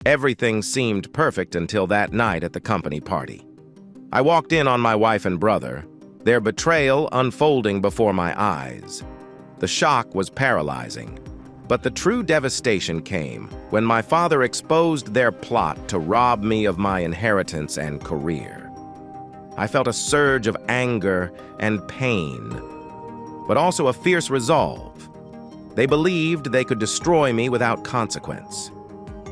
Everything seemed perfect until that night at the company party. I walked in on my wife and brother, their betrayal unfolding before my eyes. The shock was paralyzing, but the true devastation came when my father exposed their plot to rob me of my inheritance and career. I felt a surge of anger and pain, but also a fierce resolve. They believed they could destroy me without consequence.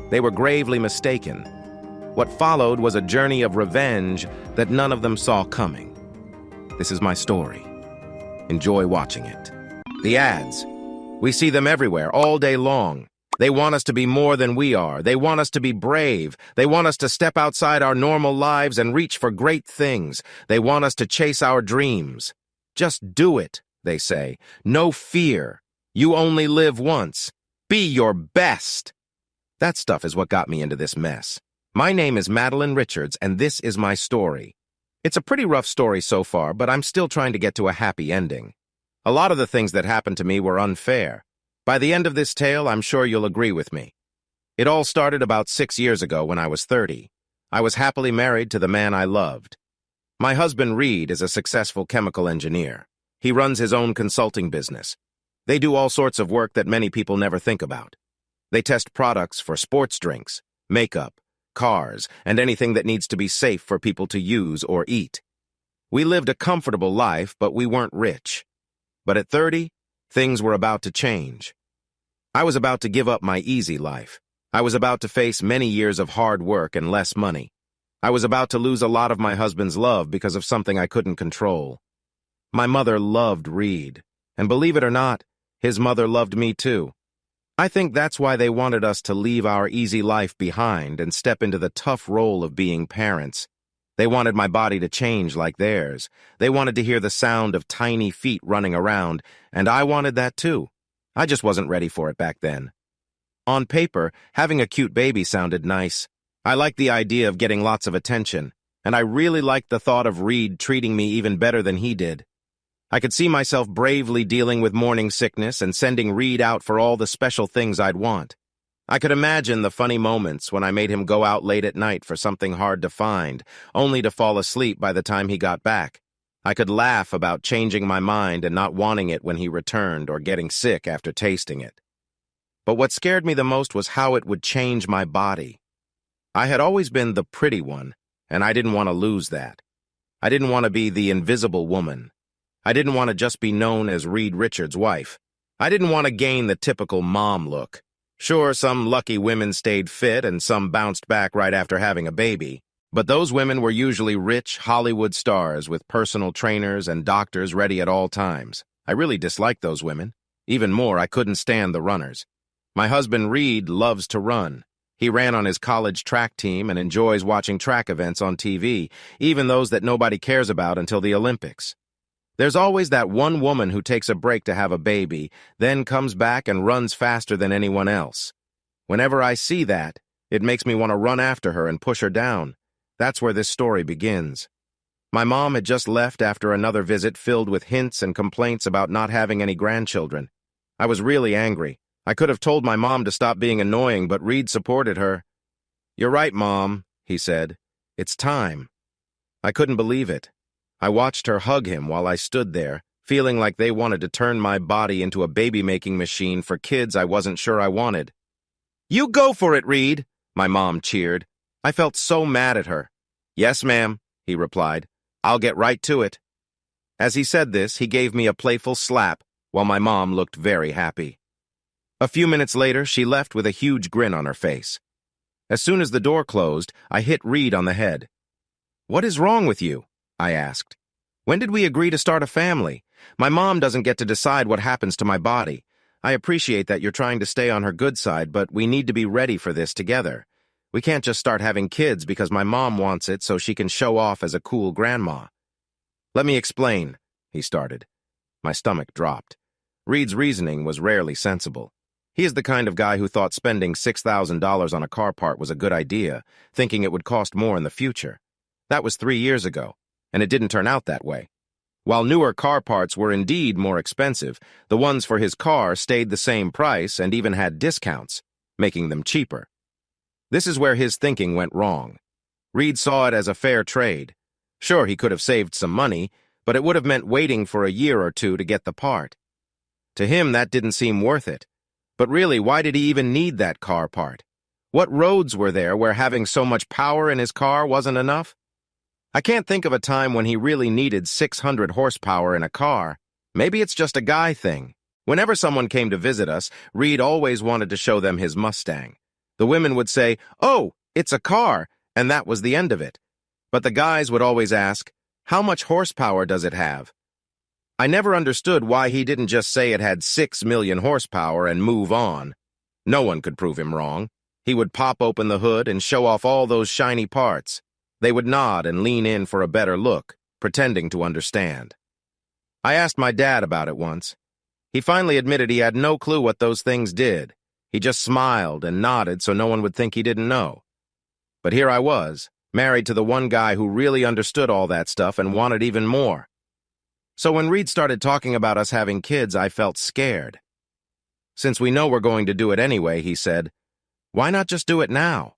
They were gravely mistaken. What followed was a journey of revenge that none of them saw coming. This is my story. Enjoy watching it. The ads. We see them everywhere, all day long. They want us to be more than we are. They want us to be brave. They want us to step outside our normal lives and reach for great things. They want us to chase our dreams. Just do it, they say. No fear. You only live once. Be your best. That stuff is what got me into this mess. My name is Madeline Richards, and this is my story. It's a pretty rough story so far, but I'm still trying to get to a happy ending. A lot of the things that happened to me were unfair. By the end of this tale, I'm sure you'll agree with me. It all started about 6 years ago when I was 30. I was happily married to the man I loved. My husband, Reed, is a successful chemical engineer. He runs his own consulting business. They do all sorts of work that many people never think about. They test products for sports drinks, makeup, cars, and anything that needs to be safe for people to use or eat. We lived a comfortable life, but we weren't rich. But at 30, things were about to change. I was about to give up my easy life. I was about to face many years of hard work and less money. I was about to lose a lot of my husband's love because of something I couldn't control. My mother loved Reed, and believe it or not, his mother loved me too. I think that's why they wanted us to leave our easy life behind and step into the tough role of being parents. They wanted my body to change like theirs. They wanted to hear the sound of tiny feet running around, and I wanted that too. I just wasn't ready for it back then. On paper, having a cute baby sounded nice. I liked the idea of getting lots of attention, and I really liked the thought of Reed treating me even better than he did. I could see myself bravely dealing with morning sickness and sending Reed out for all the special things I'd want. I could imagine the funny moments when I made him go out late at night for something hard to find, only to fall asleep by the time he got back. I could laugh about changing my mind and not wanting it when he returned or getting sick after tasting it. But what scared me the most was how it would change my body. I had always been the pretty one, and I didn't want to lose that. I didn't want to be the invisible woman. I didn't want to just be known as Reed Richards' wife. I didn't want to gain the typical mom look. Sure, some lucky women stayed fit and some bounced back right after having a baby, but those women were usually rich Hollywood stars with personal trainers and doctors ready at all times. I really disliked those women. Even more, I couldn't stand the runners. My husband Reed loves to run. He ran on his college track team and enjoys watching track events on TV, even those that nobody cares about until the Olympics. There's always that one woman who takes a break to have a baby, then comes back and runs faster than anyone else. Whenever I see that, it makes me want to run after her and push her down. That's where this story begins. My mom had just left after another visit filled with hints and complaints about not having any grandchildren. I was really angry. I could have told my mom to stop being annoying, but Reed supported her. "You're right, Mom," he said. "It's time." I couldn't believe it. I watched her hug him while I stood there, feeling like they wanted to turn my body into a baby-making machine for kids I wasn't sure I wanted. "You go for it, Reed," my mom cheered. I felt so mad at her. "Yes, ma'am," he replied. "I'll get right to it." As he said this, he gave me a playful slap, while my mom looked very happy. A few minutes later, she left with a huge grin on her face. As soon as the door closed, I hit Reed on the head. "What is wrong with you?" I asked. "When did we agree to start a family? My mom doesn't get to decide what happens to my body. I appreciate that you're trying to stay on her good side, but we need to be ready for this together. We can't just start having kids because my mom wants it so she can show off as a cool grandma." "Let me explain," he started. My stomach dropped. Reed's reasoning was rarely sensible. He is the kind of guy who thought spending $6,000 on a car part was a good idea, thinking it would cost more in the future. That was 3 years ago, and it didn't turn out that way. While newer car parts were indeed more expensive, the ones for his car stayed the same price and even had discounts, making them cheaper. This is where his thinking went wrong. Reed saw it as a fair trade. Sure, he could have saved some money, but it would have meant waiting for a year or two to get the part. To him, that didn't seem worth it. But really, why did he even need that car part? What roads were there where having so much power in his car wasn't enough? I can't think of a time when he really needed 600 horsepower in a car. Maybe it's just a guy thing. Whenever someone came to visit us, Reed always wanted to show them his Mustang. The women would say, "Oh, it's a car," and that was the end of it. But the guys would always ask, "How much horsepower does it have?" I never understood why he didn't just say it had 6 million horsepower and move on. No one could prove him wrong. He would pop open the hood and show off all those shiny parts. They would nod and lean in for a better look, pretending to understand. I asked my dad about it once. He finally admitted he had no clue what those things did. He just smiled and nodded so no one would think he didn't know. But here I was, married to the one guy who really understood all that stuff and wanted even more. So when Reed started talking about us having kids, I felt scared. Since we know we're going to do it anyway, he said, why not just do it now?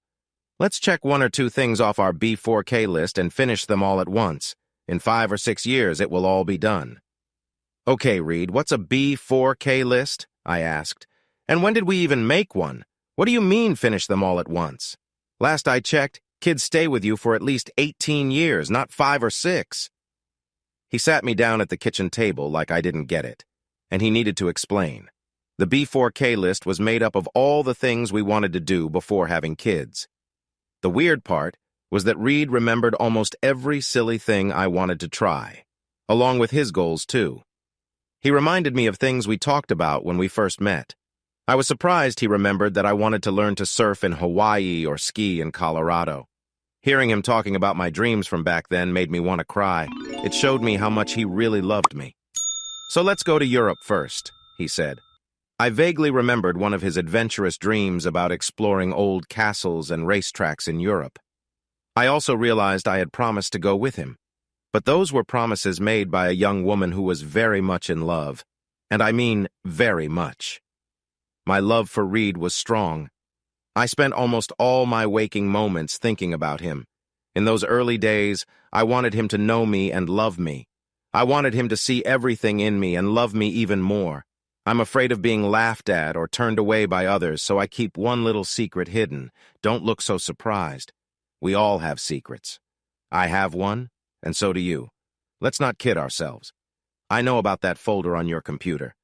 Let's check 1 or 2 things off our B4K list and finish them all at once. In 5 or 6 years, it will all be done. Okay, Reed, what's a B4K list? I asked. And when did we even make one? What do you mean finish them all at once? Last I checked, kids stay with you for at least 18 years, not 5 or 6. He sat me down at the kitchen table like I didn't get it, and he needed to explain. The B4K list was made up of all the things we wanted to do before having kids. The weird part was that Reed remembered almost every silly thing I wanted to try, along with his goals too. He reminded me of things we talked about when we first met. I was surprised he remembered that I wanted to learn to surf in Hawaii or ski in Colorado. Hearing him talking about my dreams from back then made me want to cry. It showed me how much he really loved me. So let's go to Europe first, he said. I vaguely remembered one of his adventurous dreams about exploring old castles and racetracks in Europe. I also realized I had promised to go with him. But those were promises made by a young woman who was very much in love. And I mean very much. My love for Reed was strong. I spent almost all my waking moments thinking about him. In those early days, I wanted him to know me and love me. I wanted him to see everything in me and love me even more. I'm afraid of being laughed at or turned away by others, so I keep one little secret hidden. Don't look so surprised. We all have secrets. I have one, and so do you. Let's not kid ourselves. I know about that folder on your computer.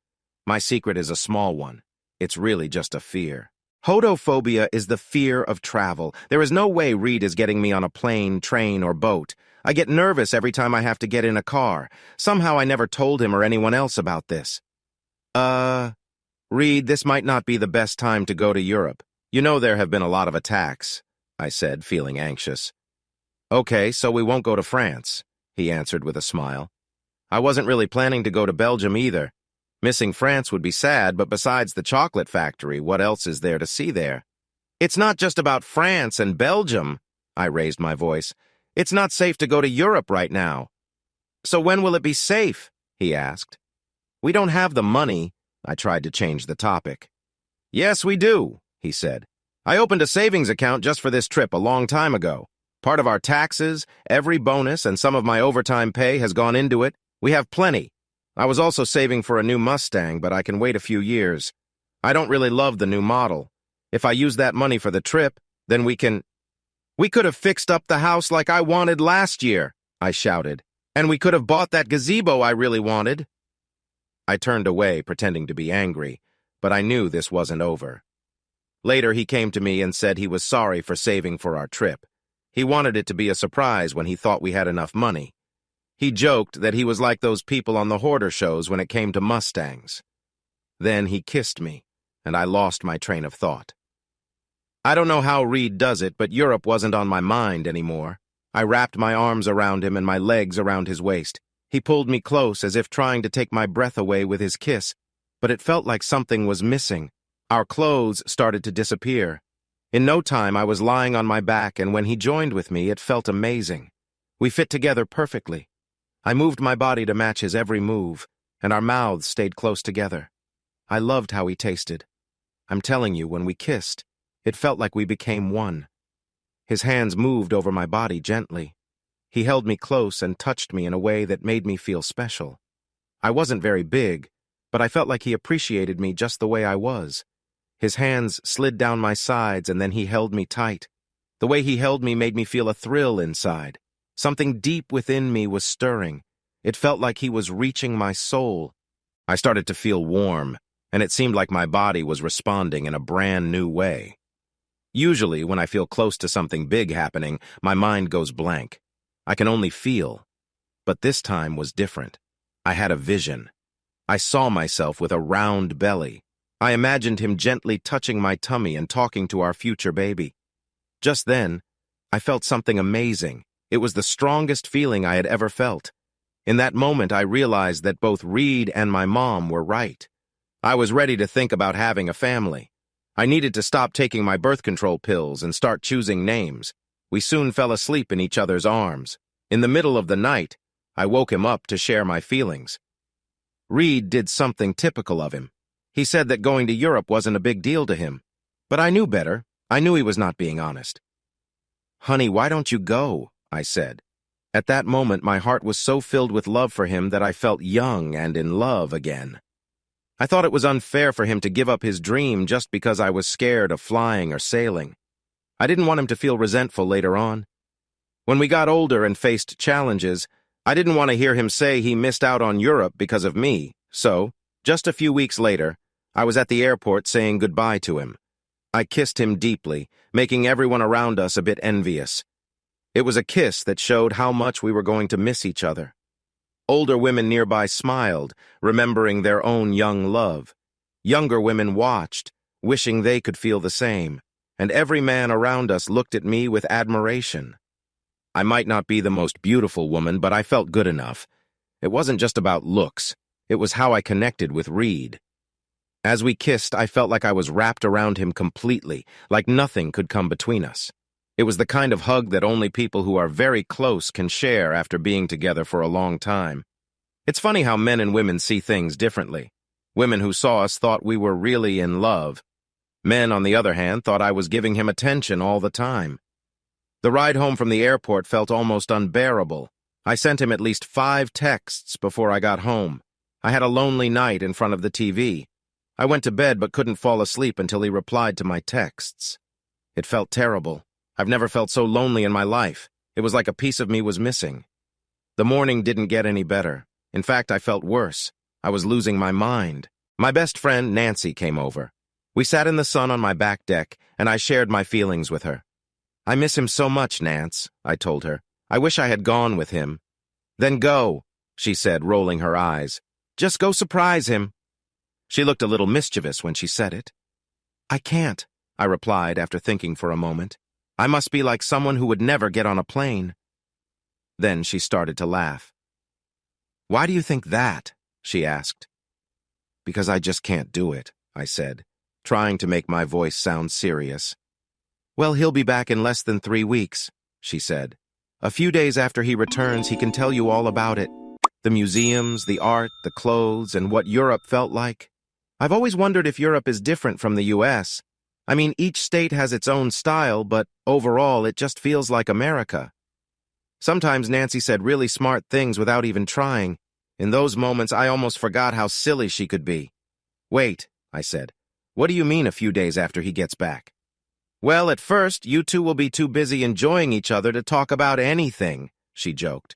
My secret is a small one. It's really just a fear. Hodophobia is the fear of travel. There is no way Reed is getting me on a plane, train, or boat. I get nervous every time I have to get in a car. Somehow I never told him or anyone else about this. Reed, this might not be the best time to go to Europe. You know there have been a lot of attacks, I said, feeling anxious. Okay, so we won't go to France, he answered with a smile. I wasn't really planning to go to Belgium either. Missing France would be sad, but besides the chocolate factory, what else is there to see there? It's not just about France and Belgium, I raised my voice. It's not safe to go to Europe right now. So when will it be safe? He asked. We don't have the money, I tried to change the topic. Yes, we do, he said. I opened a savings account just for this trip a long time ago. Part of our taxes, every bonus, and some of my overtime pay has gone into it. We have plenty. I was also saving for a new Mustang, but I can wait a few years. I don't really love the new model. If I use that money for the trip, then we could have fixed up the house like I wanted last year, I shouted. And we could have bought that gazebo I really wanted. I turned away, pretending to be angry, but I knew this wasn't over. Later, he came to me and said he was sorry for saving for our trip. He wanted it to be a surprise when he thought we had enough money. He joked that he was like those people on the hoarder shows when it came to Mustangs. Then he kissed me, and I lost my train of thought. I don't know how Reed does it, but Europe wasn't on my mind anymore. I wrapped my arms around him and my legs around his waist. He pulled me close as if trying to take my breath away with his kiss, but it felt like something was missing. Our clothes started to disappear. In no time, I was lying on my back, and when he joined with me, it felt amazing. We fit together perfectly. I moved my body to match his every move, and our mouths stayed close together. I loved how he tasted. I'm telling you, when we kissed, It felt like we became one. His hands moved over my body gently. He held me close and touched me in a way that made me feel special. I wasn't very big, but I felt like he appreciated me just the way I was. His hands slid down my sides and then he held me tight. The way he held me made me feel a thrill inside. Something deep within me was stirring. It felt like he was reaching my soul. I started to feel warm, and it seemed like my body was responding in a brand new way. Usually, when I feel close to something big happening, my mind goes blank. I can only feel. But this time was different. I had a vision. I saw myself with a round belly. I imagined him gently touching my tummy and talking to our future baby. Just then, I felt something amazing. It was the strongest feeling I had ever felt. In that moment, I realized that both Reed and my mom were right. I was ready to think about having a family. I needed to stop taking my birth control pills and start choosing names. We soon fell asleep in each other's arms. In the middle of the night, I woke him up to share my feelings. Reed did something typical of him. He said that going to Europe wasn't a big deal to him. But I knew better. I knew he was not being honest. "Honey, why don't you go?" I said. At that moment, my heart was so filled with love for him that I felt young and in love again. I thought it was unfair for him to give up his dream just because I was scared of flying or sailing. I didn't want him to feel resentful later on. When we got older and faced challenges, I didn't want to hear him say he missed out on Europe because of me. So, just a few weeks later, I was at the airport saying goodbye to him. I kissed him deeply, making everyone around us a bit envious. It was a kiss that showed how much we were going to miss each other. Older women nearby smiled, remembering their own young love. Younger women watched, wishing they could feel the same, and every man around us looked at me with admiration. I might not be the most beautiful woman, but I felt good enough. It wasn't just about looks. It was how I connected with Reed. As we kissed, I felt like I was wrapped around him completely, like nothing could come between us. It was the kind of hug that only people who are very close can share after being together for a long time. It's funny how men and women see things differently. Women who saw us thought we were really in love. Men, on the other hand, thought I was giving him attention all the time. The ride home from the airport felt almost unbearable. I sent him at least 5 texts before I got home. I had a lonely night in front of the TV. I went to bed but couldn't fall asleep until he replied to my texts. It felt terrible. I've never felt so lonely in my life. It was like a piece of me was missing. The morning didn't get any better. In fact, I felt worse. I was losing my mind. My best friend, Nancy, came over. We sat in the sun on my back deck, and I shared my feelings with her. "I miss him so much, Nance," I told her. "I wish I had gone with him." "Then go," she said, rolling her eyes. "Just go surprise him." She looked a little mischievous when she said it. "I can't," I replied after thinking for a moment. "I must be like someone who would never get on a plane." Then she started to laugh. "Why do you think that?" she asked. "Because I just can't do it," I said, trying to make my voice sound serious. "Well, he'll be back in less than 3 weeks," she said. "A few days after he returns, he can tell you all about it. The museums, the art, the clothes, and what Europe felt like. I've always wondered if Europe is different from the US. I mean, each state has its own style, but overall, it just feels like America." Sometimes Nancy said really smart things without even trying. In those moments, I almost forgot how silly she could be. "Wait," I said. "What do you mean a few days after he gets back?" "Well, at first, you two will be too busy enjoying each other to talk about anything," she joked.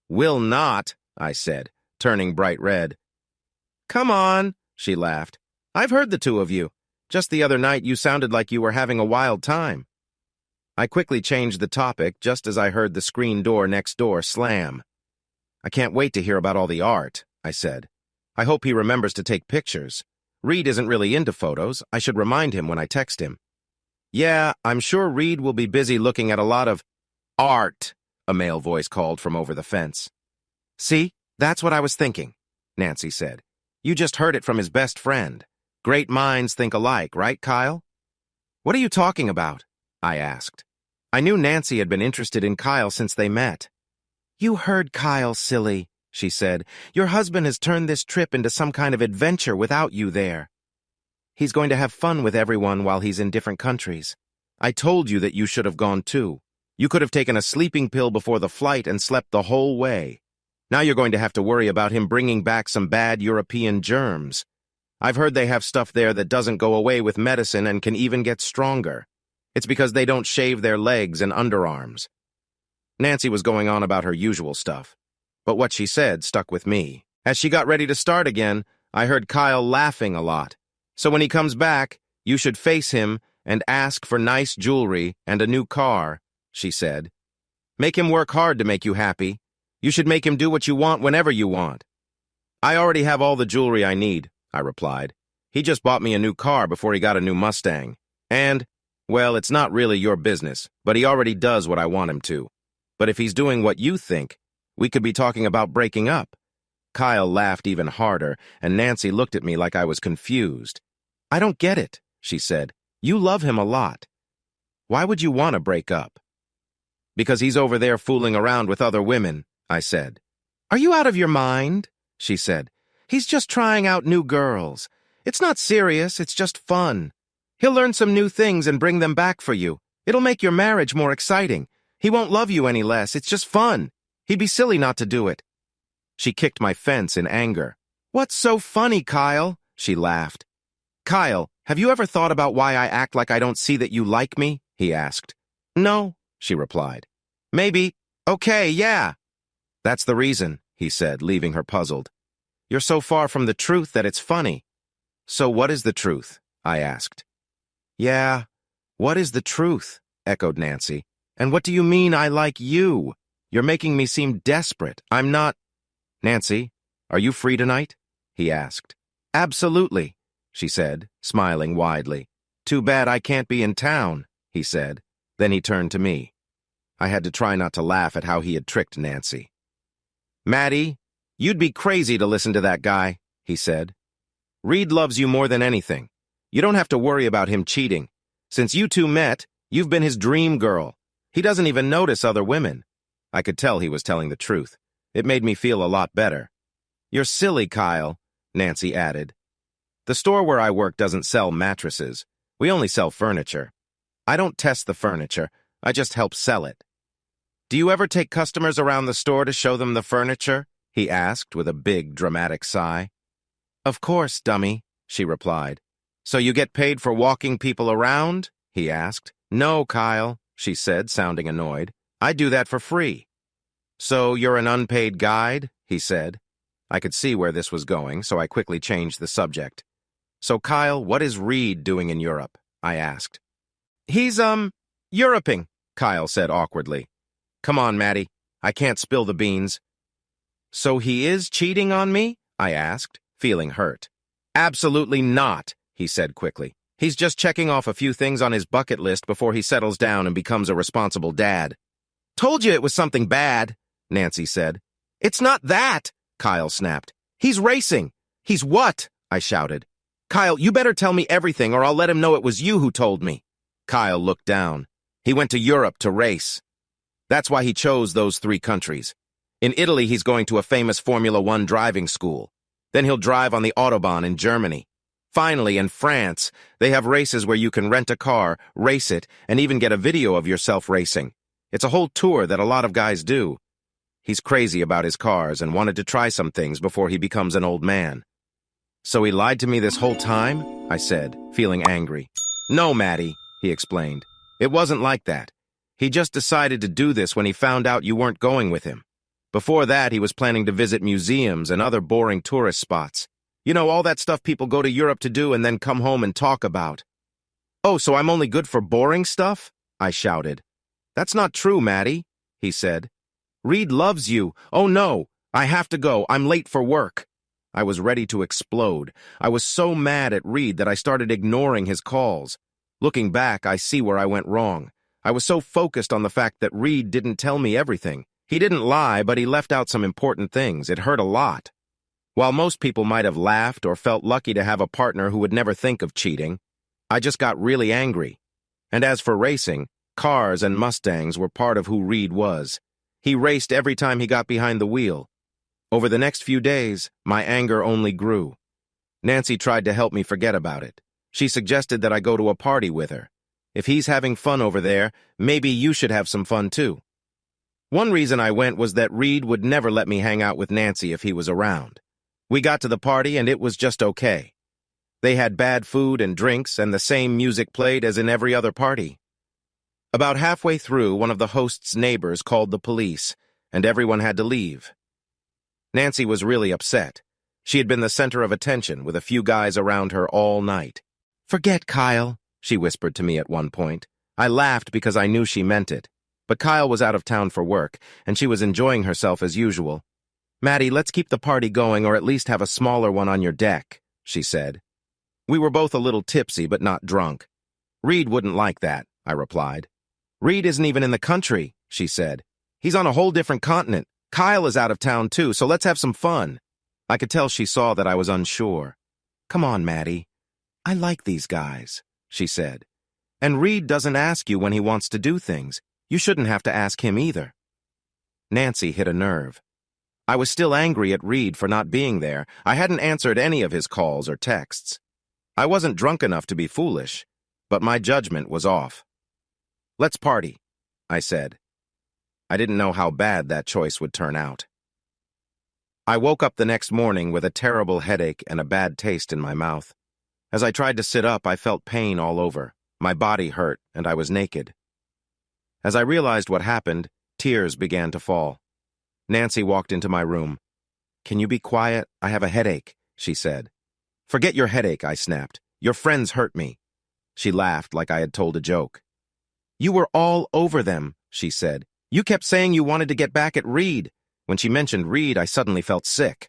"Will not," I said, turning bright red. "Come on," she laughed. "I've heard the two of you. Just the other night, you sounded like you were having a wild time." I quickly changed the topic just as I heard the screen door next door slam. "I can't wait to hear about all the art," I said. "I hope he remembers to take pictures. Reed isn't really into photos. I should remind him when I text him." "Yeah, I'm sure Reed will be busy looking at a lot of art," a male voice called from over the fence. "See, that's what I was thinking," Nancy said. "You just heard it from his best friend. Great minds think alike, right, Kyle?" "What are you talking about?" I asked. I knew Nancy had been interested in Kyle since they met. "You heard Kyle, silly," she said. "Your husband has turned this trip into some kind of adventure without you there." He's going to have fun with everyone while he's in different countries. I told you that you should have gone too. You could have taken a sleeping pill before the flight and slept the whole way. Now you're going to have to worry about him bringing back some bad European germs. I've heard they have stuff there that doesn't go away with medicine and can even get stronger. It's because they don't shave their legs and underarms. Nancy was going on about her usual stuff, but what she said stuck with me. As she got ready to start again, I heard Kyle laughing a lot. So when he comes back, you should face him and ask for nice jewelry and a new car, she said. Make him work hard to make you happy. You should make him do what you want whenever you want. I already have all the jewelry I need, I replied. He just bought me a new car before he got a new Mustang. And, well, it's not really your business, but he already does what I want him to. But if he's doing what you think, we could be talking about breaking up. Kyle laughed even harder, and Nancy looked at me like I was confused. I don't get it, she said. You love him a lot. Why would you want to break up? Because he's over there fooling around with other women, I said. Are you out of your mind? She said. He's just trying out new girls. It's not serious, it's just fun. He'll learn some new things and bring them back for you. It'll make your marriage more exciting. He won't love you any less, it's just fun. He'd be silly not to do it. She kicked my fence in anger. What's so funny, Kyle? She laughed. Kyle, have you ever thought about why I act like I don't see that you like me? He asked. No, she replied. Maybe. Okay, yeah. That's the reason, he said, leaving her puzzled. You're so far from the truth that it's funny. So what is the truth? I asked. Yeah, what is the truth? Echoed Nancy. And what do you mean I like you? You're making me seem desperate. I'm not... Nancy, are you free tonight? He asked. Absolutely, she said, smiling widely. Too bad I can't be in town, he said. Then he turned to me. I had to try not to laugh at how he had tricked Nancy. Maddie, you'd be crazy to listen to that guy, he said. Reed loves you more than anything. You don't have to worry about him cheating. Since you two met, you've been his dream girl. He doesn't even notice other women. I could tell he was telling the truth. It made me feel a lot better. You're silly, Kyle, Nancy added. The store where I work doesn't sell mattresses. We only sell furniture. I don't test the furniture. I just help sell it. Do you ever take customers around the store to show them the furniture? He asked with a big, dramatic sigh. Of course, dummy, she replied. So you get paid for walking people around? He asked. No, Kyle, she said, sounding annoyed. I do that for free. So you're an unpaid guide? He said. I could see where this was going, so I quickly changed the subject. So, Kyle, what is Reed doing in Europe? I asked. He's, Europing, Kyle said awkwardly. Come on, Maddie. I can't spill the beans. So he is cheating on me? I asked, feeling hurt. Absolutely not, he said quickly. He's just checking off a few things on his bucket list before he settles down and becomes a responsible dad. Told you it was something bad, Nancy said. It's not that, Kyle snapped. He's racing. He's what? I shouted. Kyle, you better tell me everything or I'll let him know it was you who told me. Kyle looked down. He went to Europe to race. That's why he chose those 3 countries. In Italy, he's going to a famous Formula 1 driving school. Then he'll drive on the Autobahn in Germany. Finally, in France, they have races where you can rent a car, race it, and even get a video of yourself racing. It's a whole tour that a lot of guys do. He's crazy about his cars and wanted to try some things before he becomes an old man. So he lied to me this whole time? I said, feeling angry. No, Maddie, he explained. It wasn't like that. He just decided to do this when he found out you weren't going with him. Before that, he was planning to visit museums and other boring tourist spots. You know, all that stuff people go to Europe to do and then come home and talk about. Oh, so I'm only good for boring stuff? I shouted. That's not true, Maddie, he said. Reed loves you. Oh, no, I have to go. I'm late for work. I was ready to explode. I was so mad at Reed that I started ignoring his calls. Looking back, I see where I went wrong. I was so focused on the fact that Reed didn't tell me everything. He didn't lie, but he left out some important things. It hurt a lot. While most people might have laughed or felt lucky to have a partner who would never think of cheating, I just got really angry. And as for racing, cars and Mustangs were part of who Reed was. He raced every time he got behind the wheel. Over the next few days, my anger only grew. Nancy tried to help me forget about it. She suggested that I go to a party with her. If he's having fun over there, maybe you should have some fun too. One reason I went was that Reed would never let me hang out with Nancy if he was around. We got to the party and it was just okay. They had bad food and drinks and the same music played as in every other party. About halfway through, one of the host's neighbors called the police, and everyone had to leave. Nancy was really upset. She had been the center of attention, with a few guys around her all night. "Forget Kyle," she whispered to me at one point. I laughed because I knew she meant it. But Kyle was out of town for work, and she was enjoying herself as usual. "Maddie, let's keep the party going or at least have a smaller one on your deck," she said. We were both a little tipsy but not drunk. "Reed wouldn't like that," I replied. "Reed isn't even in the country," she said. "He's on a whole different continent. Kyle is out of town too, so let's have some fun." I could tell she saw that I was unsure. "Come on, Maddie. I like these guys," she said. "And Reed doesn't ask you when he wants to do things. You shouldn't have to ask him either." Nancy hit a nerve. I was still angry at Reed for not being there. I hadn't answered any of his calls or texts. I wasn't drunk enough to be foolish, but my judgment was off. "Let's party," I said. I didn't know how bad that choice would turn out. I woke up the next morning with a terrible headache and a bad taste in my mouth. As I tried to sit up, I felt pain all over. My body hurt, and I was naked. As I realized what happened, tears began to fall. Nancy walked into my room. "Can you be quiet? I have a headache," she said. "Forget your headache," I snapped. "Your friends hurt me." She laughed like I had told a joke. "You were all over them," she said. "You kept saying you wanted to get back at Reed." When she mentioned Reed, I suddenly felt sick.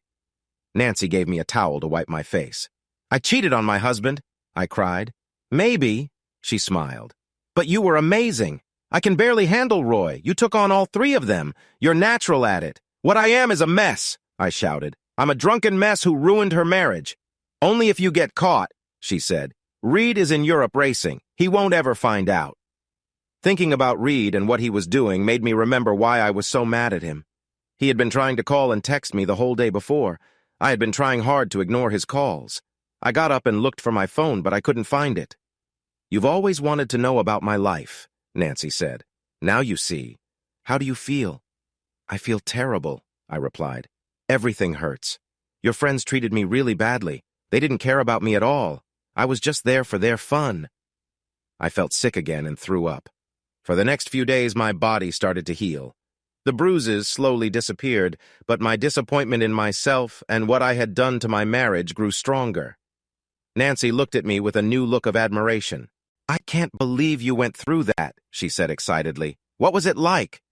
Nancy gave me a towel to wipe my face. "I cheated on my husband," I cried. "Maybe," she smiled. "But you were amazing. I can barely handle Roy. You took on all three of them. You're natural at it." "What I am is a mess," I shouted. "I'm a drunken mess who ruined her marriage." "Only if you get caught," she said. "Reed is in Europe racing. He won't ever find out." Thinking about Reed and what he was doing made me remember why I was so mad at him. He had been trying to call and text me the whole day before. I had been trying hard to ignore his calls. I got up and looked for my phone, but I couldn't find it. "You've always wanted to know about my life," Nancy said. "Now you see. How do you feel?" "I feel terrible," I replied. "Everything hurts. Your friends treated me really badly. They didn't care about me at all. I was just there for their fun." I felt sick again and threw up. For the next few days, my body started to heal. The bruises slowly disappeared, but my disappointment in myself and what I had done to my marriage grew stronger. Nancy looked at me with a new look of admiration. "I can't believe you went through that," she said excitedly. "What was it like?"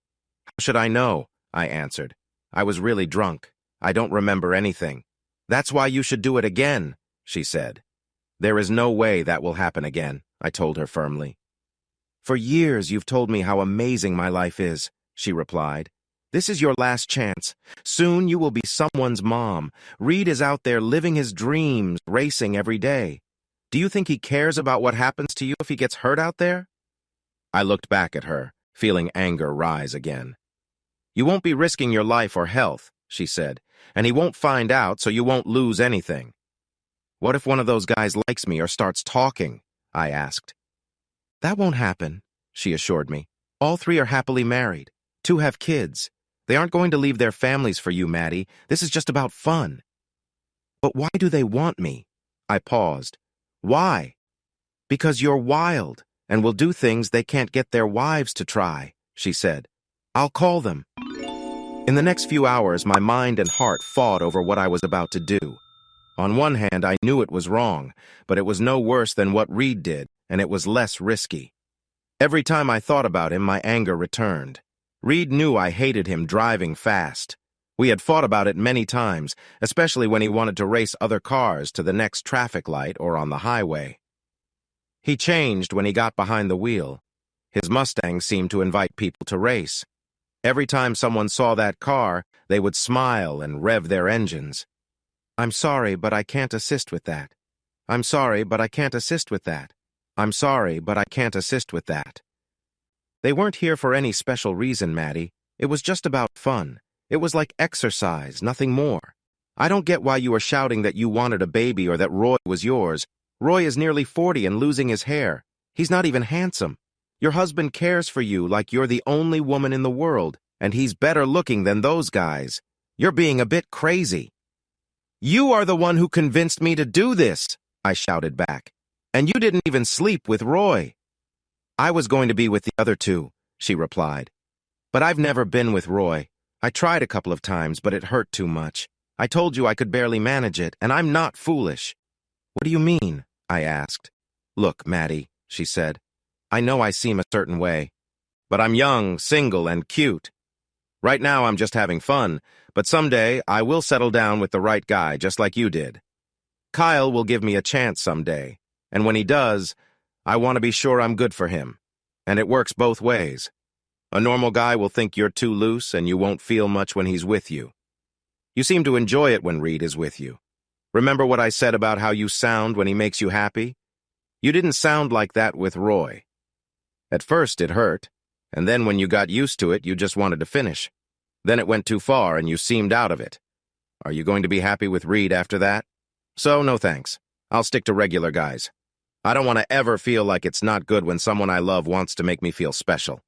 "How should I know?" I answered. "I was really drunk. I don't remember anything." "That's why you should do it again," she said. "There is no way that will happen again," I told her firmly. "For years you've told me how amazing my life is," she replied. "This is your last chance. Soon you will be someone's mom. Reed is out there living his dreams, racing every day. Do you think he cares about what happens to you if he gets hurt out there?" I looked back at her, feeling anger rise again. "You won't be risking your life or health," she said, "and he won't find out, so you won't lose anything." "What if one of those guys likes me or starts talking?" I asked. "That won't happen," she assured me. "All three are happily married. 2 have kids. They aren't going to leave their families for you, Maddie. This is just about fun." "But why do they want me?" I paused. "Why?" "Because you're wild and will do things they can't get their wives to try," she said. "I'll call them." In the next few hours, my mind and heart fought over what I was about to do. On one hand, I knew it was wrong, but it was no worse than what Reed did, and it was less risky. Every time I thought about him, my anger returned. Reed knew I hated him driving fast. We had fought about it many times, especially when he wanted to race other cars to the next traffic light or on the highway. He changed when he got behind the wheel. His Mustang seemed to invite people to race. Every time someone saw that car, they would smile and rev their engines. "I'm sorry, but I can't assist with that. I'm sorry, but I can't assist with that. I'm sorry, but I can't assist with that." They weren't here for any special reason, Maddie. It was just about fun. It was like exercise, nothing more. I don't get why you were shouting that you wanted a baby or that Roy was yours. Roy is nearly 40 and losing his hair. He's not even handsome. Your husband cares for you like you're the only woman in the world, and he's better looking than those guys. You're being a bit crazy." "You are the one who convinced me to do this," I shouted back. "And you didn't even sleep with Roy." "I was going to be with the other two," she replied. "But I've never been with Roy. I tried a couple of times, but it hurt too much. I told you I could barely manage it, and I'm not foolish." "What do you mean?" I asked. "Look, Maddie," she said, "I know I seem a certain way, but I'm young, single, and cute. Right now I'm just having fun, but someday I will settle down with the right guy, just like you did. Kyle will give me a chance someday, and when he does, I want to be sure I'm good for him. And it works both ways. A normal guy will think you're too loose, and you won't feel much when he's with you. You seem to enjoy it when Reed is with you. Remember what I said about how you sound when he makes you happy? You didn't sound like that with Roy. At first it hurt, and then when you got used to it, you just wanted to finish. Then it went too far, and you seemed out of it. Are you going to be happy with Reed after that? So, no thanks. I'll stick to regular guys. I don't want to ever feel like it's not good when someone I love wants to make me feel special."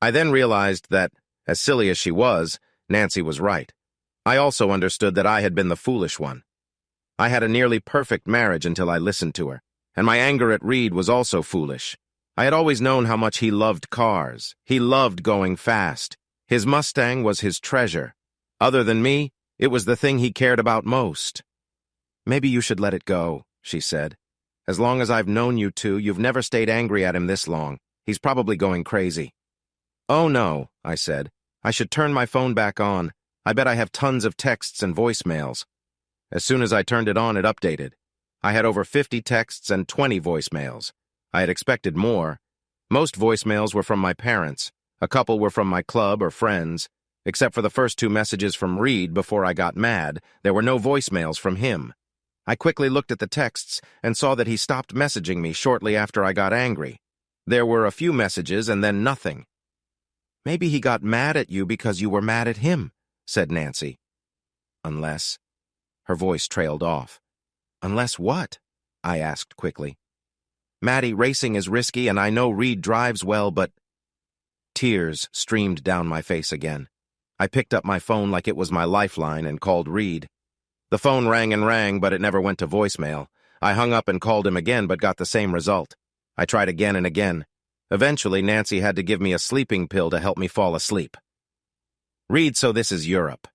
I then realized that, as silly as she was, Nancy was right. I also understood that I had been the foolish one. I had a nearly perfect marriage until I listened to her, and my anger at Reed was also foolish. I had always known how much he loved cars. He loved going fast. His Mustang was his treasure. Other than me, it was the thing he cared about most. "Maybe you should let it go," she said. "As long as I've known you two, you've never stayed angry at him this long. He's probably going crazy." "Oh no," I said. "I should turn my phone back on. I bet I have tons of texts and voicemails." As soon as I turned it on, it updated. I had over 50 texts and 20 voicemails. I had expected more. Most voicemails were from my parents. A couple were from my club or friends. Except for the first 2 messages from Reed before I got mad, there were no voicemails from him. I quickly looked at the texts and saw that he stopped messaging me shortly after I got angry. There were a few messages and then nothing. "Maybe he got mad at you because you were mad at him," said Nancy. "Unless—" Her voice trailed off. "Unless what?" I asked quickly. "Maddie, racing is risky, and I know Reed drives well, but—" Tears streamed down my face again. I picked up my phone like it was my lifeline and called Reed. The phone rang and rang, but it never went to voicemail. I hung up and called him again, but got the same result. I tried again and again. Eventually, Nancy had to give me a sleeping pill to help me fall asleep. "Reed, so this is Europe."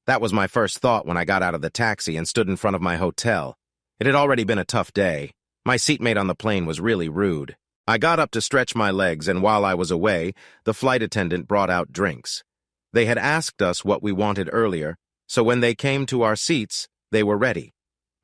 That was my first thought when I got out of the taxi and stood in front of my hotel. It had already been a tough day. My seatmate on the plane was really rude. I got up to stretch my legs, and while I was away, the flight attendant brought out drinks. They had asked us what we wanted earlier, so when they came to our seats, they were ready.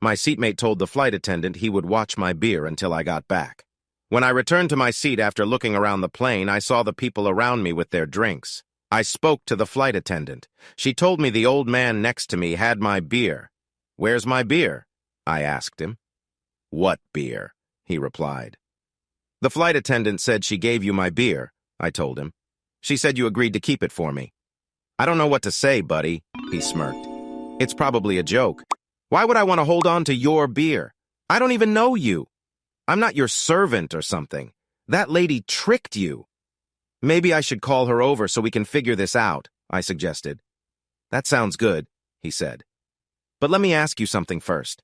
My seatmate told the flight attendant he would watch my beer until I got back. When I returned to my seat after looking around the plane, I saw the people around me with their drinks. I spoke to the flight attendant. She told me the old man next to me had my beer. "Where's my beer?" I asked him. "What beer?" he replied. "The flight attendant said she gave you my beer," I told him. "She said you agreed to keep it for me." "I don't know what to say, buddy," he smirked. "It's probably a joke. Why would I want to hold on to your beer? I don't even know you. I'm not your servant or something. That lady tricked you." "Maybe I should call her over so we can figure this out," I suggested. "That sounds good," he said. "But let me ask you something first.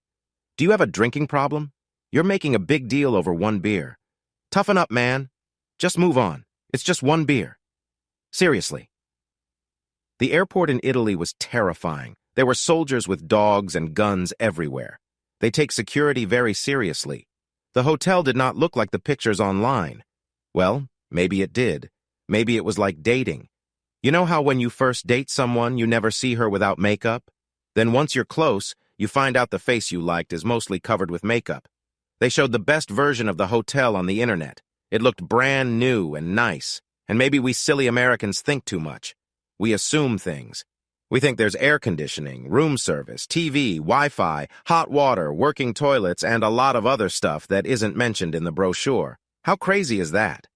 Do you have a drinking problem? You're making a big deal over one beer. Toughen up, man. Just move on. It's just one beer. Seriously." The airport in Italy was terrifying. There were soldiers with dogs and guns everywhere. They take security very seriously. The hotel did not look like the pictures online. Well, maybe it did. Maybe it was like dating. You know how when you first date someone, you never see her without makeup? Then once you're close, you find out the face you liked is mostly covered with makeup. They showed the best version of the hotel on the internet. It looked brand new and nice. And maybe we silly Americans think too much. We assume things. We think there's air conditioning, room service, TV, Wi-Fi, hot water, working toilets, and a lot of other stuff that isn't mentioned in the brochure. How crazy is that?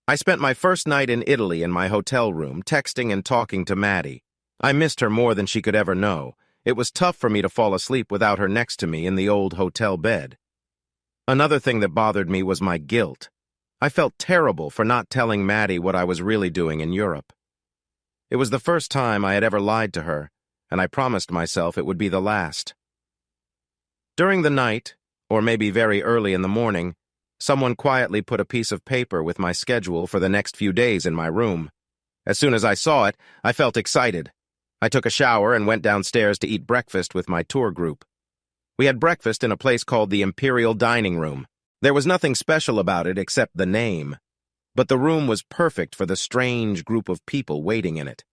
I spent my first night in Italy in my hotel room, texting and talking to Maddie. I missed her more than she could ever know. It was tough for me to fall asleep without her next to me in the old hotel bed. Another thing that bothered me was my guilt. I felt terrible for not telling Maddie what I was really doing in Europe. It was the first time I had ever lied to her, and I promised myself it would be the last. During the night, or maybe very early in the morning, someone quietly put a piece of paper with my schedule for the next few days in my room. As soon as I saw it, I felt excited. I took a shower and went downstairs to eat breakfast with my tour group. We had breakfast in a place called the Imperial Dining Room. There was nothing special about it except the name, but the room was perfect for the strange group of people waiting in it.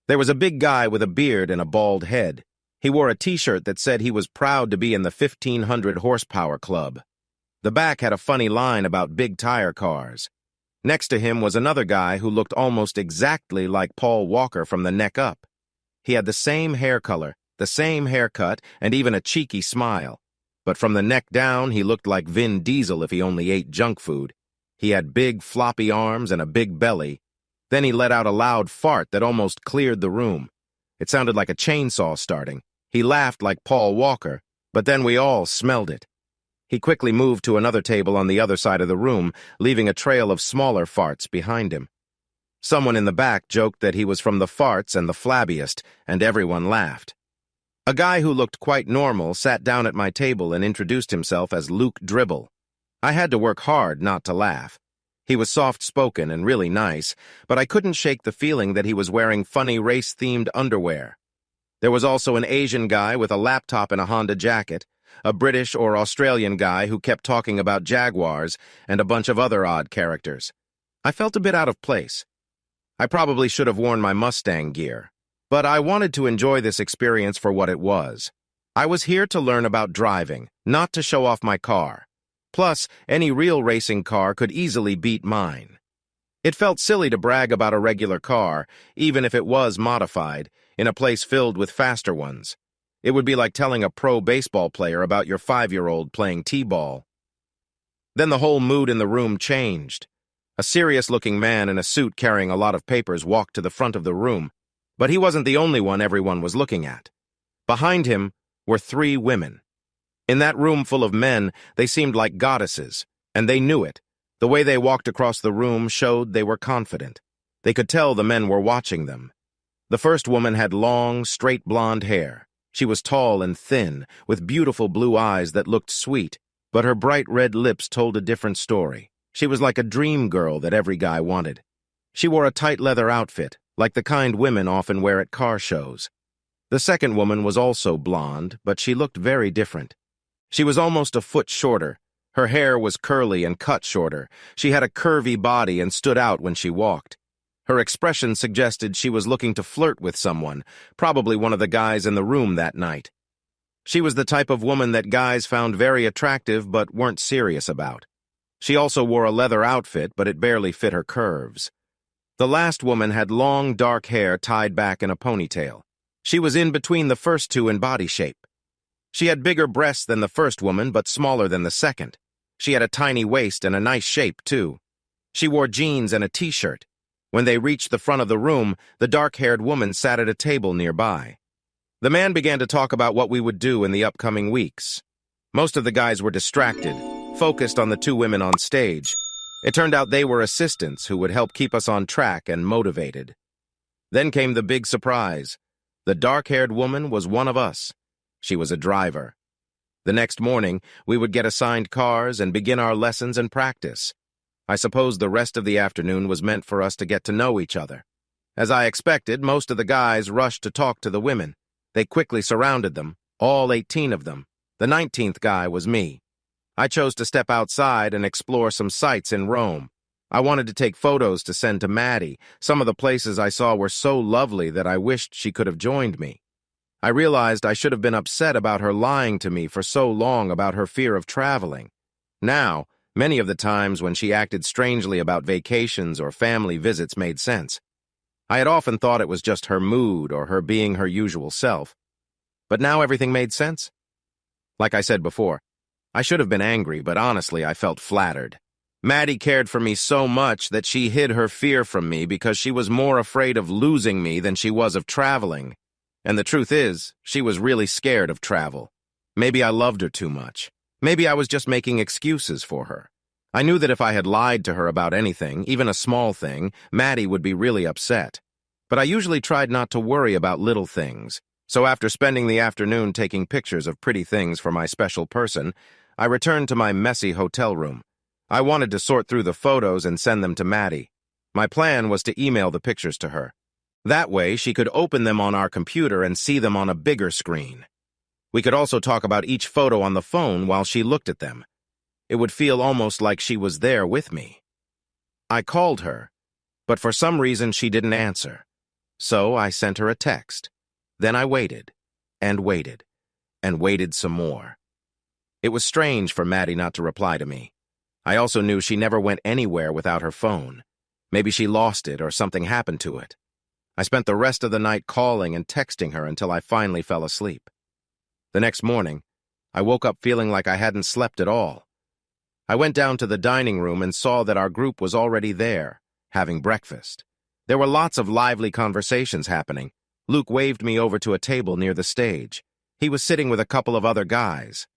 There was a big guy with a beard and a bald head. He wore a t-shirt that said he was proud to be in the 1500 horsepower club. The back had a funny line about big tire cars. Next to him was another guy who looked almost exactly like Paul Walker from the neck up. He had the same hair color, the same haircut, and even a cheeky smile. But from the neck down, he looked like Vin Diesel if he only ate junk food. He had big, floppy arms and a big belly. Then he let out a loud fart that almost cleared the room. It sounded like a chainsaw starting. He laughed like Paul Walker, but then we all smelled it. He quickly moved to another table on the other side of the room, leaving a trail of smaller farts behind him. Someone in the back joked that he was from the farts and the flabbiest, and everyone laughed. A guy who looked quite normal sat down at my table and introduced himself as Luke Dribble. I had to work hard not to laugh. He was soft-spoken and really nice, but I couldn't shake the feeling that he was wearing funny race-themed underwear. There was also an Asian guy with a laptop and a Honda jacket, a British or Australian guy who kept talking about Jaguars, and a bunch of other odd characters. I felt a bit out of place. I probably should have worn my Mustang gear, but I wanted to enjoy this experience for what it was. I was here to learn about driving, not to show off my car. Plus, any real racing car could easily beat mine. It felt silly to brag about a regular car, even if it was modified, in a place filled with faster ones. It would be like telling a pro baseball player about your 5-year-old playing t-ball. Then the whole mood in the room changed. A serious-looking man in a suit carrying a lot of papers walked to the front of the room, but he wasn't the only one everyone was looking at. Behind him were 3 women. In that room full of men, they seemed like goddesses, and they knew it. The way they walked across the room showed they were confident. They could tell the men were watching them. The first woman had long, straight blonde hair. She was tall and thin, with beautiful blue eyes that looked sweet, but her bright red lips told a different story. She was like a dream girl that every guy wanted. She wore a tight leather outfit, like the kind women often wear at car shows. The second woman was also blonde, but she looked very different. She was almost a foot shorter. Her hair was curly and cut shorter. She had a curvy body and stood out when she walked. Her expression suggested she was looking to flirt with someone, probably one of the guys in the room that night. She was the type of woman that guys found very attractive but weren't serious about. She also wore a leather outfit, but it barely fit her curves. The last woman had long, dark hair tied back in a ponytail. She was in between the first two in body shape. She had bigger breasts than the first woman, but smaller than the second. She had a tiny waist and a nice shape, too. She wore jeans and a t-shirt. When they reached the front of the room, the dark-haired woman sat at a table nearby. The man began to talk about what we would do in the upcoming weeks. Most of the guys were distracted, focused on the 2 women on stage. It turned out they were assistants who would help keep us on track and motivated. Then came the big surprise. The dark-haired woman was one of us. She was a driver. The next morning, we would get assigned cars and begin our lessons and practice. I suppose the rest of the afternoon was meant for us to get to know each other. As I expected, most of the guys rushed to talk to the women. They quickly surrounded them, all 18 of them. The 19th guy was me. I chose to step outside and explore some sights in Rome. I wanted to take photos to send to Maddie. Some of the places I saw were so lovely that I wished she could have joined me. I realized I should have been upset about her lying to me for so long about her fear of traveling. Now, many of the times when she acted strangely about vacations or family visits made sense. I had often thought it was just her mood or her being her usual self. But now everything made sense. Like I said before, I should have been angry, but honestly I felt flattered. Maddie cared for me so much that she hid her fear from me because she was more afraid of losing me than she was of traveling. And the truth is, she was really scared of travel. Maybe I loved her too much. Maybe I was just making excuses for her. I knew that if I had lied to her about anything, even a small thing, Maddie would be really upset. But I usually tried not to worry about little things. So after spending the afternoon taking pictures of pretty things for my special person, I returned to my messy hotel room. I wanted to sort through the photos and send them to Maddie. My plan was to email the pictures to her. That way, she could open them on our computer and see them on a bigger screen. We could also talk about each photo on the phone while she looked at them. It would feel almost like she was there with me. I called her, but for some reason she didn't answer. So I sent her a text. Then I waited, and waited, and waited some more. It was strange for Maddie not to reply to me. I also knew she never went anywhere without her phone. Maybe she lost it or something happened to it. I spent the rest of the night calling and texting her until I finally fell asleep. The next morning, I woke up feeling like I hadn't slept at all. I went down to the dining room and saw that our group was already there, having breakfast. There were lots of lively conversations happening. Luke waved me over to a table near the stage. He was sitting with a couple of other guys.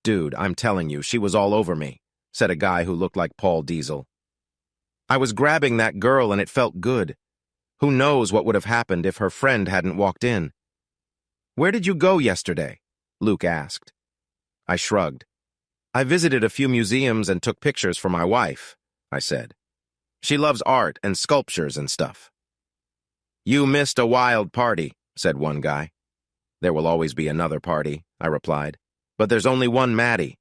"Dude, I'm telling you, she was all over me," said a guy who looked like Paul Diesel. "I was grabbing that girl and it felt good. Who knows what would have happened if her friend hadn't walked in." "Where did you go yesterday?" Luke asked. I shrugged. "I visited a few museums and took pictures for my wife," I said. "She loves art and sculptures and stuff." "You missed a wild party," said one guy. "There will always be another party," I replied. "But there's only one Maddie."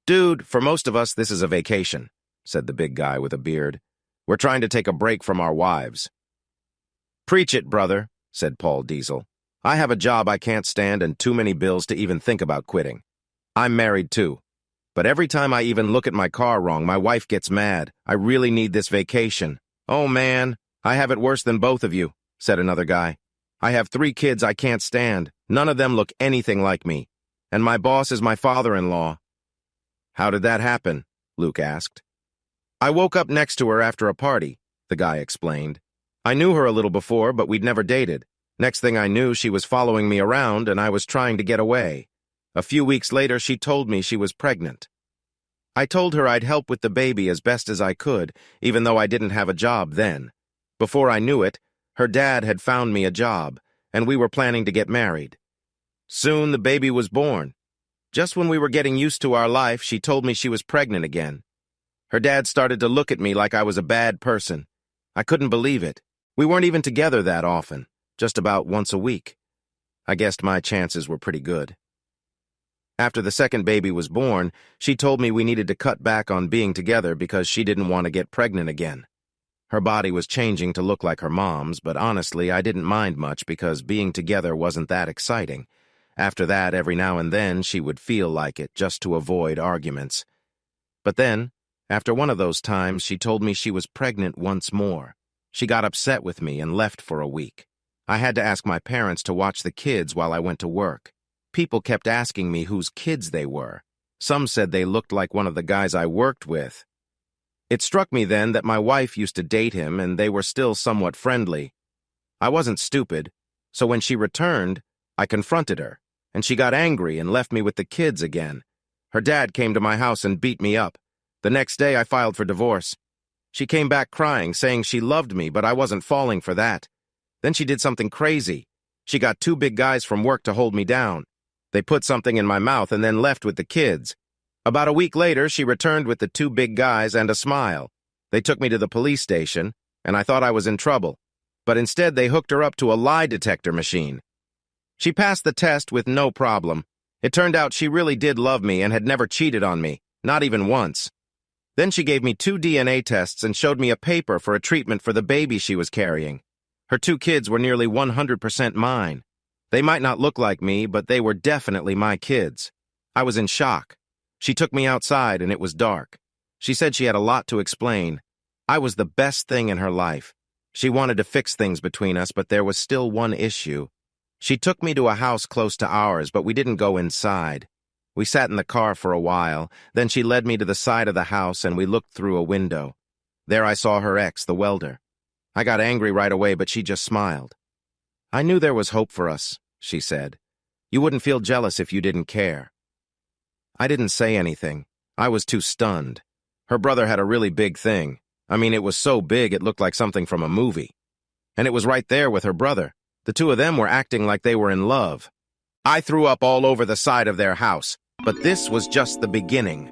"Dude, for most of us, this is a vacation," said the big guy with a beard. "We're trying to take a break from our wives." "Preach it, brother," said Paul Diesel. "I have a job I can't stand and too many bills to even think about quitting. I'm married too. But every time I even look at my car wrong, my wife gets mad. I really need this vacation." "Oh, man, I have it worse than both of you," said another guy. "I have 3 kids I can't stand. None of them look anything like me. And my boss is my father-in-law." "How did that happen?" Luke asked. "I woke up next to her after a party," the guy explained. "I knew her a little before, but we'd never dated. Next thing I knew, she was following me around and I was trying to get away. A few weeks later, she told me she was pregnant. I told her I'd help with the baby as best as I could, even though I didn't have a job then. Before I knew it, her dad had found me a job, and we were planning to get married. Soon the baby was born. Just when we were getting used to our life, she told me she was pregnant again. Her dad started to look at me like I was a bad person. I couldn't believe it. We weren't even together that often, just about once a week. I guessed my chances were pretty good. After the second baby was born, she told me we needed to cut back on being together because she didn't want to get pregnant again. Her body was changing to look like her mom's, but honestly, I didn't mind much because being together wasn't that exciting. After that, every now and then, she would feel like it just to avoid arguments. But then, after one of those times, she told me she was pregnant once more. She got upset with me and left for a week. I had to ask my parents to watch the kids while I went to work. People kept asking me whose kids they were. Some said they looked like one of the guys I worked with. It struck me then that my wife used to date him and they were still somewhat friendly. I wasn't stupid, so when she returned, I confronted her, and she got angry and left me with the kids again. Her dad came to my house and beat me up. The next day, I filed for divorce. She came back crying, saying she loved me, but I wasn't falling for that. Then she did something crazy. She got 2 big guys from work to hold me down. They put something in my mouth and then left with the kids. About a week later, she returned with the 2 big guys and a smile. They took me to the police station, and I thought I was in trouble. But instead, they hooked her up to a lie detector machine. She passed the test with no problem. It turned out she really did love me and had never cheated on me, not even once. Then she gave me 2 DNA tests and showed me a paper for a treatment for the baby she was carrying. Her 2 kids were nearly 100% mine. They might not look like me, but they were definitely my kids. I was in shock. She took me outside and it was dark. She said she had a lot to explain. I was the best thing in her life. She wanted to fix things between us, but there was still one issue. She took me to a house close to ours, but we didn't go inside. We sat in the car for a while, then she led me to the side of the house and we looked through a window. There I saw her ex, the welder. I got angry right away, but she just smiled. "I knew there was hope for us," she said. "You wouldn't feel jealous if you didn't care." I didn't say anything. I was too stunned. Her brother had a really big thing. I mean, it was so big it looked like something from a movie. And it was right there with her brother. The two of them were acting like they were in love. I threw up all over the side of their house, but this was just the beginning.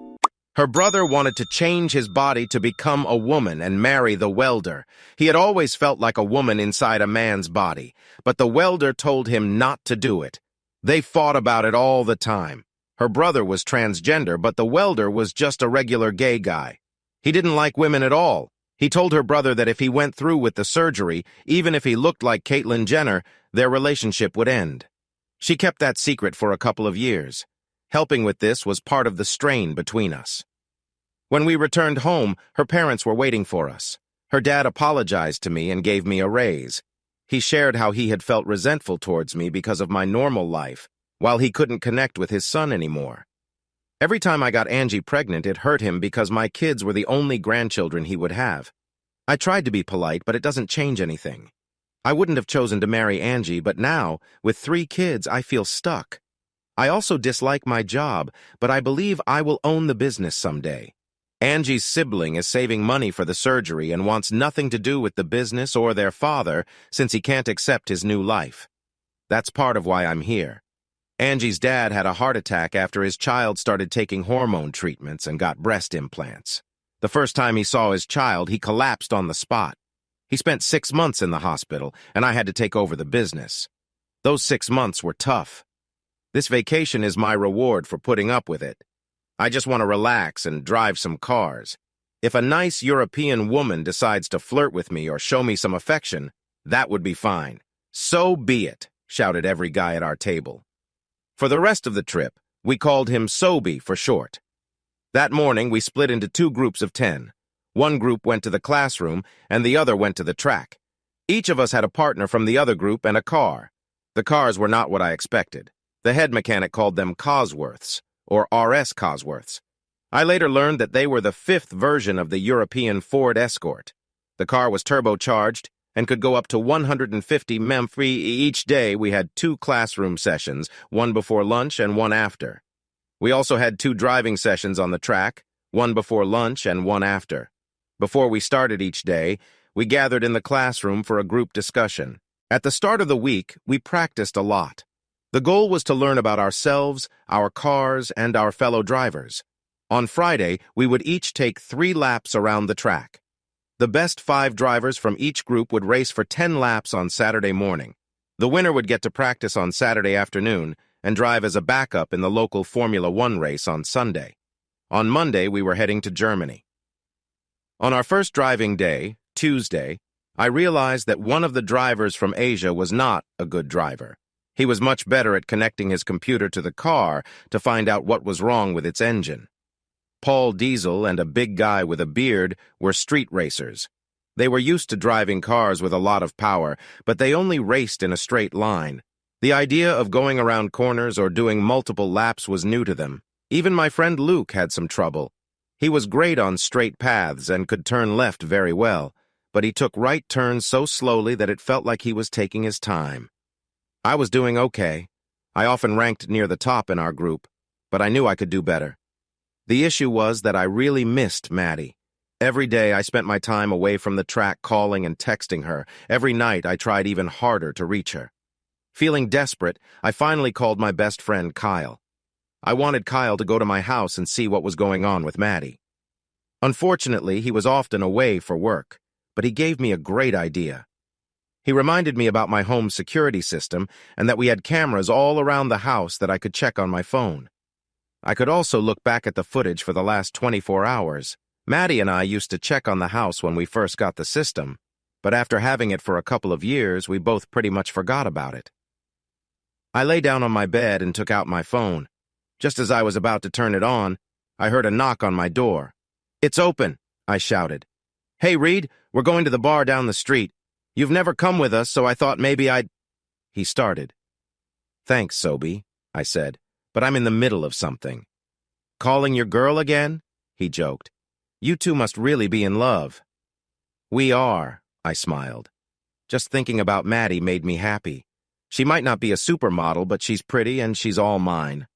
Her brother wanted to change his body to become a woman and marry the welder. He had always felt like a woman inside a man's body, but the welder told him not to do it. They fought about it all the time. Her brother was transgender, but the welder was just a regular gay guy. He didn't like women at all. He told her brother that if he went through with the surgery, even if he looked like Caitlyn Jenner, their relationship would end. She kept that secret for a couple of years. Helping with this was part of the strain between us. When we returned home, her parents were waiting for us. Her dad apologized to me and gave me a raise. He shared how he had felt resentful towards me because of my normal life, while he couldn't connect with his son anymore. Every time I got Angie pregnant, it hurt him because my kids were the only grandchildren he would have. I tried to be polite, but it doesn't change anything. I wouldn't have chosen to marry Angie, but now, with 3 kids, I feel stuck. I also dislike my job, but I believe I will own the business someday. Angie's sibling is saving money for the surgery and wants nothing to do with the business or their father since he can't accept his new life. That's part of why I'm here. Angie's dad had a heart attack after his child started taking hormone treatments and got breast implants. The first time he saw his child, he collapsed on the spot. He spent 6 months in the hospital, and I had to take over the business. Those 6 months were tough. This vacation is my reward for putting up with it. I just want to relax and drive some cars. If a nice European woman decides to flirt with me or show me some affection, that would be fine. So be it, shouted every guy at our table. For the rest of the trip, we called him Sobe for short. That morning, we split into 2 groups of 10. One group went to the classroom, and the other went to the track. Each of us had a partner from the other group and a car. The cars were not what I expected. The head mechanic called them Cosworths, or RS Cosworths. I later learned that they were the 5th version of the European Ford Escort. The car was turbocharged and could go up to 150 mph. Each day we had 2 classroom sessions, one before lunch and one after. We also had 2 driving sessions on the track, one before lunch and one after. Before we started each day, we gathered in the classroom for a group discussion. At the start of the week, we practiced a lot. The goal was to learn about ourselves, our cars, and our fellow drivers. On Friday, we would each take 3 laps around the track. The best 5 drivers from each group would race for 10 laps on Saturday morning. The winner would get to practice on Saturday afternoon and drive as a backup in the local Formula One race on Sunday. On Monday, we were heading to Germany. On our first driving day, Tuesday, I realized that one of the drivers from Asia was not a good driver. He was much better at connecting his computer to the car to find out what was wrong with its engine. Paul Diesel and a big guy with a beard were street racers. They were used to driving cars with a lot of power, but they only raced in a straight line. The idea of going around corners or doing multiple laps was new to them. Even my friend Luke had some trouble. He was great on straight paths and could turn left very well, but he took right turns so slowly that it felt like he was taking his time. I was doing okay. I often ranked near the top in our group, but I knew I could do better. The issue was that I really missed Maddie. Every day I spent my time away from the track calling and texting her. Every night I tried even harder to reach her. Feeling desperate, I finally called my best friend Kyle. I wanted Kyle to go to my house and see what was going on with Maddie. Unfortunately, he was often away for work, but he gave me a great idea. He reminded me about my home security system and that we had cameras all around the house that I could check on my phone. I could also look back at the footage for the last 24 hours. Maddie and I used to check on the house when we first got the system, but after having it for a couple of years, we both pretty much forgot about it. I lay down on my bed and took out my phone. Just as I was about to turn it on, I heard a knock on my door. "It's open," I shouted. "Hey, Reed, we're going to the bar down the street. You've never come with us, so I thought maybe I'd—" He started. "Thanks, Sobe," I said, "but I'm in the middle of something." "Calling your girl again?" he joked. "You two must really be in love." "We are," I smiled. Just thinking about Maddie made me happy. She might not be a supermodel, but she's pretty and she's all mine.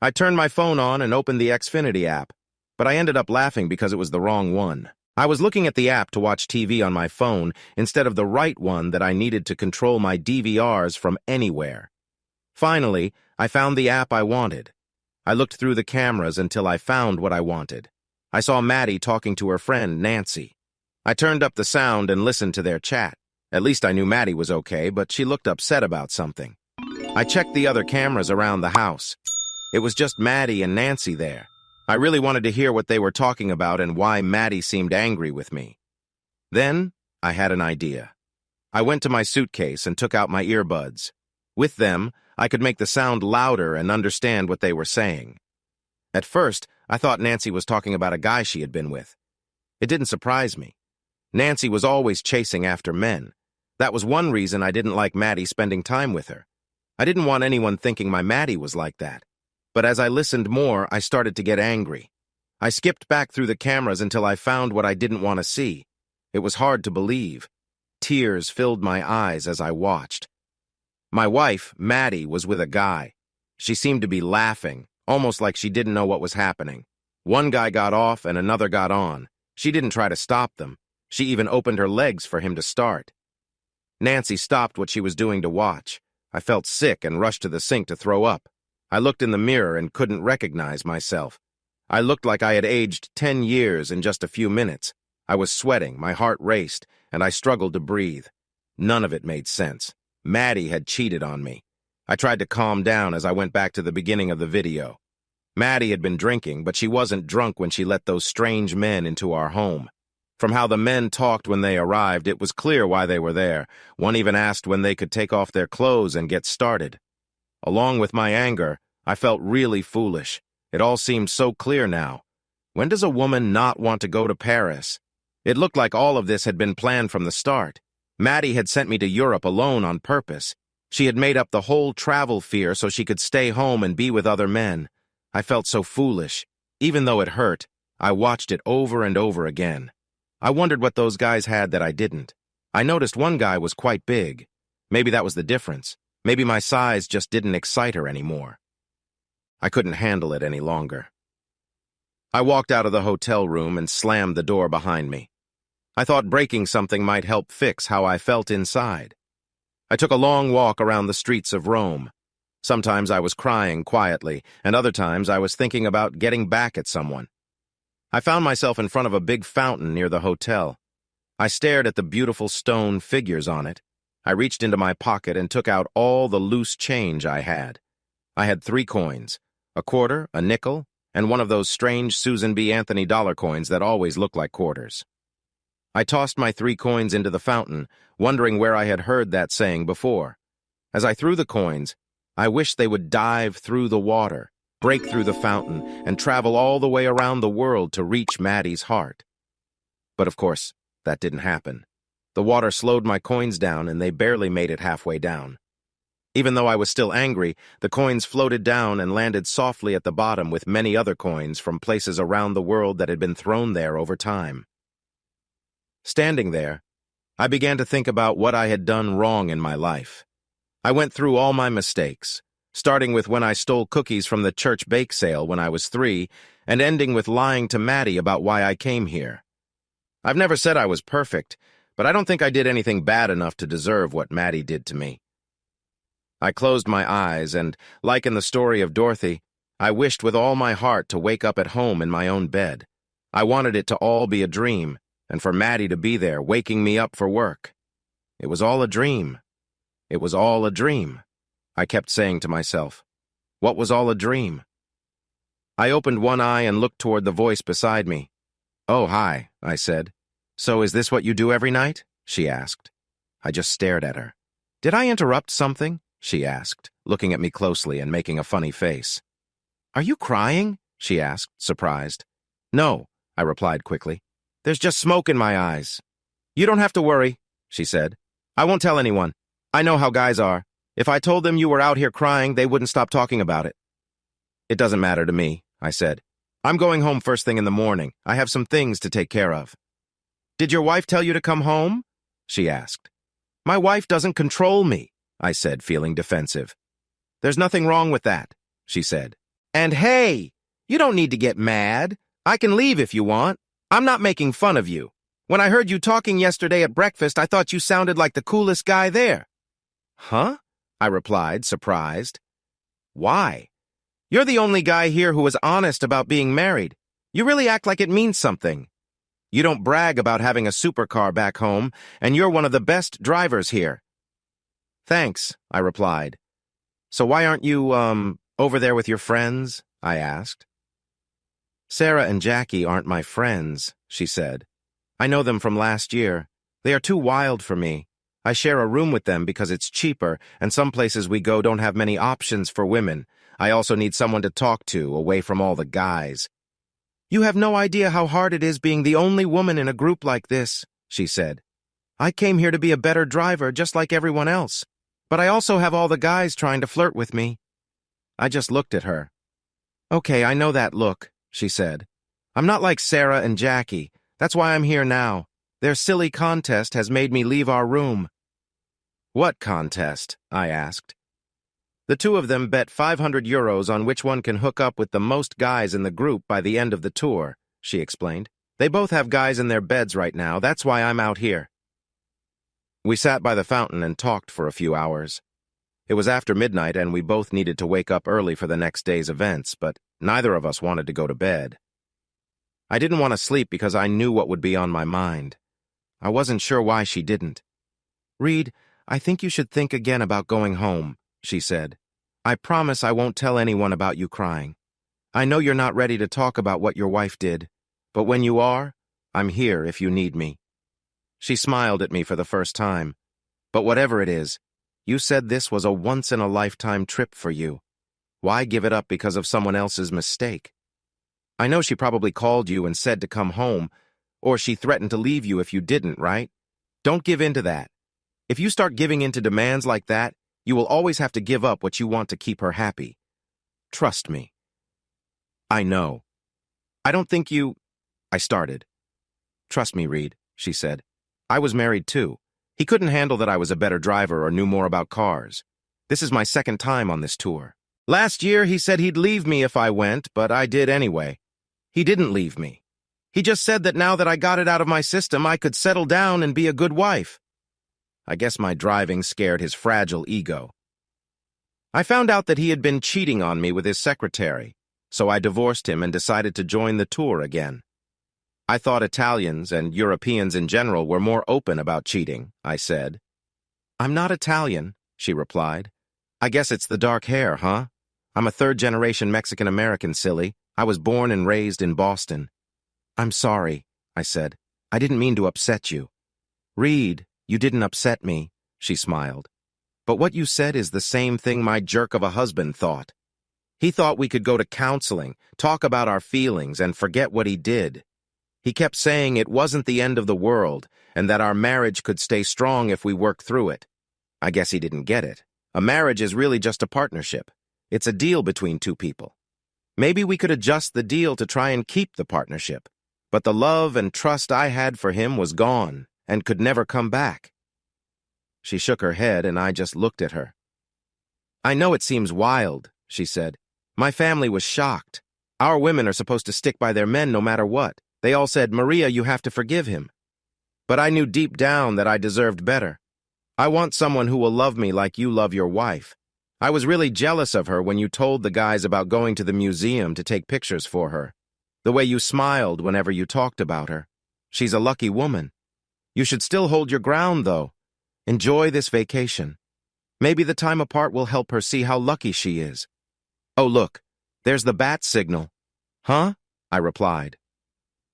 I turned my phone on and opened the Xfinity app, but I ended up laughing because it was the wrong one. I was looking at the app to watch TV on my phone instead of the right one that I needed to control my DVRs from anywhere. Finally, I found the app I wanted. I looked through the cameras until I found what I wanted. I saw Maddie talking to her friend, Nancy. I turned up the sound and listened to their chat. At least I knew Maddie was okay, but she looked upset about something. I checked the other cameras around the house. It was just Maddie and Nancy there. I really wanted to hear what they were talking about and why Maddie seemed angry with me. Then, I had an idea. I went to my suitcase and took out my earbuds. With them, I could make the sound louder and understand what they were saying. At first, I thought Nancy was talking about a guy she had been with. It didn't surprise me. Nancy was always chasing after men. That was one reason I didn't like Maddie spending time with her. I didn't want anyone thinking my Maddie was like that. But as I listened more, I started to get angry. I skipped back through the cameras until I found what I didn't want to see. It was hard to believe. Tears filled my eyes as I watched. My wife, Maddie, was with a guy. She seemed to be laughing, almost like she didn't know what was happening. One guy got off and another got on. She didn't try to stop them. She even opened her legs for him to start. Nancy stopped what she was doing to watch. I felt sick and rushed to the sink to throw up. I looked in the mirror and couldn't recognize myself. I looked like I had aged 10 years in just a few minutes. I was sweating, my heart raced, and I struggled to breathe. None of it made sense. Maddie had cheated on me. I tried to calm down as I went back to the beginning of the video. Maddie had been drinking, but she wasn't drunk when she let those strange men into our home. From how the men talked when they arrived, it was clear why they were there. One even asked when they could take off their clothes and get started. Along with my anger, I felt really foolish. It all seemed so clear now. When does a woman not want to go to Paris? It looked like all of this had been planned from the start. Maddie had sent me to Europe alone on purpose. She had made up the whole travel fear so she could stay home and be with other men. I felt so foolish. Even though it hurt, I watched it over and over again. I wondered what those guys had that I didn't. I noticed one guy was quite big. Maybe that was the difference. Maybe my size just didn't excite her anymore. I couldn't handle it any longer. I walked out of the hotel room and slammed the door behind me. I thought breaking something might help fix how I felt inside. I took a long walk around the streets of Rome. Sometimes I was crying quietly, and other times I was thinking about getting back at someone. I found myself in front of a big fountain near the hotel. I stared at the beautiful stone figures on it. I reached into my pocket and took out all the loose change I had. I had 3 coins, a quarter, a nickel, and one of those strange Susan B. Anthony dollar coins that always look like quarters. I tossed my 3 coins into the fountain, wondering where I had heard that saying before. As I threw the coins, I wished they would dive through the water, break through the fountain, and travel all the way around the world to reach Maddie's heart. But of course, that didn't happen. The water slowed my coins down, and they barely made it halfway down. Even though I was still angry, the coins floated down and landed softly at the bottom with many other coins from places around the world that had been thrown there over time. Standing there, I began to think about what I had done wrong in my life. I went through all my mistakes, starting with when I stole cookies from the church bake sale when I was 3, and ending with lying to Maddie about why I came here. I've never said I was perfect, but I don't think I did anything bad enough to deserve what Maddie did to me. I closed my eyes and, like in the story of Dorothy, I wished with all my heart to wake up at home in my own bed. I wanted it to all be a dream, and for Maddie to be there, waking me up for work. It was all a dream. It was all a dream, I kept saying to myself. What was all a dream? I opened one eye and looked toward the voice beside me. "Oh, hi," I said. "So is this what you do every night?" she asked. I just stared at her. "Did I interrupt something?" she asked, looking at me closely and making a funny face. "Are you crying?" she asked, surprised. "No," I replied quickly. "There's just smoke in my eyes." "You don't have to worry," she said. "I won't tell anyone. I know how guys are. If I told them you were out here crying, they wouldn't stop talking about it." "It doesn't matter to me," I said. "I'm going home first thing in the morning. I have some things to take care of." "Did your wife tell you to come home?" she asked. "My wife doesn't control me," I said, feeling defensive. "There's nothing wrong with that," she said. And hey, you don't need to get mad. I can leave if you want. I'm not making fun of you. When I heard you talking yesterday at breakfast, I thought you sounded like the coolest guy there. Huh? I replied, surprised. Why? You're the only guy here who is honest about being married. You really act like it means something. You don't brag about having a supercar back home, and you're one of the best drivers here. Thanks, I replied. So why aren't you, over there with your friends? I asked. Sarah and Jackie aren't my friends, she said. I know them from last year. They are too wild for me. I share a room with them because it's cheaper, and some places we go don't have many options for women. I also need someone to talk to, away from all the guys. You have no idea how hard it is being the only woman in a group like this, she said. I came here to be a better driver, just like everyone else. But I also have all the guys trying to flirt with me. I just looked at her. Okay, I know that look, she said. I'm not like Sarah and Jackie. That's why I'm here now. Their silly contest has made me leave our room. What contest? I asked. The two of them bet 500 euros on which one can hook up with the most guys in the group by the end of the tour, she explained. They both have guys in their beds right now. That's why I'm out here. We sat by the fountain and talked for a few hours. It was after midnight and we both needed to wake up early for the next day's events, but neither of us wanted to go to bed. I didn't want to sleep because I knew what would be on my mind. I wasn't sure why she didn't. Reed, I think you should think again about going home, she said. I promise I won't tell anyone about you crying. I know you're not ready to talk about what your wife did, but when you are, I'm here if you need me. She smiled at me for the first time. But whatever it is, you said this was a once-in-a-lifetime trip for you. Why give it up because of someone else's mistake? I know she probably called you and said to come home, or she threatened to leave you if you didn't, right? Don't give in to that. If you start giving in to demands like that, you will always have to give up what you want to keep her happy. Trust me. I know. I don't think you... I started. Trust me, Reed, she said. I was married too. He couldn't handle that I was a better driver or knew more about cars. This is my second time on this tour. Last year, he said he'd leave me if I went, but I did anyway. He didn't leave me. He just said that now that I got it out of my system, I could settle down and be a good wife. I guess my driving scared his fragile ego. I found out that he had been cheating on me with his secretary, so I divorced him and decided to join the tour again. I thought Italians and Europeans in general were more open about cheating, I said. I'm not Italian, she replied. I guess it's the dark hair, huh? I'm a third-generation Mexican-American, silly. I was born and raised in Boston. I'm sorry, I said. I didn't mean to upset you. Reed, you didn't upset me, she smiled. But what you said is the same thing my jerk of a husband thought. He thought we could go to counseling, talk about our feelings, and forget what he did. He kept saying it wasn't the end of the world, and that our marriage could stay strong if we worked through it. I guess he didn't get it. A marriage is really just a partnership. It's a deal between two people. Maybe we could adjust the deal to try and keep the partnership. But the love and trust I had for him was gone, and could never come back. She shook her head, and I just looked at her. I know it seems wild, she said. My family was shocked. Our women are supposed to stick by their men no matter what. They all said, Maria, you have to forgive him. But I knew deep down that I deserved better. I want someone who will love me like you love your wife. I was really jealous of her when you told the guys about going to the museum to take pictures for her. The way you smiled whenever you talked about her. She's a lucky woman. You should still hold your ground, though. Enjoy this vacation. Maybe the time apart will help her see how lucky she is. Oh, look, there's the bat signal. Huh? I replied.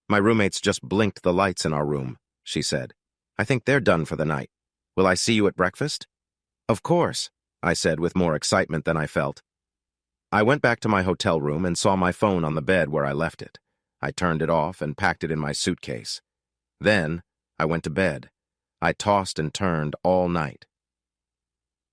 My roommates just blinked the lights in our room, she said. I think they're done for the night. Will I see you at breakfast? Of course, I said with more excitement than I felt. I went back to my hotel room and saw my phone on the bed where I left it. I turned it off and packed it in my suitcase. Then, I went to bed. I tossed and turned all night.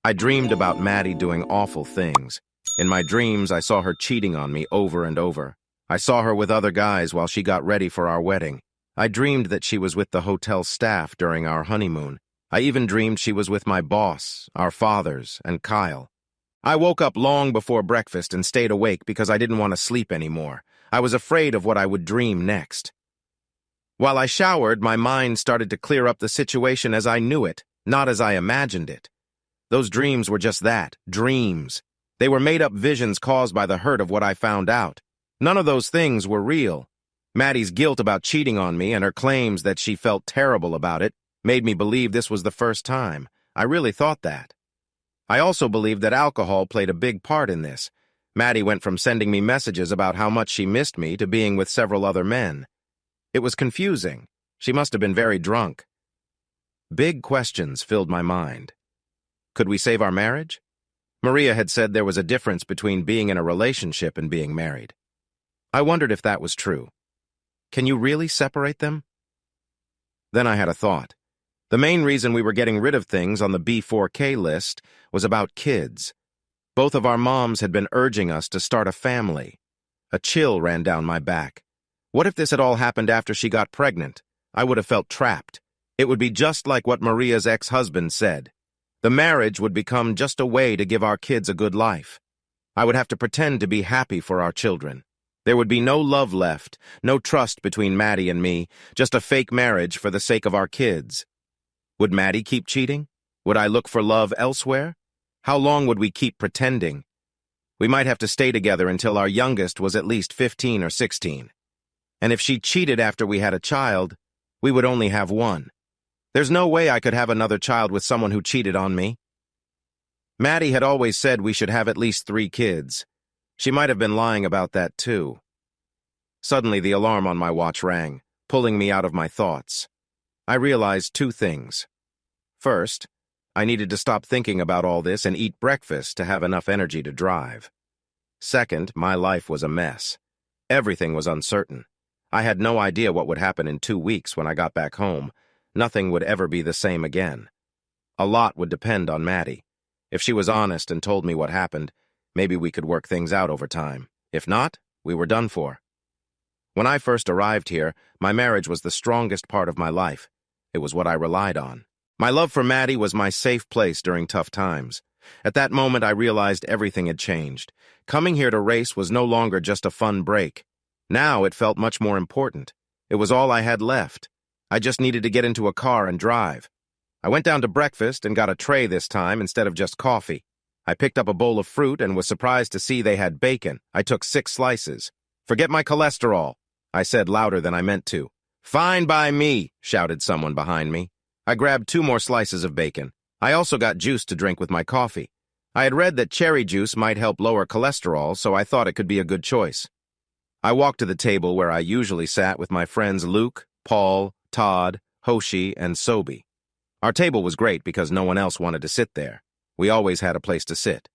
I dreamed about Maddie doing awful things. In my dreams, I saw her cheating on me over and over. I saw her with other guys while she got ready for our wedding. I dreamed that she was with the hotel staff during our honeymoon. I even dreamed she was with my boss, our fathers, and Kyle. I woke up long before breakfast and stayed awake because I didn't want to sleep anymore. I was afraid of what I would dream next. While I showered, my mind started to clear up the situation as I knew it, not as I imagined it. Those dreams were just that, dreams. They were made-up visions caused by the hurt of what I found out. None of those things were real. Maddie's guilt about cheating on me and her claims that she felt terrible about it made me believe this was the first time. I really thought that. I also believed that alcohol played a big part in this. Maddie went from sending me messages about how much she missed me to being with several other men. It was confusing. She must have been very drunk. Big questions filled my mind. Could we save our marriage? Maria had said there was a difference between being in a relationship and being married. I wondered if that was true. Can you really separate them? Then I had a thought. The main reason we were getting rid of things on the B4K list was about kids. Both of our moms had been urging us to start a family. A chill ran down my back. What if this had all happened after she got pregnant? I would have felt trapped. It would be just like what Maria's ex-husband said. The marriage would become just a way to give our kids a good life. I would have to pretend to be happy for our children. There would be no love left, no trust between Maddie and me, just a fake marriage for the sake of our kids. Would Maddie keep cheating? Would I look for love elsewhere? How long would we keep pretending? We might have to stay together until our youngest was at least 15 or 16. And if she cheated after we had a child, we would only have one. There's no way I could have another child with someone who cheated on me. Maddie had always said we should have at least 3 kids. She might have been lying about that too. Suddenly the alarm on my watch rang, pulling me out of my thoughts. I realized 2 things. First, I needed to stop thinking about all this and eat breakfast to have enough energy to drive. Second, my life was a mess. Everything was uncertain. I had no idea what would happen in 2 weeks when I got back home. Nothing would ever be the same again. A lot would depend on Maddie. If she was honest and told me what happened, maybe we could work things out over time. If not, we were done for. When I first arrived here, my marriage was the strongest part of my life. It was what I relied on. My love for Maddie was my safe place during tough times. At that moment, I realized everything had changed. Coming here to race was no longer just a fun break. Now it felt much more important. It was all I had left. I just needed to get into a car and drive. I went down to breakfast and got a tray this time instead of just coffee. I picked up a bowl of fruit and was surprised to see they had bacon. I took 6 slices. "Forget my cholesterol," I said louder than I meant to. "Fine by me," shouted someone behind me. I grabbed 2 more slices of bacon. I also got juice to drink with my coffee. I had read that cherry juice might help lower cholesterol, so I thought it could be a good choice. I walked to the table where I usually sat with my friends Luke, Paul, Todd, Hoshi, and Sobi. Our table was great because no one else wanted to sit there. We always had a place to sit.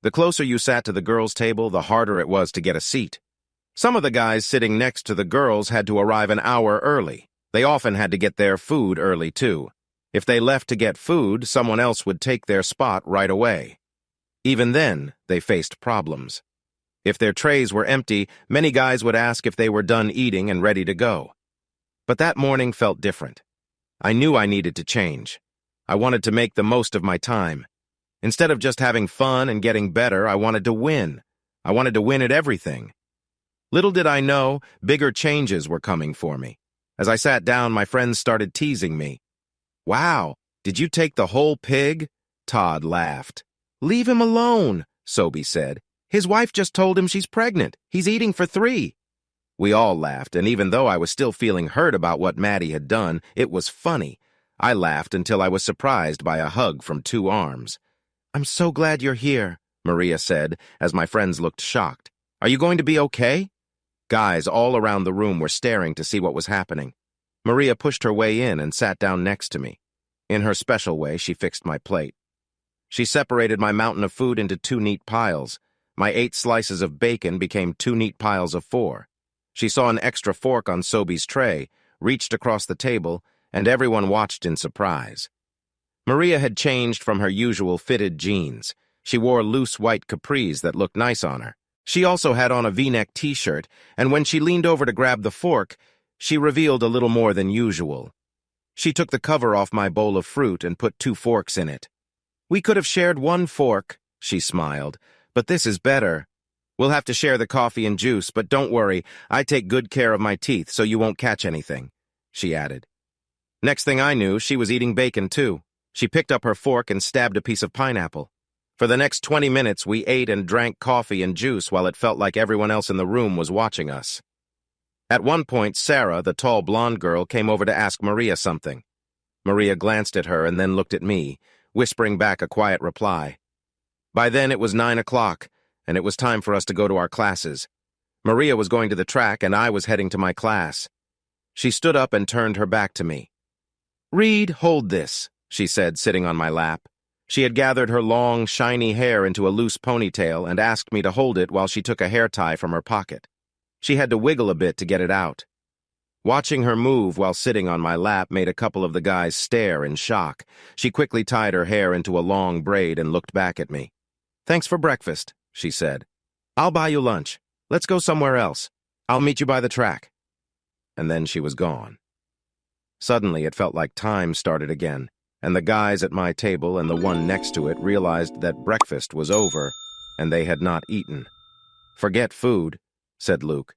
The closer you sat to the girls' table, the harder it was to get a seat. Some of the guys sitting next to the girls had to arrive an hour early. They often had to get their food early, too. If they left to get food, someone else would take their spot right away. Even then, they faced problems. If their trays were empty, many guys would ask if they were done eating and ready to go. But that morning felt different. I knew I needed to change. I wanted to make the most of my time. Instead of just having fun and getting better, I wanted to win. I wanted to win at everything. Little did I know, bigger changes were coming for me. As I sat down, my friends started teasing me. "Wow, did you take the whole pig?" Todd laughed. "Leave him alone," Sobi said. "His wife just told him she's pregnant. He's eating for 3. We all laughed, and even though I was still feeling hurt about what Maddie had done, it was funny. I laughed until I was surprised by a hug from 2 arms. "I'm so glad you're here," Maria said, as my friends looked shocked. "Are you going to be okay?" Guys all around the room were staring to see what was happening. Maria pushed her way in and sat down next to me. In her special way, she fixed my plate. She separated my mountain of food into 2 neat piles. My 8 slices of bacon became 2 neat piles of 4. She saw an extra fork on Sobi's tray, reached across the table, and everyone watched in surprise. Maria had changed from her usual fitted jeans. She wore loose white capris that looked nice on her. She also had on a V-neck t-shirt, and when she leaned over to grab the fork, she revealed a little more than usual. She took the cover off my bowl of fruit and put 2 forks in it. "We could have shared 1 fork," she smiled. "But this is better. We'll have to share the coffee and juice, but don't worry, I take good care of my teeth so you won't catch anything," she added. Next thing I knew, she was eating bacon too. She picked up her fork and stabbed a piece of pineapple. For the next 20 minutes, we ate and drank coffee and juice while it felt like everyone else in the room was watching us. At one point, Sarah, the tall blonde girl, came over to ask Maria something. Maria glanced at her and then looked at me, whispering back a quiet reply. By then, it was 9 o'clock, and it was time for us to go to our classes. Maria was going to the track, and I was heading to my class. She stood up and turned her back to me. "Reed, hold this," she said, sitting on my lap. She had gathered her long, shiny hair into a loose ponytail and asked me to hold it while she took a hair tie from her pocket. She had to wiggle a bit to get it out. Watching her move while sitting on my lap made a couple of the guys stare in shock. She quickly tied her hair into a long braid and looked back at me. "Thanks for breakfast," she said. "I'll buy you lunch. Let's go somewhere else. I'll meet you by the track." And then she was gone. Suddenly, it felt like time started again, and the guys at my table and the one next to it realized that breakfast was over, and they had not eaten. "Forget food," said Luke.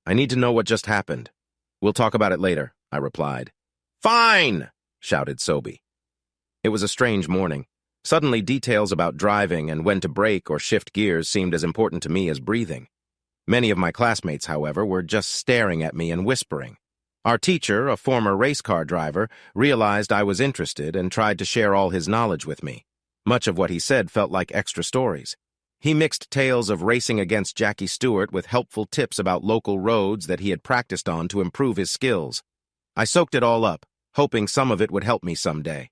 "I need to know what just happened." "We'll talk about it later," I replied. "Fine!" shouted Sobe. It was a strange morning. Suddenly, details about driving and when to brake or shift gears seemed as important to me as breathing. Many of my classmates, however, were just staring at me and whispering. Our teacher, a former race car driver, realized I was interested and tried to share all his knowledge with me. Much of what he said felt like extra stories. He mixed tales of racing against Jackie Stewart with helpful tips about local roads that he had practiced on to improve his skills. I soaked it all up, hoping some of it would help me someday.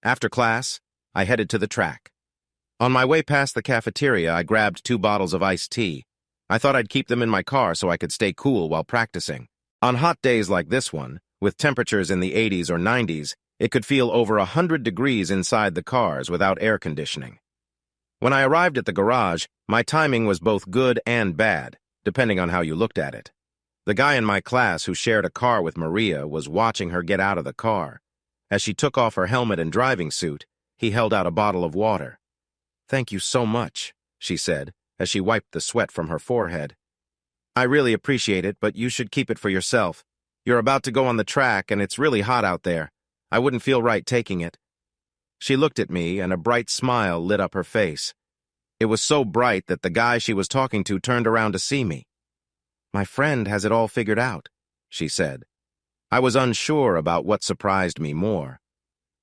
After class, I headed to the track. On my way past the cafeteria, I grabbed 2 bottles of iced tea. I thought I'd keep them in my car so I could stay cool while practicing. On hot days like this one, with temperatures in the 80s or 90s, it could feel over 100 degrees inside the cars without air conditioning. When I arrived at the garage, my timing was both good and bad, depending on how you looked at it. The guy in my class who shared a car with Maria was watching her get out of the car. As she took off her helmet and driving suit, he held out a bottle of water. "Thank you so much," she said, as she wiped the sweat from her forehead. "I really appreciate it, but you should keep it for yourself. You're about to go on the track, and it's really hot out there. I wouldn't feel right taking it." She looked at me, and a bright smile lit up her face. It was so bright that the guy she was talking to turned around to see me. "My friend has it all figured out," she said. I was unsure about what surprised me more.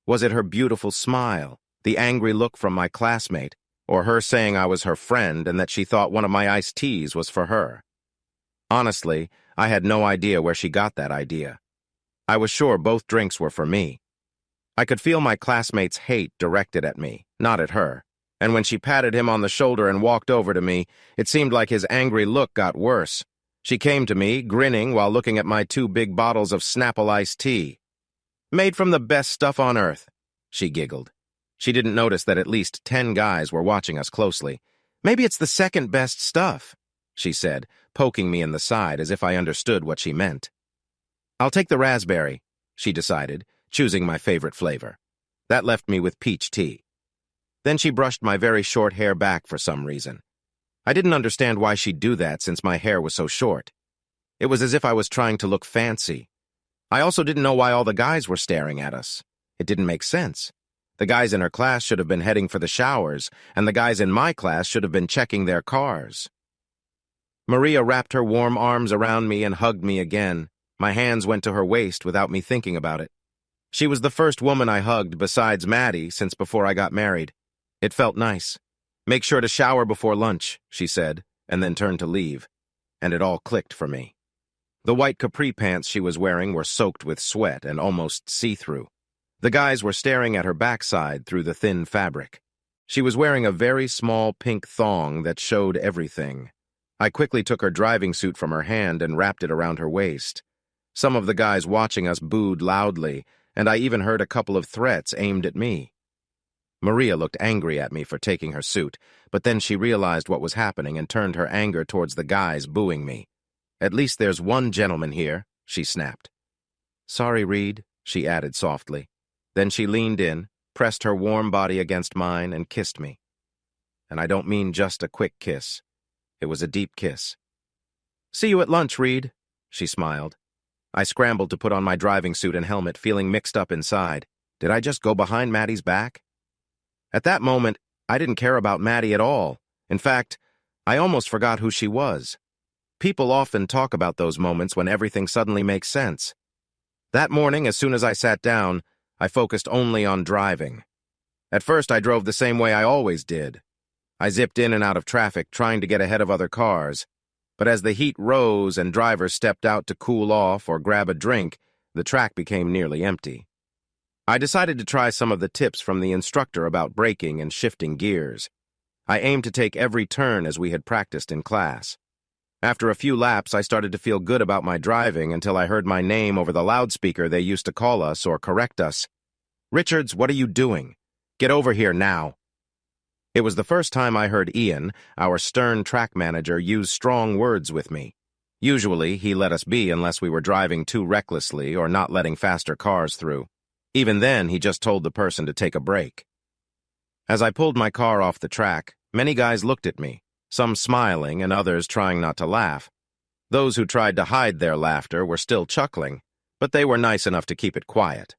Was it her beautiful smile, the angry look from my classmate, or her saying I was her friend and that she thought one of my iced teas was for her? Honestly, I had no idea where she got that idea. I was sure both drinks were for me. I could feel my classmate's hate directed at me, not at her, and when she patted him on the shoulder and walked over to me, it seemed like his angry look got worse. She came to me, grinning while looking at my 2 big bottles of Snapple iced tea. "Made from the best stuff on earth," she giggled. She didn't notice that at least 10 guys were watching us closely. "Maybe it's the second best stuff," she said, poking me in the side as if I understood what she meant. "I'll take the raspberry," she decided, choosing my favorite flavor. That left me with peach tea. Then she brushed my very short hair back for some reason. I didn't understand why she'd do that since my hair was so short. It was as if I was trying to look fancy. I also didn't know why all the guys were staring at us. It didn't make sense. The guys in her class should have been heading for the showers, and the guys in my class should have been checking their cars. Maria wrapped her warm arms around me and hugged me again. My hands went to her waist without me thinking about it. She was the first woman I hugged besides Maddie since before I got married. It felt nice. "Make sure to shower before lunch," she said, and then turned to leave. And it all clicked for me. The white capri pants she was wearing were soaked with sweat and almost see-through. The guys were staring at her backside through the thin fabric. She was wearing a very small pink thong that showed everything. I quickly took her driving suit from her hand and wrapped it around her waist. Some of the guys watching us booed loudly, and I even heard a couple of threats aimed at me. Maria looked angry at me for taking her suit, but then she realized what was happening and turned her anger towards the guys booing me. "At least there's one gentleman here," she snapped. "Sorry, Reed," she added softly. Then she leaned in, pressed her warm body against mine, and kissed me. and I don't mean just a quick kiss. It was a deep kiss. "See you at lunch, Reed," she smiled. I scrambled to put on my driving suit and helmet, feeling mixed up inside. Did I just go behind Maddie's back? At that moment, I didn't care about Maddie at all. In fact, I almost forgot who she was. People often talk about those moments when everything suddenly makes sense. That morning, as soon as I sat down, I focused only on driving. At first, I drove the same way I always did. I zipped in and out of traffic, trying to get ahead of other cars. But as the heat rose and drivers stepped out to cool off or grab a drink, the track became nearly empty. I decided to try some of the tips from the instructor about braking and shifting gears. I aimed to take every turn as we had practiced in class. After a few laps, I started to feel good about my driving until I heard my name over the loudspeaker they used to call us or correct us. "Richards, what are you doing? Get over here now." It was the first time I heard Ian, our stern track manager, use strong words with me. Usually, he let us be unless we were driving too recklessly or not letting faster cars through. Even then, he just told the person to take a break. As I pulled my car off the track, many guys looked at me, some smiling and others trying not to laugh. Those who tried to hide their laughter were still chuckling, but they were nice enough to keep it quiet.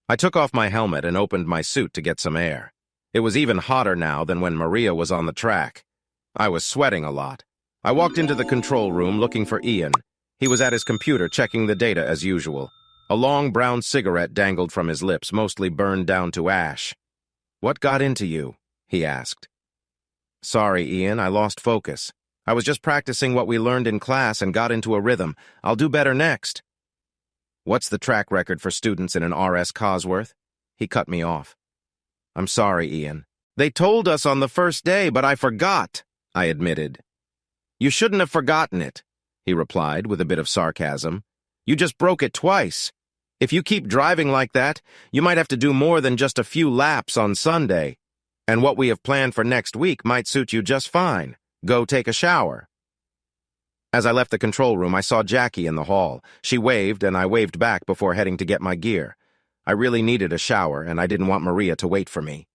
I took off my helmet and opened my suit to get some air. It was even hotter now than when Maria was on the track. I was sweating a lot. I walked into the control room looking for Ian. He was at his computer checking the data as usual. A long brown cigarette dangled from his lips, mostly burned down to ash. "What got into you?" he asked. "Sorry, Ian, I lost focus. I was just practicing what we learned in class and got into a rhythm. I'll do better next." "What's the track record for students in an RS Cosworth?" He cut me off. "I'm sorry, Ian. They told us on the first day, but I forgot," I admitted. "You shouldn't have forgotten it," he replied with a bit of sarcasm. "You just broke it twice. If you keep driving like that, you might have to do more than just a few laps on Sunday. And what we have planned for next week might suit you just fine. Go take a shower." As I left the control room, I saw Jackie in the hall. She waved, and I waved back before heading to get my gear. I really needed a shower, and I didn't want Maria to wait for me.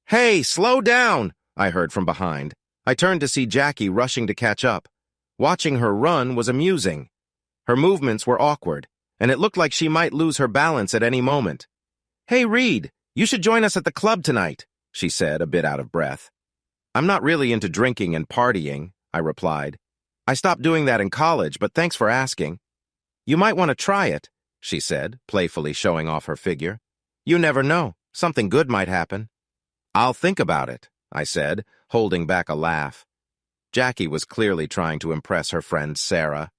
"Hey, slow down!" I heard from behind. I turned to see Jackie rushing to catch up. Watching her run was amusing. Her movements were awkward, and it looked like she might lose her balance at any moment. "Hey, Reed, you should join us at the club tonight," she said, a bit out of breath. "I'm not really into drinking and partying," I replied. "I stopped doing that in college, but thanks for asking." "You might want to try it," she said, playfully showing off her figure. "You never know. Something good might happen." "I'll think about it," I said, holding back a laugh. Jackie was clearly trying to impress her friend Sarah.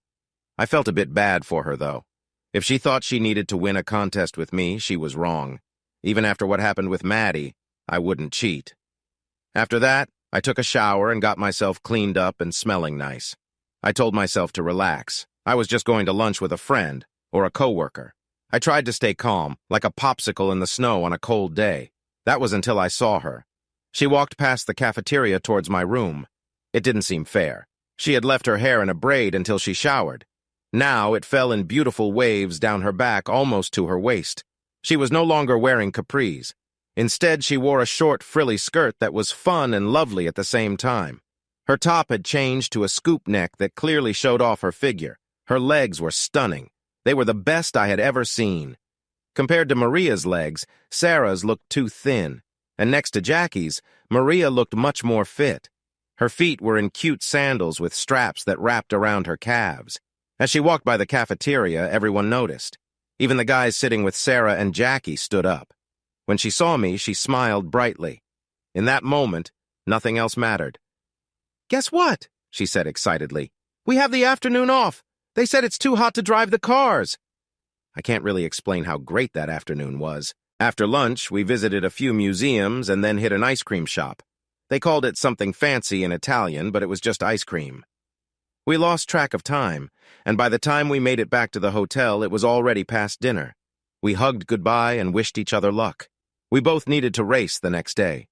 I felt a bit bad for her, though. If she thought she needed to win a contest with me, she was wrong. Even after what happened with Maddie, I wouldn't cheat. After that, I took a shower and got myself cleaned up and smelling nice. I told myself to relax. I was just going to lunch with a friend or a coworker. I tried to stay calm, like a popsicle in the snow on a cold day. That was until I saw her. She walked past the cafeteria towards my room. It didn't seem fair. She had left her hair in a braid until she showered. Now it fell in beautiful waves down her back almost to her waist. She was no longer wearing capris. Instead, she wore a short, frilly skirt that was fun and lovely at the same time. Her top had changed to a scoop neck that clearly showed off her figure. Her legs were stunning. They were the best I had ever seen. Compared to Maria's legs, Sarah's looked too thin, and next to Jackie's, Maria looked much more fit. Her feet were in cute sandals with straps that wrapped around her calves. As she walked by the cafeteria, everyone noticed. Even the guys sitting with Sarah and Jackie stood up. When she saw me, she smiled brightly. In that moment, nothing else mattered. "Guess what?" she said excitedly. "We have the afternoon off. They said it's too hot to drive the cars." I can't really explain how great that afternoon was. After lunch, we visited a few museums and then hit an ice cream shop. They called it something fancy in Italian, but it was just ice cream. We lost track of time, and by the time we made it back to the hotel, it was already past dinner. We hugged goodbye and wished each other luck. We both needed to race the next day.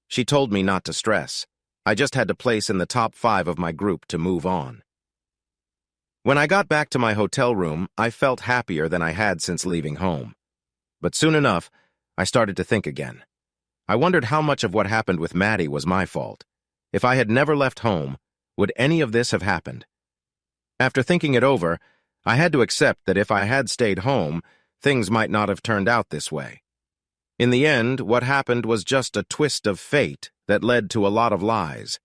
She told me not to stress. I just had to place in the top 5 of my group to move on. When I got back to my hotel room, I felt happier than I had since leaving home. But soon enough, I started to think again. I wondered how much of what happened with Maddie was my fault. If I had never left home, would any of this have happened? After thinking it over, I had to accept that if I had stayed home, things might not have turned out this way. In the end, what happened was just a twist of fate that led to a lot of lies.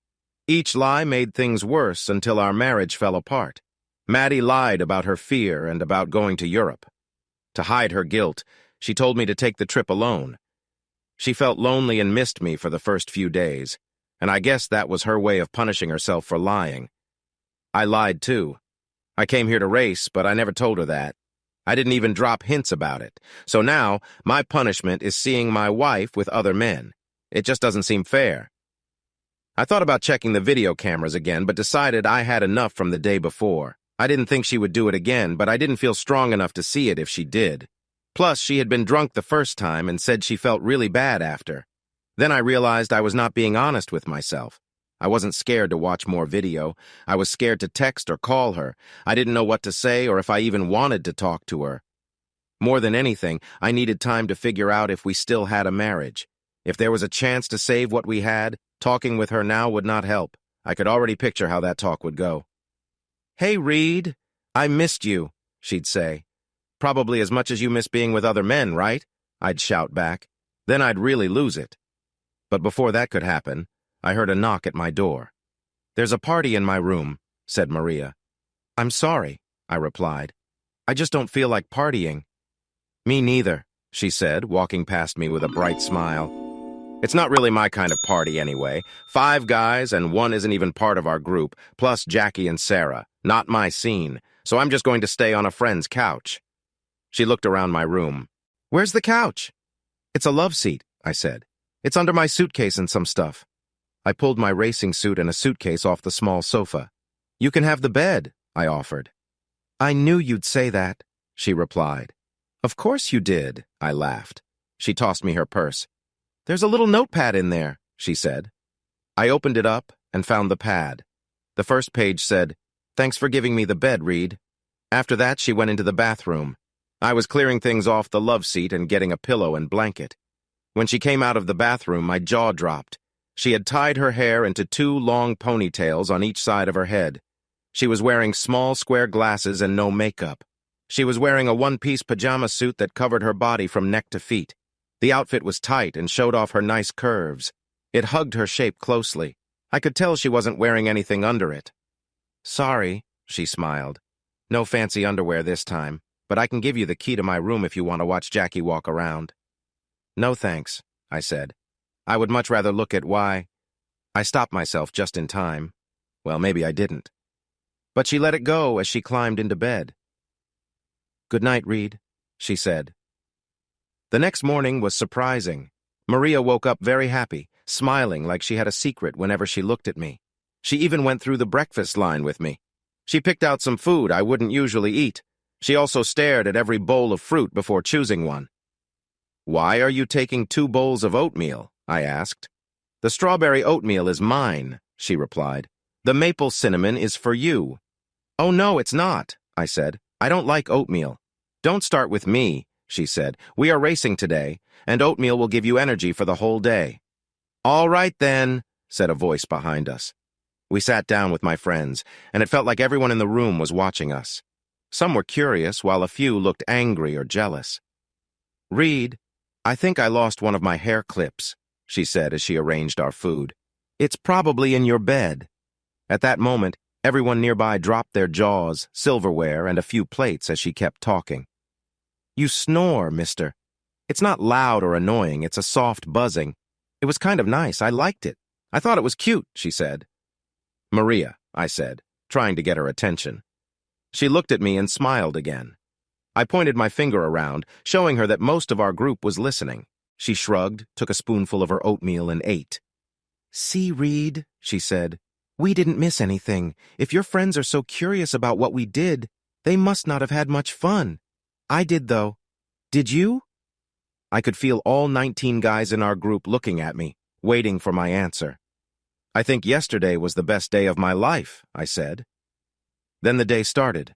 Each lie made things worse until our marriage fell apart. Maddie lied about her fear and about going to Europe. To hide her guilt, she told me to take the trip alone. She felt lonely and missed me for the first few days, and I guess that was her way of punishing herself for lying. I lied too. I came here to race, but I never told her that. I didn't even drop hints about it. So now, my punishment is seeing my wife with other men. It just doesn't seem fair. I thought about checking the video cameras again, but decided I had enough from the day before. I didn't think she would do it again, but I didn't feel strong enough to see it if she did. Plus, she had been drunk the first time and said she felt really bad after. Then I realized I was not being honest with myself. I wasn't scared to watch more video. I was scared to text or call her. I didn't know what to say or if I even wanted to talk to her. More than anything, I needed time to figure out if we still had a marriage. If there was a chance to save what we had, talking with her now would not help. I could already picture how that talk would go. "Hey, Reed, I missed you," she'd say. "Probably as much as you miss being with other men, right?" I'd shout back. Then I'd really lose it. But before that could happen, I heard a knock at my door. "There's a party in my room," said Maria. "I'm sorry," I replied. "I just don't feel like partying." "Me neither," she said, walking past me with a bright smile. "It's not really my kind of party anyway. 5 guys and 1 isn't even part of our group, plus Jackie and Sarah. Not my scene, so I'm just going to stay on a friend's couch." She looked around my room. "Where's the couch?" "It's a love seat," I said. "It's under my suitcase and some stuff." I pulled my racing suit and a suitcase off the small sofa. "You can have the bed," I offered. "I knew you'd say that," she replied. "Of course you did," I laughed. She tossed me her purse. "There's a little notepad in there," she said. I opened it up and found the pad. The first page said, "Thanks for giving me the bed, Reed." After that, she went into the bathroom. I was clearing things off the love seat and getting a pillow and blanket. When she came out of the bathroom, my jaw dropped. She had tied her hair into 2 long ponytails on each side of her head. She was wearing small square glasses and no makeup. She was wearing a one-piece pajama suit that covered her body from neck to feet. The outfit was tight and showed off her nice curves. It hugged her shape closely. I could tell she wasn't wearing anything under it. "Sorry," she smiled. "No fancy underwear this time, but I can give you the key to my room if you want to watch Jackie walk around." "No thanks," I said. "I would much rather look at why—" I stopped myself just in time. Well, maybe I didn't. But she let it go as she climbed into bed. "Good night, Reed," she said. The next morning was surprising. Maria woke up very happy, smiling like she had a secret whenever she looked at me. She even went through the breakfast line with me. She picked out some food I wouldn't usually eat. She also stared at every bowl of fruit before choosing one. "Why are you taking 2 bowls of oatmeal?" I asked. "The strawberry oatmeal is mine," she replied. "The maple cinnamon is for you." "Oh no, it's not," I said. "I don't like oatmeal." "Don't start with me," she said. "We are racing today, and oatmeal will give you energy for the whole day." "All right then," said a voice behind us. We sat down with my friends, and it felt like everyone in the room was watching us. Some were curious, while a few looked angry or jealous. "Reed, I think I lost one of my hair clips," she said as she arranged our food. "It's probably in your bed." At that moment, everyone nearby dropped their jaws, silverware, and a few plates as she kept talking. "You snore, mister. It's not loud or annoying, it's a soft buzzing. It was kind of nice, I liked it. I thought it was cute," she said. "Maria," I said, trying to get her attention. She looked at me and smiled again. I pointed my finger around, showing her that most of our group was listening. She shrugged, took a spoonful of her oatmeal, and ate. "See, Reed," she said, "we didn't miss anything. If your friends are so curious about what we did, they must not have had much fun. I did, though. Did you?" I could feel all 19 guys in our group looking at me, waiting for my answer. "I think yesterday was the best day of my life," I said. Then the day started.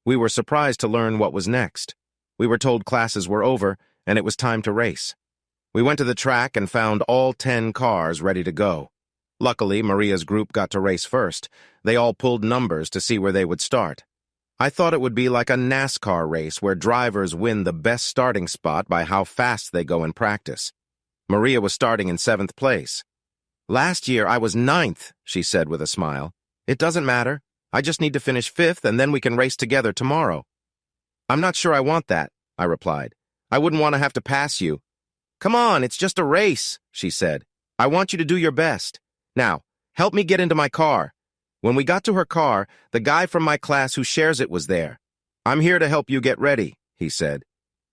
We were surprised to learn what was next. We were told classes were over, and it was time to race. We went to the track and found all 10 cars ready to go. Luckily, Maria's group got to race first. They all pulled numbers to see where they would start. I thought it would be like a NASCAR race where drivers win the best starting spot by how fast they go in practice. Maria was starting in 7th place. "Last year I was 9th, she said with a smile. "It doesn't matter. I just need to finish 5th and then we can race together tomorrow." "I'm not sure I want that," I replied. "I wouldn't want to have to pass you." "Come on, it's just a race," she said. "I want you to do your best. Now, help me get into my car." When we got to her car, the guy from my class who shares it was there. "I'm here to help you get ready," he said.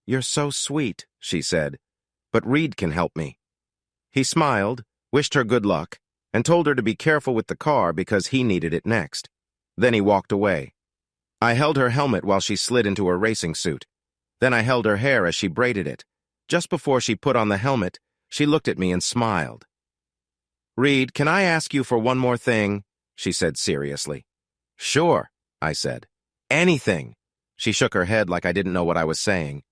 "You're so sweet," she said. "But Reed can help me." He smiled, wished her good luck, and told her to be careful with the car because he needed it next. Then he walked away. I held her helmet while she slid into her racing suit. Then I held her hair as she braided it. Just before she put on the helmet, she looked at me and smiled. "Reed, can I ask you for one more thing?" she said seriously. "Sure," I said. "Anything." She shook her head like I didn't know what I was saying.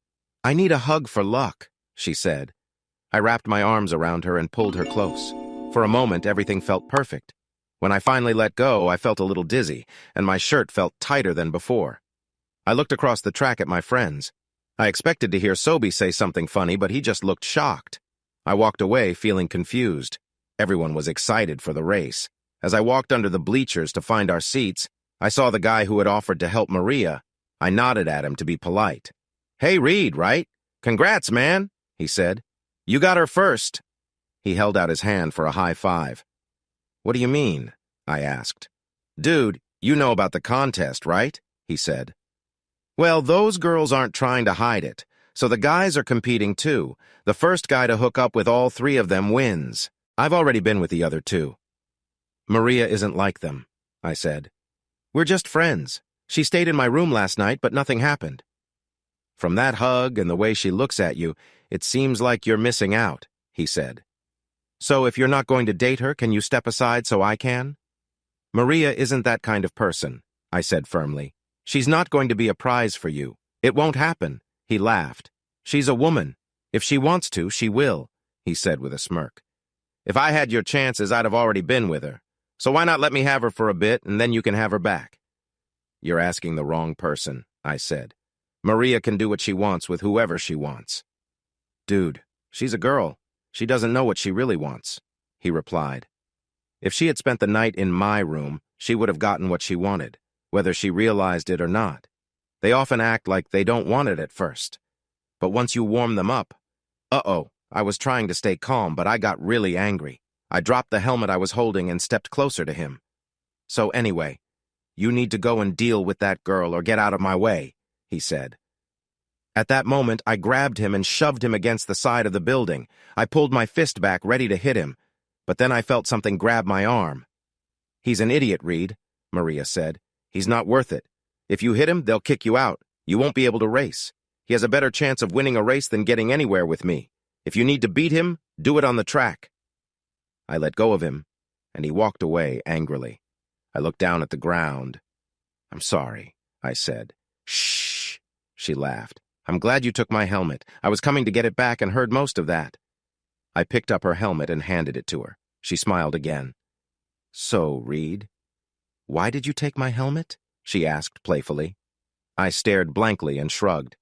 "I need a hug for luck," she said. I wrapped my arms around her and pulled her close. For a moment, everything felt perfect. When I finally let go, I felt a little dizzy, and my shirt felt tighter than before. I looked across the track at my friends. I expected to hear Sobi say something funny, but he just looked shocked. I walked away feeling confused. Everyone was excited for the race. As I walked under the bleachers to find our seats, I saw the guy who had offered to help Maria. I nodded at him to be polite. "Hey, Reed, right? Congrats, man," he said. "You got her first." He held out his hand for a high five. "What do you mean?" I asked. "Dude, you know about the contest, right?" he said. "Well, those girls aren't trying to hide it, so the guys are competing too. The first guy to hook up with all 3 of them wins. I've already been with the other 2. "Maria isn't like them," I said. "We're just friends. She stayed in my room last night, but nothing happened." "From that hug and the way she looks at you, it seems like you're missing out," he said. "So if you're not going to date her, can you step aside so I can?" "Maria isn't that kind of person," I said firmly. "She's not going to be a prize for you. It won't happen." He laughed. "She's a woman. If she wants to, she will," he said with a smirk. "If I had your chances, I'd have already been with her. So why not let me have her for a bit, and then you can have her back?" "You're asking the wrong person," I said. "Maria can do what she wants with whoever she wants." "Dude, she's a girl. She doesn't know what she really wants," he replied. If she had spent the night in my room, she would have gotten what she wanted, whether she realized it or not. They often act like they don't want it at first. But once you warm them up... Uh-oh, I was trying to stay calm, but I got really angry. I dropped the helmet I was holding and stepped closer to him. "So anyway, you need to go and deal with that girl or get out of my way," he said. At that moment, I grabbed him and shoved him against the side of the building. I pulled my fist back, ready to hit him, but then I felt something grab my arm. "He's an idiot, Reed," Maria said. "He's not worth it. If you hit him, they'll kick you out. You won't be able to race. He has a better chance of winning a race than getting anywhere with me. If you need to beat him, do it on the track." I let go of him, and he walked away angrily. I looked down at the ground. "I'm sorry," I said. "Shh," she laughed. "I'm glad you took my helmet. I was coming to get it back and heard most of that." I picked up her helmet and handed it to her. She smiled again. "So, Reed, why did you take my helmet?" she asked playfully. I stared blankly and shrugged.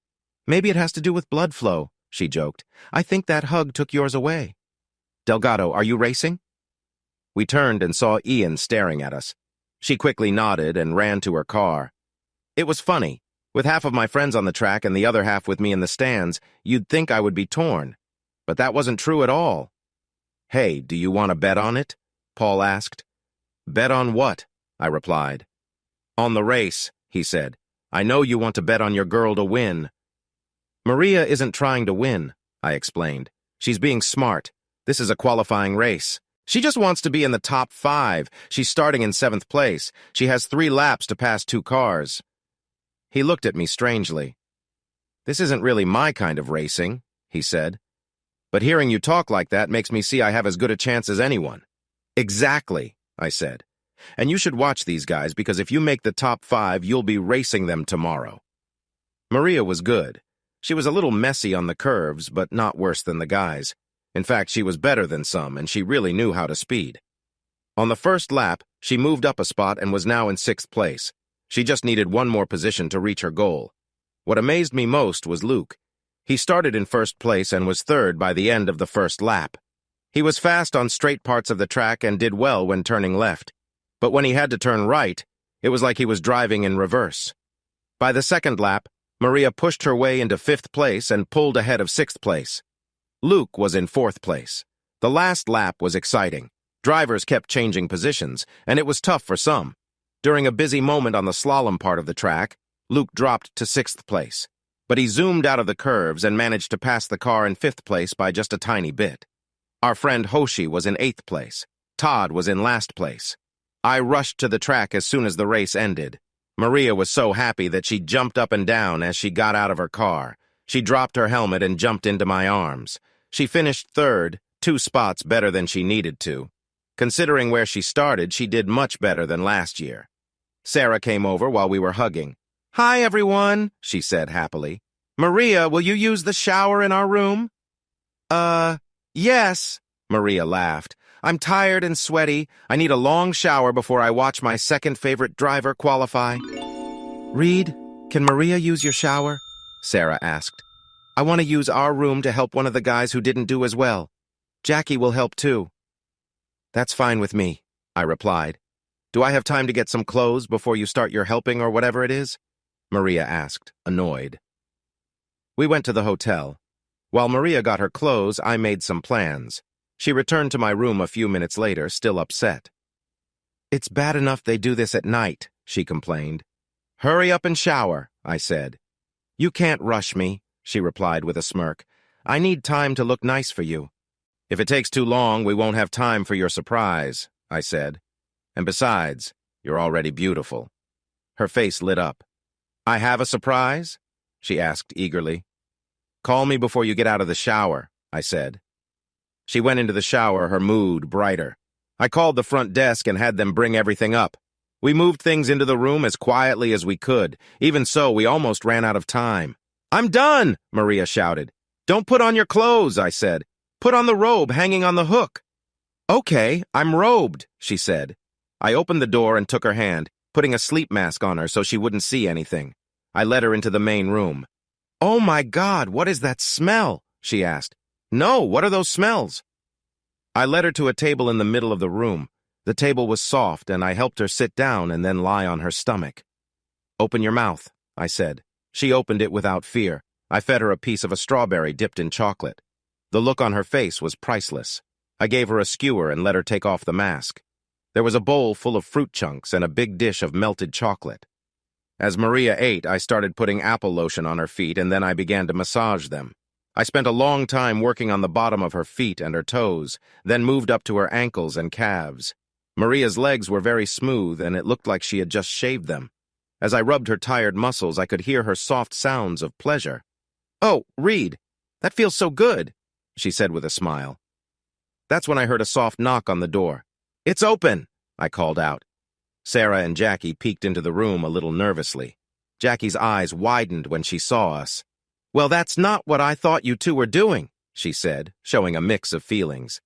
"Maybe it has to do with blood flow," she joked. "I think that hug took yours away. Delgado, are you racing?" We turned and saw Ian staring at us. She quickly nodded and ran to her car. It was funny. With half of my friends on the track and the other half with me in the stands, you'd think I would be torn. But that wasn't true at all. "Hey, do you want to bet on it?" Paul asked. "Bet on what?" I replied. "On the race," he said. "I know you want to bet on your girl to win." "Maria isn't trying to win," I explained. "She's being smart. This is a qualifying race. She just wants to be in the top 5. She's starting in 7th place. She has 3 laps to pass 2 cars. He looked at me strangely. "This isn't really my kind of racing," he said. "But hearing you talk like that makes me see I have as good a chance as anyone." "Exactly," I said. "And you should watch these guys because if you make the top 5, you'll be racing them tomorrow." Maria was good. She was a little messy on the curves, but not worse than the guys. In fact, she was better than some, and she really knew how to speed. On the first lap, she moved up a spot and was now in 6th place. She just needed one more position to reach her goal. What amazed me most was Luke. He started in 1st place and was 3rd by the end of the first lap. He was fast on straight parts of the track and did well when turning left. But when he had to turn right, it was like he was driving in reverse. By the 2nd lap, Maria pushed her way into 5th place and pulled ahead of 6th place. Luke was in 4th place. The last lap was exciting. Drivers kept changing positions, and it was tough for some. During a busy moment on the slalom part of the track, Luke dropped to 6th place. But he zoomed out of the curves and managed to pass the car in 5th place by just a tiny bit. Our friend Hoshi was in 8th place. Todd was in last place. I rushed to the track as soon as the race ended. Maria was so happy that she jumped up and down as she got out of her car. She dropped her helmet and jumped into my arms. She finished 3rd, 2 spots better than she needed to. Considering where she started, she did much better than last year. Sarah came over while we were hugging. "Hi, everyone," she said happily. "Maria, will you use the shower in our room?" Yes," Maria laughed. "I'm tired and sweaty. I need a long shower before I watch my second favorite driver qualify." "Reed, can Maria use your shower?" Sarah asked. "I want to use our room to help one of the guys who didn't do as well. Jackie will help too." "That's fine with me," I replied. "Do I have time to get some clothes before you start your helping or whatever it is?" Maria asked, annoyed. We went to the hotel. While Maria got her clothes, I made some plans. She returned to my room a few minutes later, still upset. "It's bad enough they do this at night," she complained. "Hurry up and shower," I said. "You can't rush me," she replied with a smirk. "I need time to look nice for you." "If it takes too long, we won't have time for your surprise," I said. "And besides, you're already beautiful." Her face lit up. "I have a surprise?" she asked eagerly. "Call me before you get out of the shower," I said. She went into the shower, her mood brighter. I called the front desk and had them bring everything up. We moved things into the room as quietly as we could. Even so, we almost ran out of time. "I'm done!" Maria shouted. "Don't put on your clothes," I said. "Put on the robe hanging on the hook." "Okay, I'm robed," she said. I opened the door and took her hand, putting a sleep mask on her so she wouldn't see anything. I led her into the main room. "Oh my God, what is that smell?" she asked. "No, what are those smells?" I led her to a table in the middle of the room. The table was soft, and I helped her sit down and then lie on her stomach. "Open your mouth," I said. She opened it without fear. I fed her a piece of a strawberry dipped in chocolate. The look on her face was priceless. I gave her a skewer and let her take off the mask. There was a bowl full of fruit chunks and a big dish of melted chocolate. As Maria ate, I started putting apple lotion on her feet, and then I began to massage them. I spent a long time working on the bottom of her feet and her toes, then moved up to her ankles and calves. Maria's legs were very smooth, and it looked like she had just shaved them. As I rubbed her tired muscles, I could hear her soft sounds of pleasure. "Oh, Reed, that feels so good," she said with a smile. That's when I heard a soft knock on the door. "It's open," I called out. Sarah and Jackie peeked into the room a little nervously. Jackie's eyes widened when she saw us. "Well, that's not what I thought you two were doing," she said, showing a mix of feelings.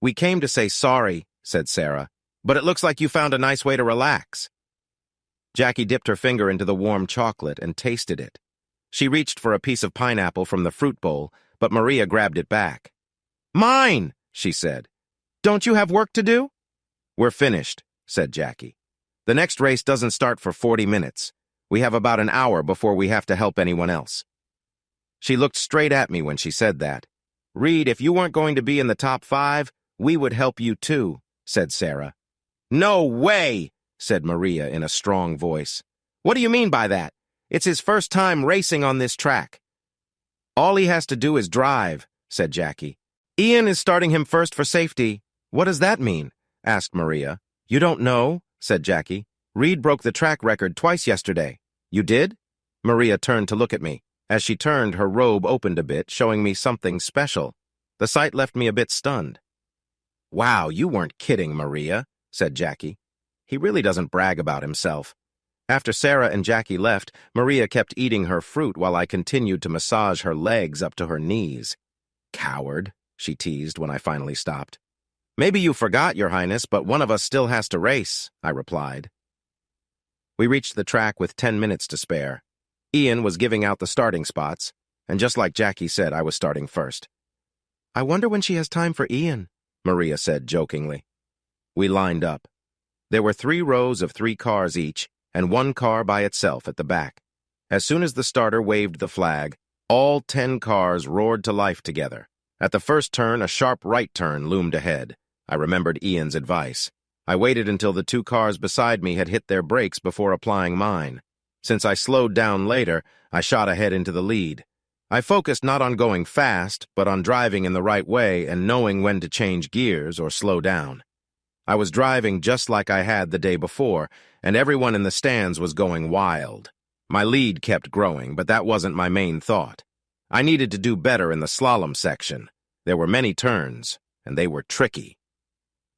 "We came to say sorry," said Sarah, "but it looks like you found a nice way to relax." Jackie dipped her finger into the warm chocolate and tasted it. She reached for a piece of pineapple from the fruit bowl, but Maria grabbed it back. "Mine," she said. "Don't you have work to do?" "We're finished," said Jackie. "The next race doesn't start for 40 minutes. We have about an hour before we have to help anyone else." She looked straight at me when she said that. "Reed, if you weren't going to be in the top 5, we would help you too," said Sarah. "No way," said Maria in a strong voice. "What do you mean by that? It's his first time racing on this track." "All he has to do is drive," said Jackie. "Ian is starting him first for safety." "What does that mean?" asked Maria. "You don't know?" said Jackie. "Reed broke the track record twice yesterday." "You did?" Maria turned to look at me. As she turned, her robe opened a bit, showing me something special. The sight left me a bit stunned. "Wow, you weren't kidding, Maria," said Jackie. He really doesn't brag about himself. After Sarah and Jackie left, Maria kept eating her fruit while I continued to massage her legs up to her knees. Coward. she teased when I finally stopped. Maybe you forgot, Your Highness, but one of us still has to race, I replied. We reached the track with 10 minutes to spare. Ian was giving out the starting spots, and just like Jackie said, I was starting first. I wonder when she has time for Ian, Maria said jokingly. We lined up. There were 3 rows of 3 cars each, and 1 car by itself at the back. As soon as the starter waved the flag, all 10 cars roared to life together. At the first turn, a sharp right turn loomed ahead. I remembered Ian's advice. I waited until the 2 cars beside me had hit their brakes before applying mine. Since I slowed down later, I shot ahead into the lead. I focused not on going fast, but on driving in the right way and knowing when to change gears or slow down. I was driving just like I had the day before, and everyone in the stands was going wild. My lead kept growing, but that wasn't my main thought. I needed to do better in the slalom section. There were many turns, and they were tricky.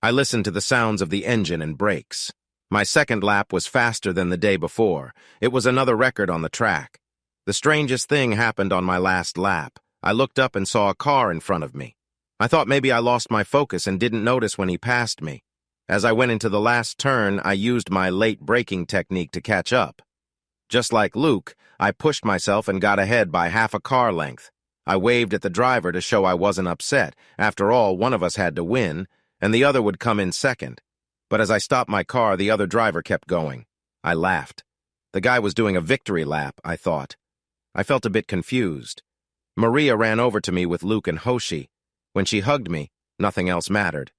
I listened to the sounds of the engine and brakes. My second lap was faster than the day before. It was another record on the track. The strangest thing happened on my last lap. I looked up and saw a car in front of me. I thought maybe I lost my focus and didn't notice when he passed me. As I went into the last turn, I used my late braking technique to catch up. Just like Luke, I pushed myself and got ahead by half a car length. I waved at the driver to show I wasn't upset. After all, one of us had to win, and the other would come in second. But as I stopped my car, the other driver kept going. I laughed. The guy was doing a victory lap, I thought. I felt a bit confused. Maria ran over to me with Luke and Hoshi. When she hugged me, nothing else mattered.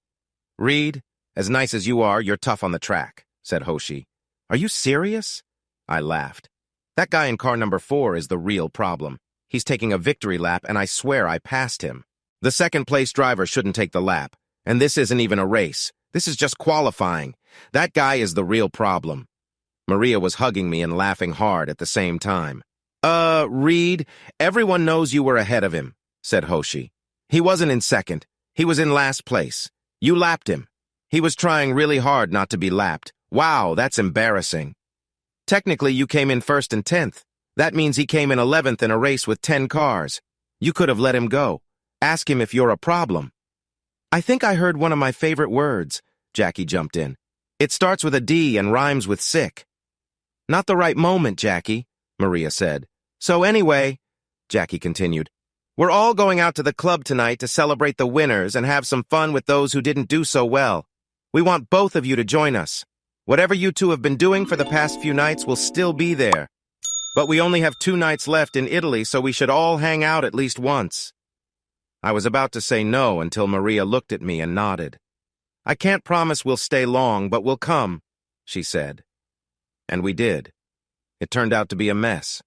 Reed, as nice as you are, you're tough on the track, said Hoshi. Are you serious? I laughed. That guy in car number 4 is the real problem. He's taking a victory lap, and I swear I passed him. The second-place driver shouldn't take the lap, and this isn't even a race. This is just qualifying. That guy is the real problem. Maria was hugging me and laughing hard at the same time. Reed, everyone knows you were ahead of him, said Hoshi. He wasn't in second. He was in last place. You lapped him. He was trying really hard not to be lapped. Wow, that's embarrassing. Technically, you came in first and 10th. That means he came in 11th in a race with 10 cars. You could have let him go. Ask him if you're a problem. I think I heard one of my favorite words, Jackie jumped in. It starts with a D and rhymes with sick. Not the right moment, Jackie, Maria said. So anyway, Jackie continued, we're all going out to the club tonight to celebrate the winners and have some fun with those who didn't do so well. We want both of you to join us. Whatever you two have been doing for the past few nights will still be there. But we only have 2 nights left in Italy, so we should all hang out at least once. I was about to say no until Maria looked at me and nodded. I can't promise we'll stay long, but we'll come, she said. And we did. It turned out to be a mess.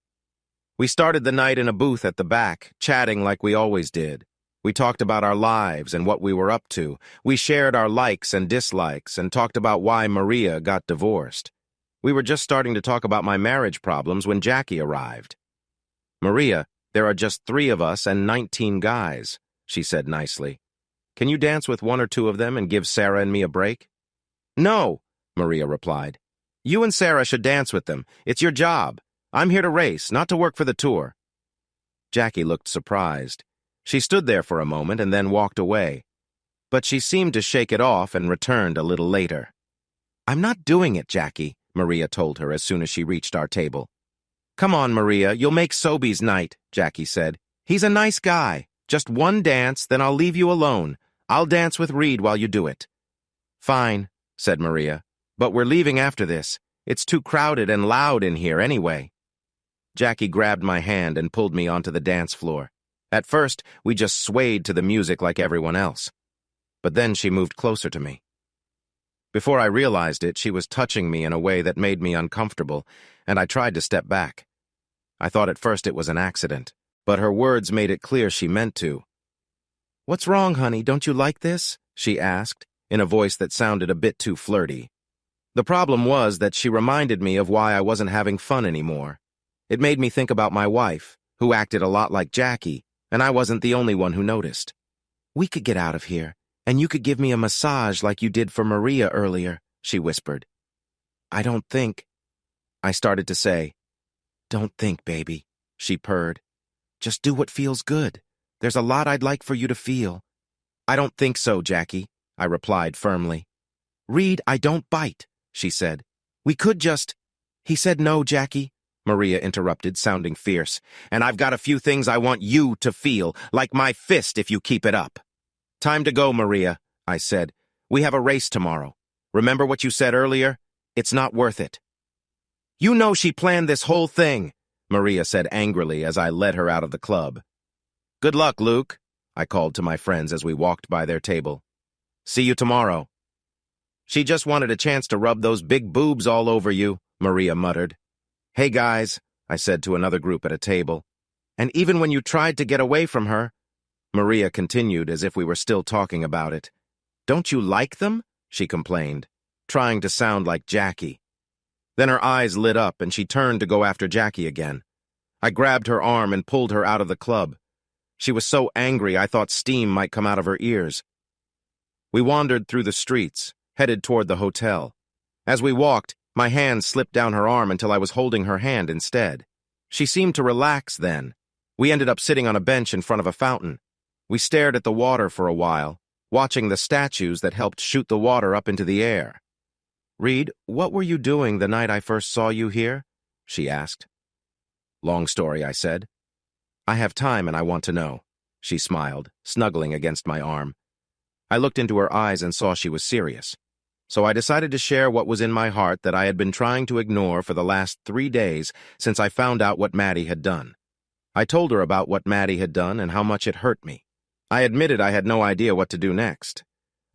We started the night in a booth at the back, chatting like we always did. We talked about our lives and what we were up to. We shared our likes and dislikes and talked about why Maria got divorced. We were just starting to talk about my marriage problems when Jackie arrived. Maria, there are just 3 of us and 19 guys, she said nicely. Can you dance with 1 or 2 of them and give Sarah and me a break? No, Maria replied. You and Sarah should dance with them. It's your job. I'm here to race, not to work for the tour. Jackie looked surprised. She stood there for a moment and then walked away. But she seemed to shake it off and returned a little later. I'm not doing it, Jackie, Maria told her as soon as she reached our table. Come on, Maria, you'll make Sobi's night, Jackie said. He's a nice guy. Just 1 dance, then I'll leave you alone. I'll dance with Reed while you do it. Fine, said Maria, but we're leaving after this. It's too crowded and loud in here anyway. Jackie grabbed my hand and pulled me onto the dance floor. At first, we just swayed to the music like everyone else. But then she moved closer to me. Before I realized it, she was touching me in a way that made me uncomfortable, and I tried to step back. I thought at first it was an accident, but her words made it clear she meant to. What's wrong, honey? Don't you like this? She asked, in a voice that sounded a bit too flirty. The problem was that she reminded me of why I wasn't having fun anymore. It made me think about my wife, who acted a lot like Jackie, and I wasn't the only one who noticed. We could get out of here, and you could give me a massage like you did for Maria earlier, she whispered. I don't think... I started to say. Don't think, baby, she purred. Just do what feels good. There's a lot I'd like for you to feel. I don't think so, Jackie, I replied firmly. Reed, I don't bite, she said. We could just... He said no, Jackie, Maria interrupted, sounding fierce. And I've got a few things I want you to feel, like my fist if you keep it up. Time to go, Maria, I said. We have a race tomorrow. Remember what you said earlier? It's not worth it. You know she planned this whole thing, Maria said angrily as I led her out of the club. Good luck, Luke, I called to my friends as we walked by their table. See you tomorrow. She just wanted a chance to rub those big boobs all over you, Maria muttered. Hey, guys, I said to another group at a table. And even when you tried to get away from her, Maria continued as if we were still talking about it. Don't you like them? She complained, trying to sound like Jackie. Then her eyes lit up and she turned to go after Jackie again. I grabbed her arm and pulled her out of the club. She was so angry I thought steam might come out of her ears. We wandered through the streets, headed toward the hotel. As we walked, my hand slipped down her arm until I was holding her hand instead. She seemed to relax then. We ended up sitting on a bench in front of a fountain. We stared at the water for a while, watching the statues that helped shoot the water up into the air. Reed, what were you doing the night I first saw you here? She asked. Long story, I said. I have time and I want to know. She smiled, snuggling against my arm. I looked into her eyes and saw she was serious. So I decided to share what was in my heart that I had been trying to ignore for the last 3 days since I found out what Maddie had done. I told her about what Maddie had done and how much it hurt me. I admitted I had no idea what to do next.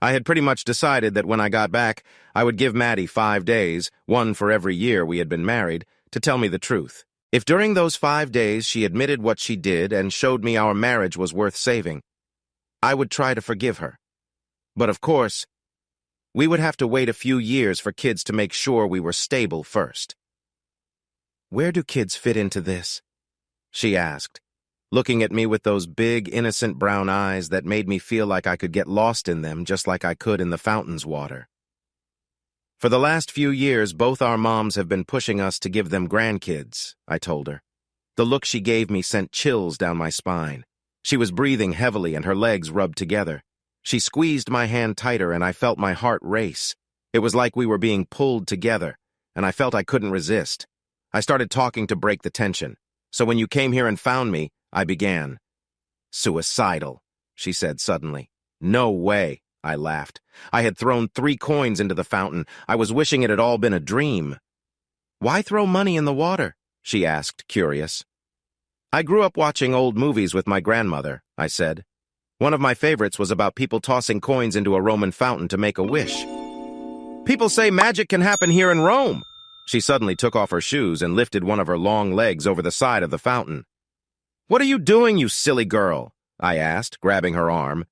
I had pretty much decided that when I got back, I would give Maddie 5 days, 1 for every year we had been married, to tell me the truth. If during those 5 days she admitted what she did and showed me our marriage was worth saving, I would try to forgive her. But of course, we would have to wait a few years for kids to make sure we were stable first. Where do kids fit into this? She asked, looking at me with those big, innocent brown eyes that made me feel like I could get lost in them just like I could in the fountain's water. For the last few years, both our moms have been pushing us to give them grandkids, I told her. The look she gave me sent chills down my spine. She was breathing heavily and her legs rubbed together. She squeezed my hand tighter and I felt my heart race. It was like we were being pulled together, and I felt I couldn't resist. I started talking to break the tension. So when you came here and found me, I began. Suicidal, she said suddenly. No way, I laughed. I had thrown 3 coins into the fountain. I was wishing it had all been a dream. Why throw money in the water? She asked, curious. I grew up watching old movies with my grandmother, I said. One of my favorites was about people tossing coins into a Roman fountain to make a wish. People say magic can happen here in Rome. She suddenly took off her shoes and lifted one of her long legs over the side of the fountain. What are you doing, you silly girl? I asked, grabbing her arm.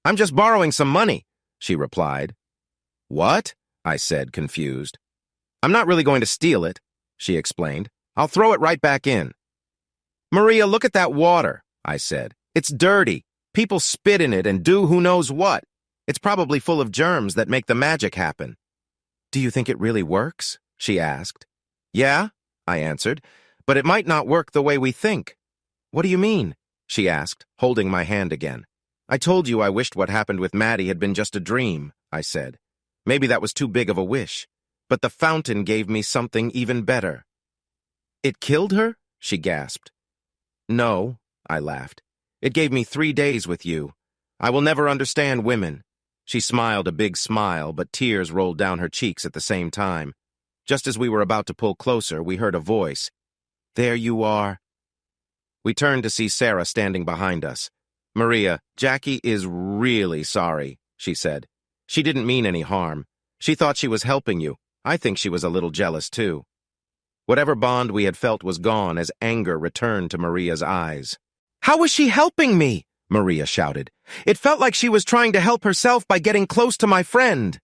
I'm just borrowing some money, she replied. What? I said, confused. I'm not really going to steal it, she explained. I'll throw it right back in. Maria, look at that water, I said. It's dirty. People spit in it and do who knows what. It's probably full of germs that make the magic happen. Do you think it really works? She asked. Yeah, I answered, but it might not work the way we think. What do you mean? She asked, holding my hand again. I told you I wished what happened with Maddie had been just a dream, I said. Maybe that was too big of a wish, but the fountain gave me something even better. It killed her? She gasped. No, I laughed. It gave me 3 days with you. I will never understand women. She smiled a big smile, but tears rolled down her cheeks at the same time. Just as we were about to pull closer, we heard a voice. There you are. We turned to see Sarah standing behind us. Maria, Jackie is really sorry, she said. She didn't mean any harm. She thought she was helping you. I think she was a little jealous, too. Whatever bond we had felt was gone as anger returned to Maria's eyes. How was she helping me? Maria shouted. It felt like she was trying to help herself by getting close to my friend.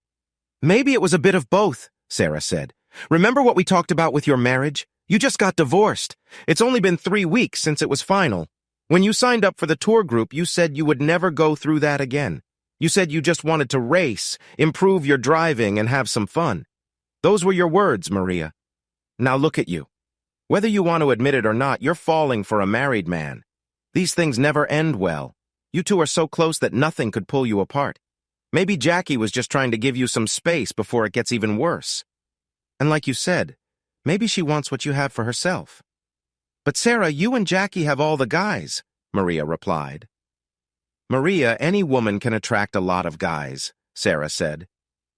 Maybe it was a bit of both, Sarah said. Remember what we talked about with your marriage? You just got divorced. It's only been 3 weeks since it was final. When you signed up for the tour group, you said you would never go through that again. You said you just wanted to race, improve your driving, and have some fun. Those were your words, Maria. Now look at you. Whether you want to admit it or not, you're falling for a married man. These things never end well. You two are so close that nothing could pull you apart. Maybe Jackie was just trying to give you some space before it gets even worse. And like you said, maybe she wants what you have for herself. But Sarah, you and Jackie have all the guys, Maria replied. Maria, any woman can attract a lot of guys, Sarah said.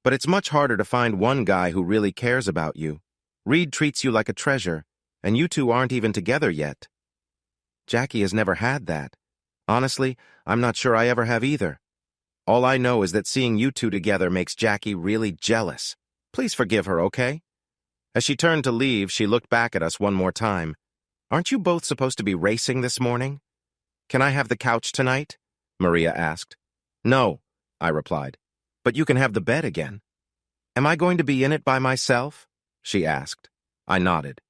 But it's much harder to find one guy who really cares about you. Reed treats you like a treasure, and you two aren't even together yet. Jackie has never had that. Honestly, I'm not sure I ever have either. All I know is that seeing you two together makes Jackie really jealous. Please forgive her, okay? As she turned to leave, she looked back at us one more time. Aren't you both supposed to be racing this morning? Can I have the couch tonight? Maria asked. No, I replied. But you can have the bed again. Am I going to be in it by myself? She asked. I nodded.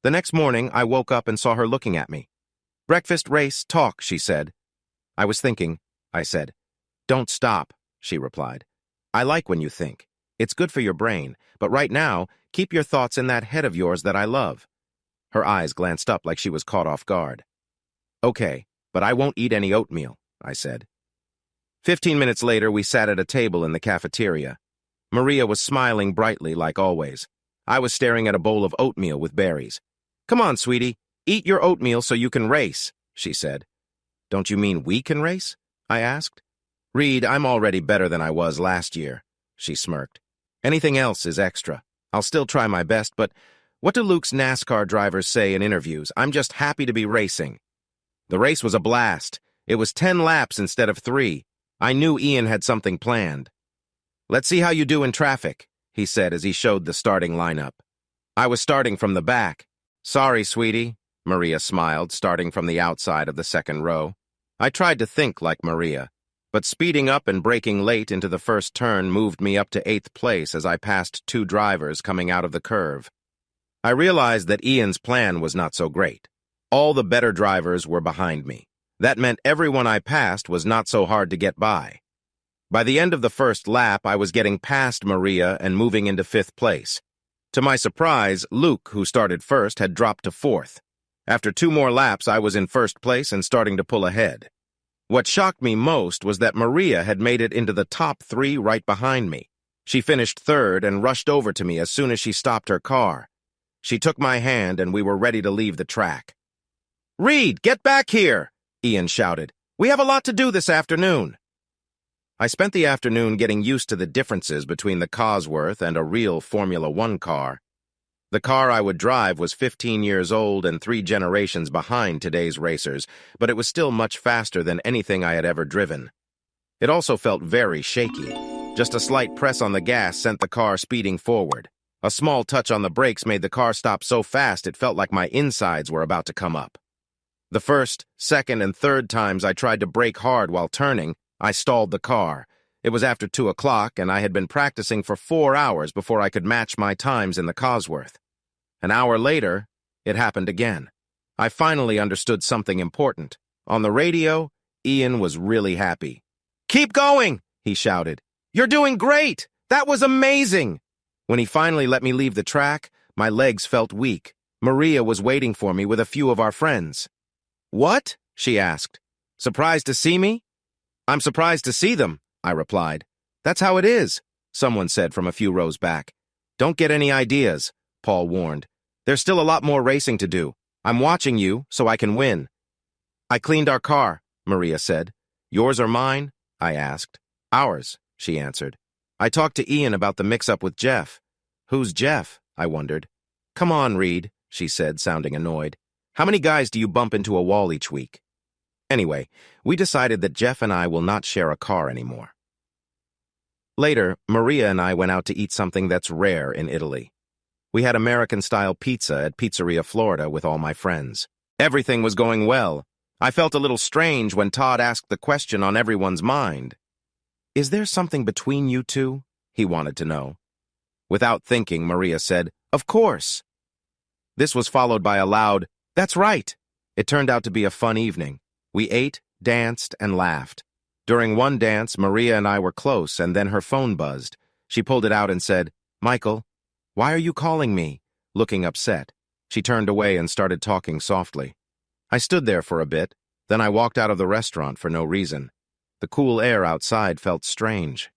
The next morning, I woke up and saw her looking at me. Breakfast, race, talk, she said. I was thinking, I said. Don't stop, she replied. I like when you think. It's good for your brain, but right now, keep your thoughts in that head of yours that I love. Her eyes glanced up like she was caught off guard. Okay, but I won't eat any oatmeal, I said. 15 minutes later, we sat at a table in the cafeteria. Maria was smiling brightly like always. I was staring at a bowl of oatmeal with berries. Come on, sweetie, eat your oatmeal so you can race, she said. Don't you mean we can race? I asked. Reed, I'm already better than I was last year, she smirked. Anything else is extra. I'll still try my best, but what do Luke's NASCAR drivers say in interviews? I'm just happy to be racing. The race was a blast. It was 10 laps instead of 3. I knew Ian had something planned. Let's see how you do in traffic, he said as he showed the starting lineup. I was starting from the back. Sorry, sweetie, Maria smiled, starting from the outside of the second row. I tried to think like Maria, but speeding up and braking late into the first turn moved me up to 8th place as I passed 2 drivers coming out of the curve. I realized that Ian's plan was not so great. All the better drivers were behind me. That meant everyone I passed was not so hard to get by. By the end of the first lap, I was getting past Maria and moving into 5th place. To my surprise, Luke, who started first, had dropped to 4th. After 2 more laps, I was in 1st place and starting to pull ahead. What shocked me most was that Maria had made it into the top 3 right behind me. She finished 3rd and rushed over to me as soon as she stopped her car. She took my hand and we were ready to leave the track. Reed, get back here! Ian shouted. We have a lot to do this afternoon. I spent the afternoon getting used to the differences between the Cosworth and a real Formula One car. The car I would drive was 15 years old and 3 generations behind today's racers, but it was still much faster than anything I had ever driven. It also felt very shaky. Just a slight press on the gas sent the car speeding forward. A small touch on the brakes made the car stop so fast it felt like my insides were about to come up. The first, second, and third times I tried to brake hard while turning, I stalled the car. It was after 2 o'clock, and I had been practicing for 4 hours before I could match my times in the Cosworth. An hour later, it happened again. I finally understood something important. On the radio, Ian was really happy. Keep going, he shouted. You're doing great! That was amazing! When he finally let me leave the track, my legs felt weak. Maria was waiting for me with a few of our friends. What? She asked. Surprised to see me? I'm surprised to see them, I replied. That's how it is, someone said from a few rows back. Don't get any ideas, Paul warned. There's still a lot more racing to do. I'm watching you, so I can win. I cleaned our car, Maria said. Yours or mine? I asked. Ours, she answered. I talked to Ian about the mix-up with Jeff. Who's Jeff? I wondered. Come on, Reed, she said, sounding annoyed. How many guys do you bump into a wall each week? Anyway, we decided that Jeff and I will not share a car anymore. Later, Maria and I went out to eat something that's rare in Italy. We had American-style pizza at Pizzeria Florida with all my friends. Everything was going well. I felt a little strange when Todd asked the question on everyone's mind. Is there something between you two? He wanted to know. Without thinking, Maria said, Of course. This was followed by a loud, That's right. It turned out to be a fun evening. We ate, danced, and laughed. During one dance, Maria and I were close, and then her phone buzzed. She pulled it out and said, Michael, why are you calling me? Looking upset. She turned away and started talking softly. I stood there for a bit. Then I walked out of the restaurant for no reason. The cool air outside felt strange.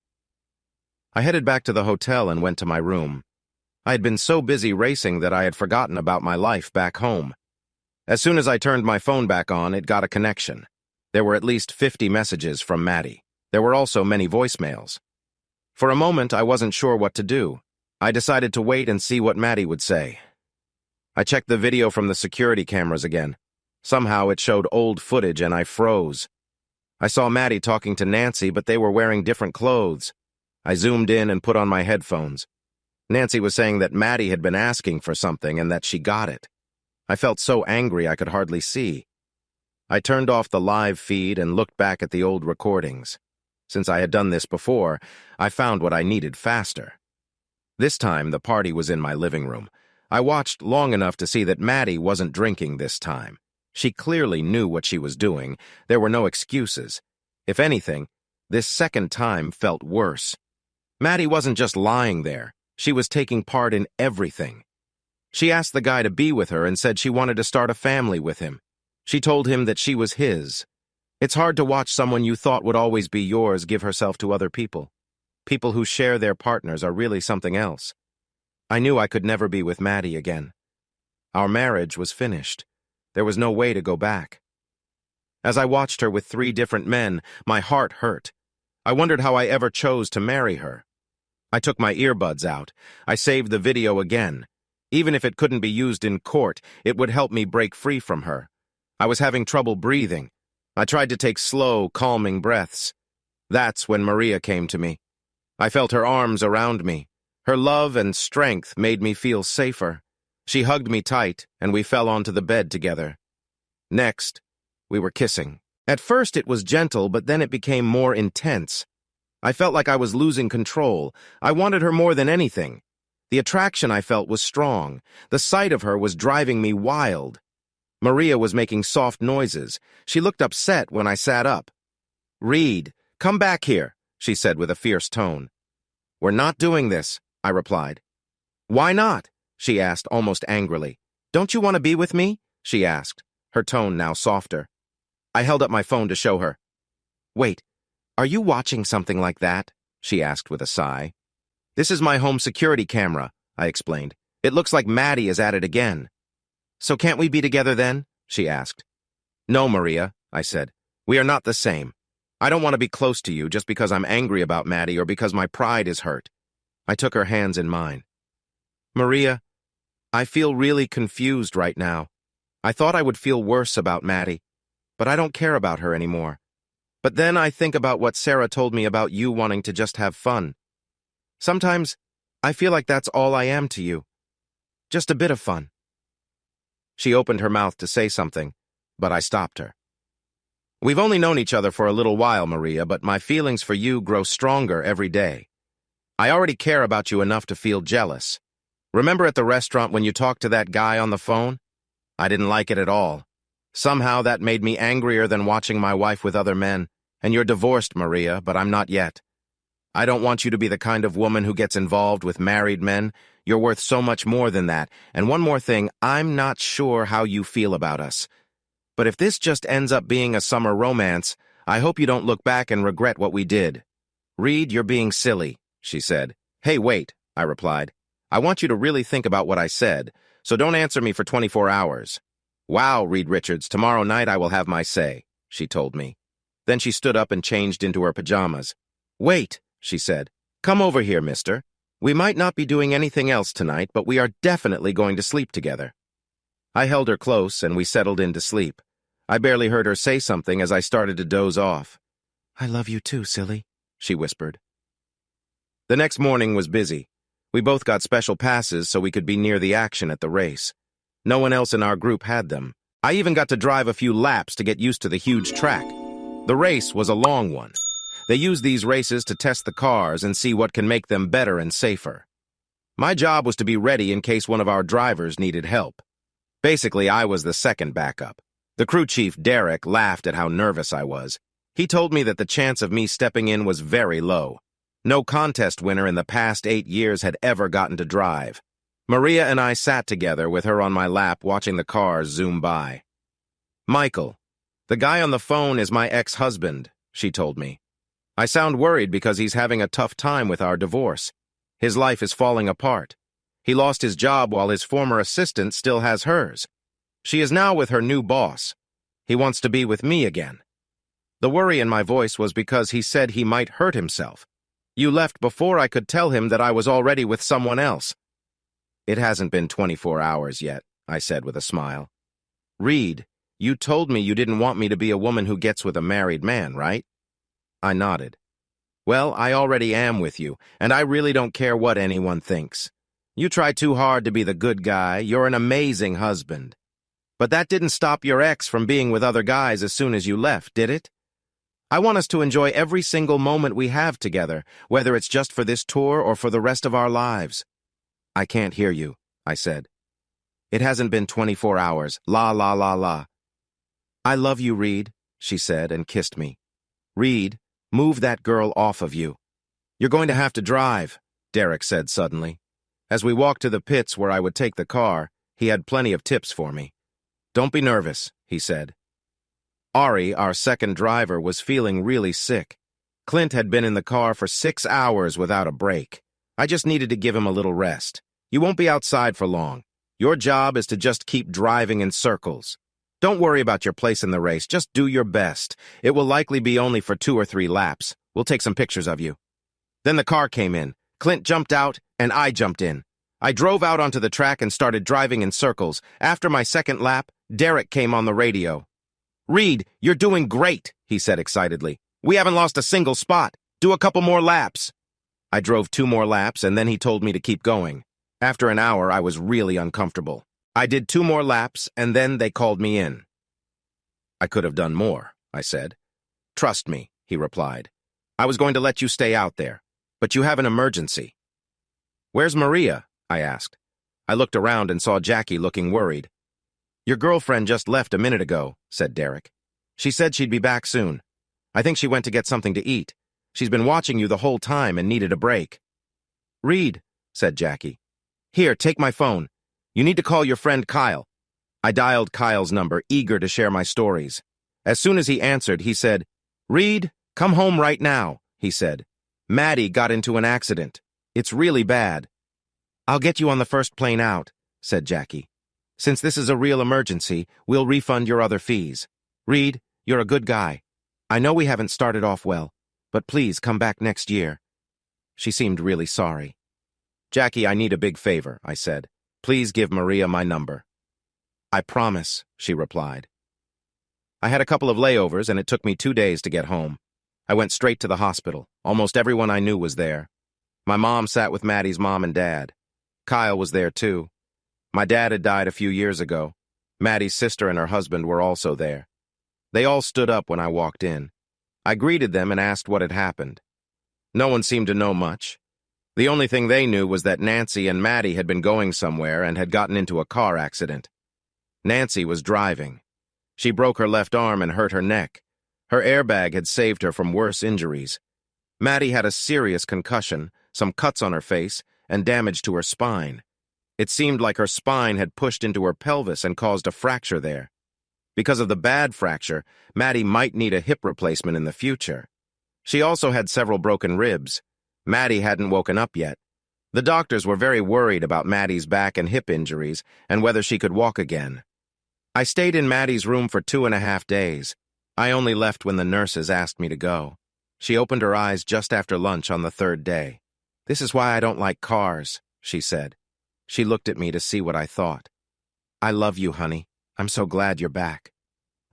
I headed back to the hotel and went to my room. I had been so busy racing that I had forgotten about my life back home. As soon as I turned my phone back on, it got a connection. There were at least 50 messages from Maddie. There were also many voicemails. For a moment, I wasn't sure what to do. I decided to wait and see what Maddie would say. I checked the video from the security cameras again. Somehow it showed old footage and I froze. I saw Maddie talking to Nancy, but they were wearing different clothes. I zoomed in and put on my headphones. Nancy was saying that Maddie had been asking for something and that she got it. I felt so angry I could hardly see. I turned off the live feed and looked back at the old recordings. Since I had done this before, I found what I needed faster. This time, the party was in my living room. I watched long enough to see that Maddie wasn't drinking this time. She clearly knew what she was doing. There were no excuses. If anything, this second time felt worse. Maddie wasn't just lying there. She was taking part in everything. She asked the guy to be with her and said she wanted to start a family with him. She told him that she was his. It's hard to watch someone you thought would always be yours give herself to other people. People who share their partners are really something else. I knew I could never be with Maddie again. Our marriage was finished. There was no way to go back. As I watched her with 3 different men, my heart hurt. I wondered how I ever chose to marry her. I took my earbuds out. I saved the video again. Even if it couldn't be used in court, it would help me break free from her. I was having trouble breathing. I tried to take slow, calming breaths. That's when Maria came to me. I felt her arms around me. Her love and strength made me feel safer. She hugged me tight, and we fell onto the bed together. Next, we were kissing. At first it was gentle, but then it became more intense. I felt like I was losing control. I wanted her more than anything. The attraction I felt was strong. The sight of her was driving me wild. Maria was making soft noises. She looked upset when I sat up. "Reed, come back here," she said with a fierce tone. "We're not doing this," I replied. "Why not?" she asked almost angrily. "Don't you want to be with me?" she asked, her tone now softer. I held up my phone to show her. "Wait, are you watching something like that?" she asked with a sigh. "This is my home security camera," I explained. "It looks like Maddie is at it again." "So can't we be together then?" she asked. "No, Maria," I said. "We are not the same. I don't want to be close to you just because I'm angry about Maddie or because my pride is hurt." I took her hands in mine. "Maria, I feel really confused right now. I thought I would feel worse about Maddie, but I don't care about her anymore. But then I think about what Sarah told me about you wanting to just have fun. Sometimes I feel like that's all I am to you. Just a bit of fun." She opened her mouth to say something, but I stopped her. "We've only known each other for a little while, Maria, but my feelings for you grow stronger every day. I already care about you enough to feel jealous. Remember at the restaurant when you talked to that guy on the phone? I didn't like it at all. Somehow that made me angrier than watching my wife with other men. And you're divorced, Maria, but I'm not yet. I don't want you to be the kind of woman who gets involved with married men. You're worth so much more than that. And one more thing, I'm not sure how you feel about us. But if this just ends up being a summer romance, I hope you don't look back and regret what we did." "Reed, you're being silly," she said. "Hey, wait," I replied. "I want you to really think about what I said, so don't answer me for 24 hours. "Wow, Reed Richards, tomorrow night I will have my say," she told me. Then she stood up and changed into her pajamas. "Wait," she said. "Come over here, mister. We might not be doing anything else tonight, but we are definitely going to sleep together." I held her close, and we settled into sleep. I barely heard her say something as I started to doze off. "I love you too, silly," she whispered. The next morning was busy. We both got special passes so we could be near the action at the race. No one else in our group had them. I even got to drive a few laps to get used to the huge track. The race was a long one. They use these races to test the cars and see what can make them better and safer. My job was to be ready in case one of our drivers needed help. Basically, I was the second backup. The crew chief, Derek, laughed at how nervous I was. He told me that the chance of me stepping in was very low. No contest winner in the past 8 years had ever gotten to drive. Maria and I sat together with her on my lap watching the cars zoom by. "Michael, The guy on the phone is my ex-husband, she told me. I sound worried because he's having a tough time with our divorce. His life is falling apart. He lost his job while his former assistant still has hers. She is now with her new boss. He wants to be with me again. The worry in my voice was because he said he might hurt himself. You left before I could tell him that I was already with someone else. It hasn't been 24 hours yet, I said with a smile. Reed, you told me you didn't want me to be a woman who gets with a married man, right? I nodded. Well, I already am with you, and I really don't care what anyone thinks. You try too hard to be the good guy. You're an amazing husband. But that didn't stop your ex from being with other guys as soon as you left, did it? I want us to enjoy every single moment we have together, whether it's just for this tour or for the rest of our lives. I can't hear you, I said. It hasn't been 24 hours. La la la la. I love you, Reed, she said and kissed me. Reed, move that girl off of you. You're going to have to drive, Derek said suddenly. As we walked to the pits where I would take the car, he had plenty of tips for me. Don't be nervous, he said. Ari, our second driver, was feeling really sick. Clint had been in the car for 6 hours without a break. I just needed to give him a little rest. You won't be outside for long. Your job is to just keep driving in circles. Don't worry about your place in the race. Just do your best. It will likely be only for 2 or 3 laps. We'll take some pictures of you. Then the car came in. Clint jumped out, and I jumped in. I drove out onto the track and started driving in circles. After my second lap, Derek came on the radio. Reed, you're doing great, he said excitedly. We haven't lost a single spot. Do a couple more laps. I drove 2 more laps, and then he told me to keep going. After an hour, I was really uncomfortable. I did 2 more laps, and then they called me in. I could have done more, I said. Trust me, he replied. I was going to let you stay out there, but you have an emergency. Where's Maria? I asked. I looked around and saw Jackie looking worried. Your girlfriend just left a minute ago, said Derek. She said she'd be back soon. I think she went to get something to eat. She's been watching you the whole time and needed a break. Reed, said Jackie. Here, take my phone. You need to call your friend Kyle. I dialed Kyle's number, eager to share my stories. As soon as he answered, he said, Reed, come home right now, he said. Maddie got into an accident. It's really bad. I'll get you on the first plane out, said Jackie. Since this is a real emergency, we'll refund your other fees. Reed, you're a good guy. I know we haven't started off well, but please come back next year. She seemed really sorry. Jackie, I need a big favor, I said. Please give Maria my number. I promise, she replied. I had a couple of layovers, and it took me 2 days to get home. I went straight to the hospital. Almost everyone I knew was there. My mom sat with Maddie's mom and dad. Kyle was there, too. My dad had died a few years ago. Maddie's sister and her husband were also there. They all stood up when I walked in. I greeted them and asked what had happened. No one seemed to know much. The only thing they knew was that Nancy and Maddie had been going somewhere and had gotten into a car accident. Nancy was driving. She broke her left arm and hurt her neck. Her airbag had saved her from worse injuries. Maddie had a serious concussion, some cuts on her face, and damage to her spine. It seemed like her spine had pushed into her pelvis and caused a fracture there. Because of the bad fracture, Maddie might need a hip replacement in the future. She also had several broken ribs. Maddie hadn't woken up yet. The doctors were very worried about Maddie's back and hip injuries and whether she could walk again. I stayed in Maddie's room for 2.5 days. I only left when the nurses asked me to go. She opened her eyes just after lunch on the 3rd day. This is why I don't like cars, she said. She looked at me to see what I thought. I love you, honey. I'm so glad you're back.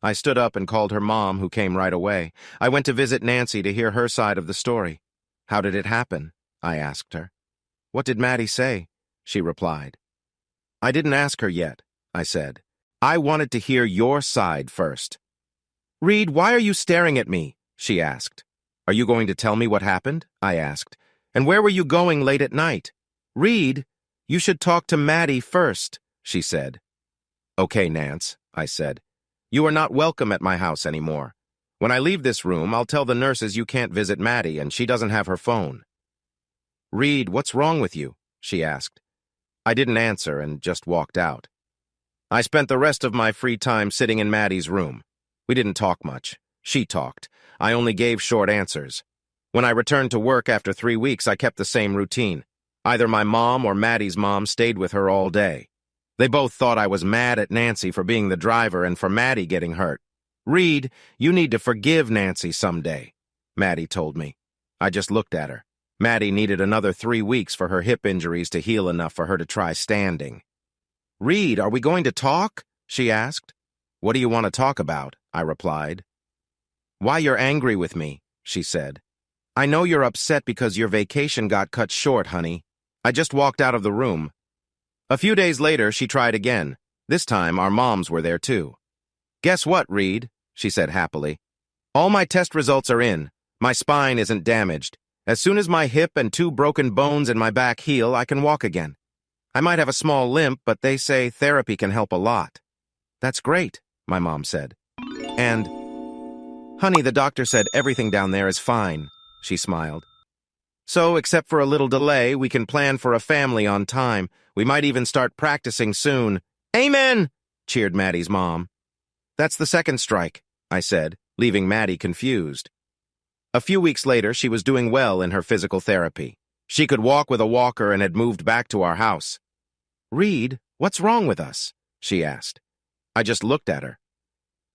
I stood up and called her mom, who came right away. I went to visit Nancy to hear her side of the story. How did it happen? I asked her. What did Maddie say? She replied. I didn't ask her yet, I said. I wanted to hear your side first. Reed, why are you staring at me? She asked. Are you going to tell me what happened? I asked. And where were you going late at night? Reed, you should talk to Maddie first, she said. Okay, Nance, I said. You are not welcome at my house anymore. When I leave this room, I'll tell the nurses you can't visit Maddie and she doesn't have her phone. Reed, what's wrong with you? She asked. I didn't answer and just walked out. I spent the rest of my free time sitting in Maddie's room. We didn't talk much. She talked. I only gave short answers. When I returned to work after 3 weeks, I kept the same routine. Either my mom or Maddie's mom stayed with her all day. They both thought I was mad at Nancy for being the driver and for Maddie getting hurt. "Reed, you need to forgive Nancy someday," Maddie told me. I just looked at her. Maddie needed another 3 weeks for her hip injuries to heal enough for her to try standing. "Reed, are we going to talk?" she asked. "What do you want to talk about?" I replied. "Why you're angry with me," she said. "I know you're upset because your vacation got cut short, honey." I just walked out of the room. A few days later, she tried again. This time, our moms were there too. "Guess what, Reed?" she said happily. "All my test results are in. My spine isn't damaged. As soon as my hip and 2 broken bones in my back heal, I can walk again. I might have a small limp, but they say therapy can help a lot." "That's great," my mom said. "And, honey, the doctor said everything down there is fine," she smiled. "So, except for a little delay, we can plan for a family on time. We might even start practicing soon." "Amen!" cheered Maddie's mom. "That's the second strike," I said, leaving Maddie confused. A few weeks later, she was doing well in her physical therapy. She could walk with a walker and had moved back to our house. "Reed, what's wrong with us?" she asked. I just looked at her.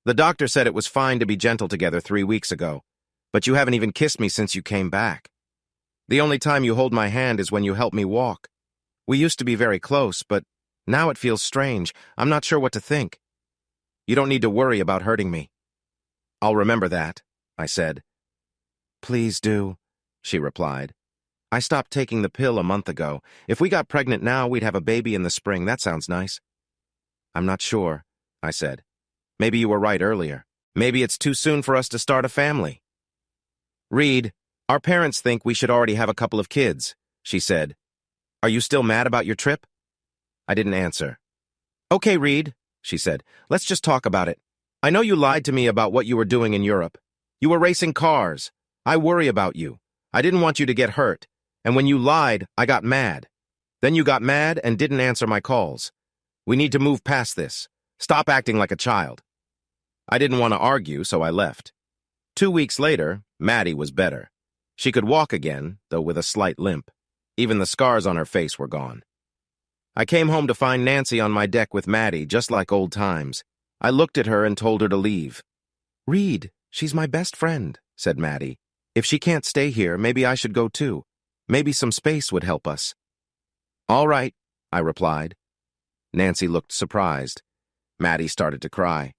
"The doctor said it was fine to be gentle together 3 weeks ago, but you haven't even kissed me since you came back. The only time you hold my hand is when you help me walk. We used to be very close, but now it feels strange. I'm not sure what to think. You don't need to worry about hurting me." "I'll remember that," I said. "Please do," she replied. "I stopped taking the pill a month ago. If we got pregnant now, we'd have a baby in the spring. That sounds nice." "I'm not sure," I said. "Maybe you were right earlier. Maybe it's too soon for us to start a family." "Reed, our parents think we should already have a couple of kids," she said. "Are you still mad about your trip?" I didn't answer. "Okay, Reed," she said. "Let's just talk about it. I know you lied to me about what you were doing in Europe. You were racing cars. I worry about you. I didn't want you to get hurt. And when you lied, I got mad. Then you got mad and didn't answer my calls. We need to move past this. Stop acting like a child." I didn't want to argue, so I left. 2 weeks later, Maddie was better. She could walk again, though with a slight limp. Even the scars on her face were gone. I came home to find Nancy on my deck with Maddie, just like old times. I looked at her and told her to leave. "Reed, she's my best friend," said Maddie. "If she can't stay here, maybe I should go too. Maybe some space would help us." "All right," I replied. Nancy looked surprised. Maddie started to cry.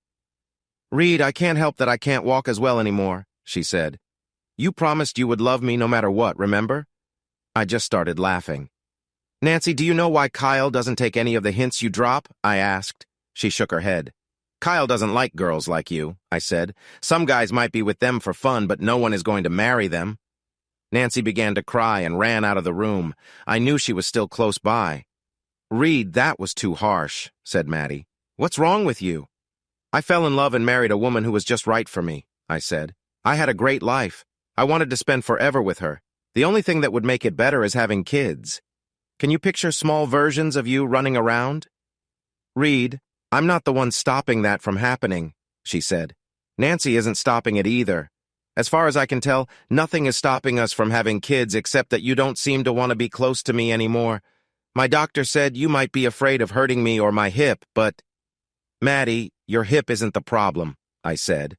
"Reed, I can't help that I can't walk as well anymore," she said. "You promised you would love me no matter what, remember?" I just started laughing. "Nancy, do you know why Kyle doesn't take any of the hints you drop?" I asked. She shook her head. "Kyle doesn't like girls like you," I said. "Some guys might be with them for fun, but no one is going to marry them." Nancy began to cry and ran out of the room. I knew she was still close by. "Reed, that was too harsh," said Maddie. "What's wrong with you?" "I fell in love and married a woman who was just right for me," I said. "I had a great life. I wanted to spend forever with her. The only thing that would make it better is having kids. Can you picture small versions of you running around?" "Reed, I'm not the one stopping that from happening," she said. "Nancy isn't stopping it either. As far as I can tell, nothing is stopping us from having kids except that you don't seem to want to be close to me anymore. My doctor said you might be afraid of hurting me or my hip, but—" "Maddie, your hip isn't the problem," I said.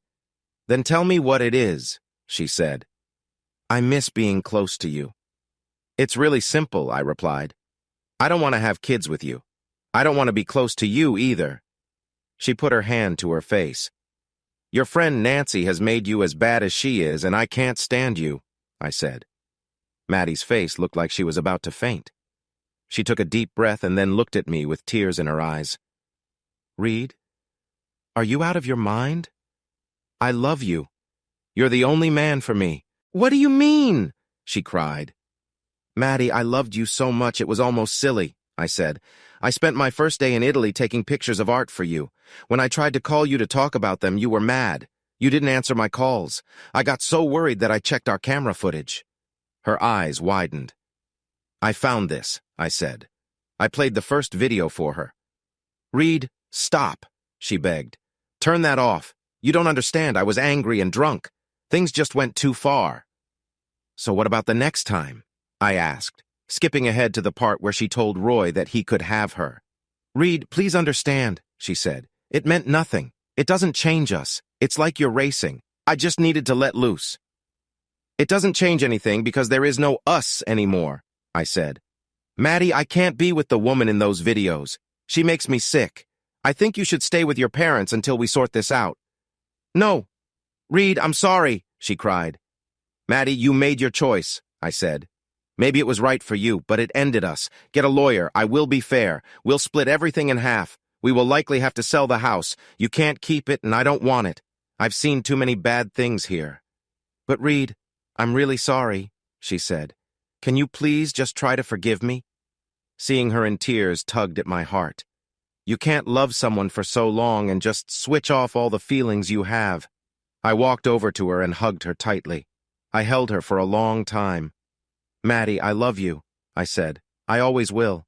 "Then tell me what it is," she said. "I miss being close to you." "It's really simple," I replied. "I don't want to have kids with you. I don't want to be close to you either." She put her hand to her face. "Your friend Nancy has made you as bad as she is, and I can't stand you," I said. Maddie's face looked like she was about to faint. She took a deep breath and then looked at me with tears in her eyes. "Reed, are you out of your mind? I love you. You're the only man for me." "What do you mean?" she cried. "Maddie, I loved you so much it was almost silly," I said. "I spent my first day in Italy taking pictures of art for you. When I tried to call you to talk about them, you were mad. You didn't answer my calls. I got so worried that I checked our camera footage." Her eyes widened. "I found this," I said. I played the first video for her. "Reed, stop," she begged. "Turn that off. You don't understand. I was angry and drunk. Things just went too far. So what about the next time? I asked, skipping ahead to the part where she told Roy that he could have her. Reed, please understand, she said. It meant nothing. It doesn't change us. It's like you're racing. I just needed to let loose. It doesn't change anything because there is no us anymore, I said. Maddie, I can't be with the woman in those videos. She makes me sick. I think you should stay with your parents until we sort this out. No. Reed, I'm sorry, she cried. Maddie, you made your choice, I said. Maybe it was right for you, but it ended us. Get a lawyer. I will be fair. We'll split everything in half. We will likely have to sell the house. You can't keep it, and I don't want it. I've seen too many bad things here. But Reed, I'm really sorry, she said. Can you please just try to forgive me? Seeing her in tears tugged at my heart. You can't love someone for so long and just switch off all the feelings you have. I walked over to her and hugged her tightly. I held her for a long time. Maddie, I love you, I said. I always will.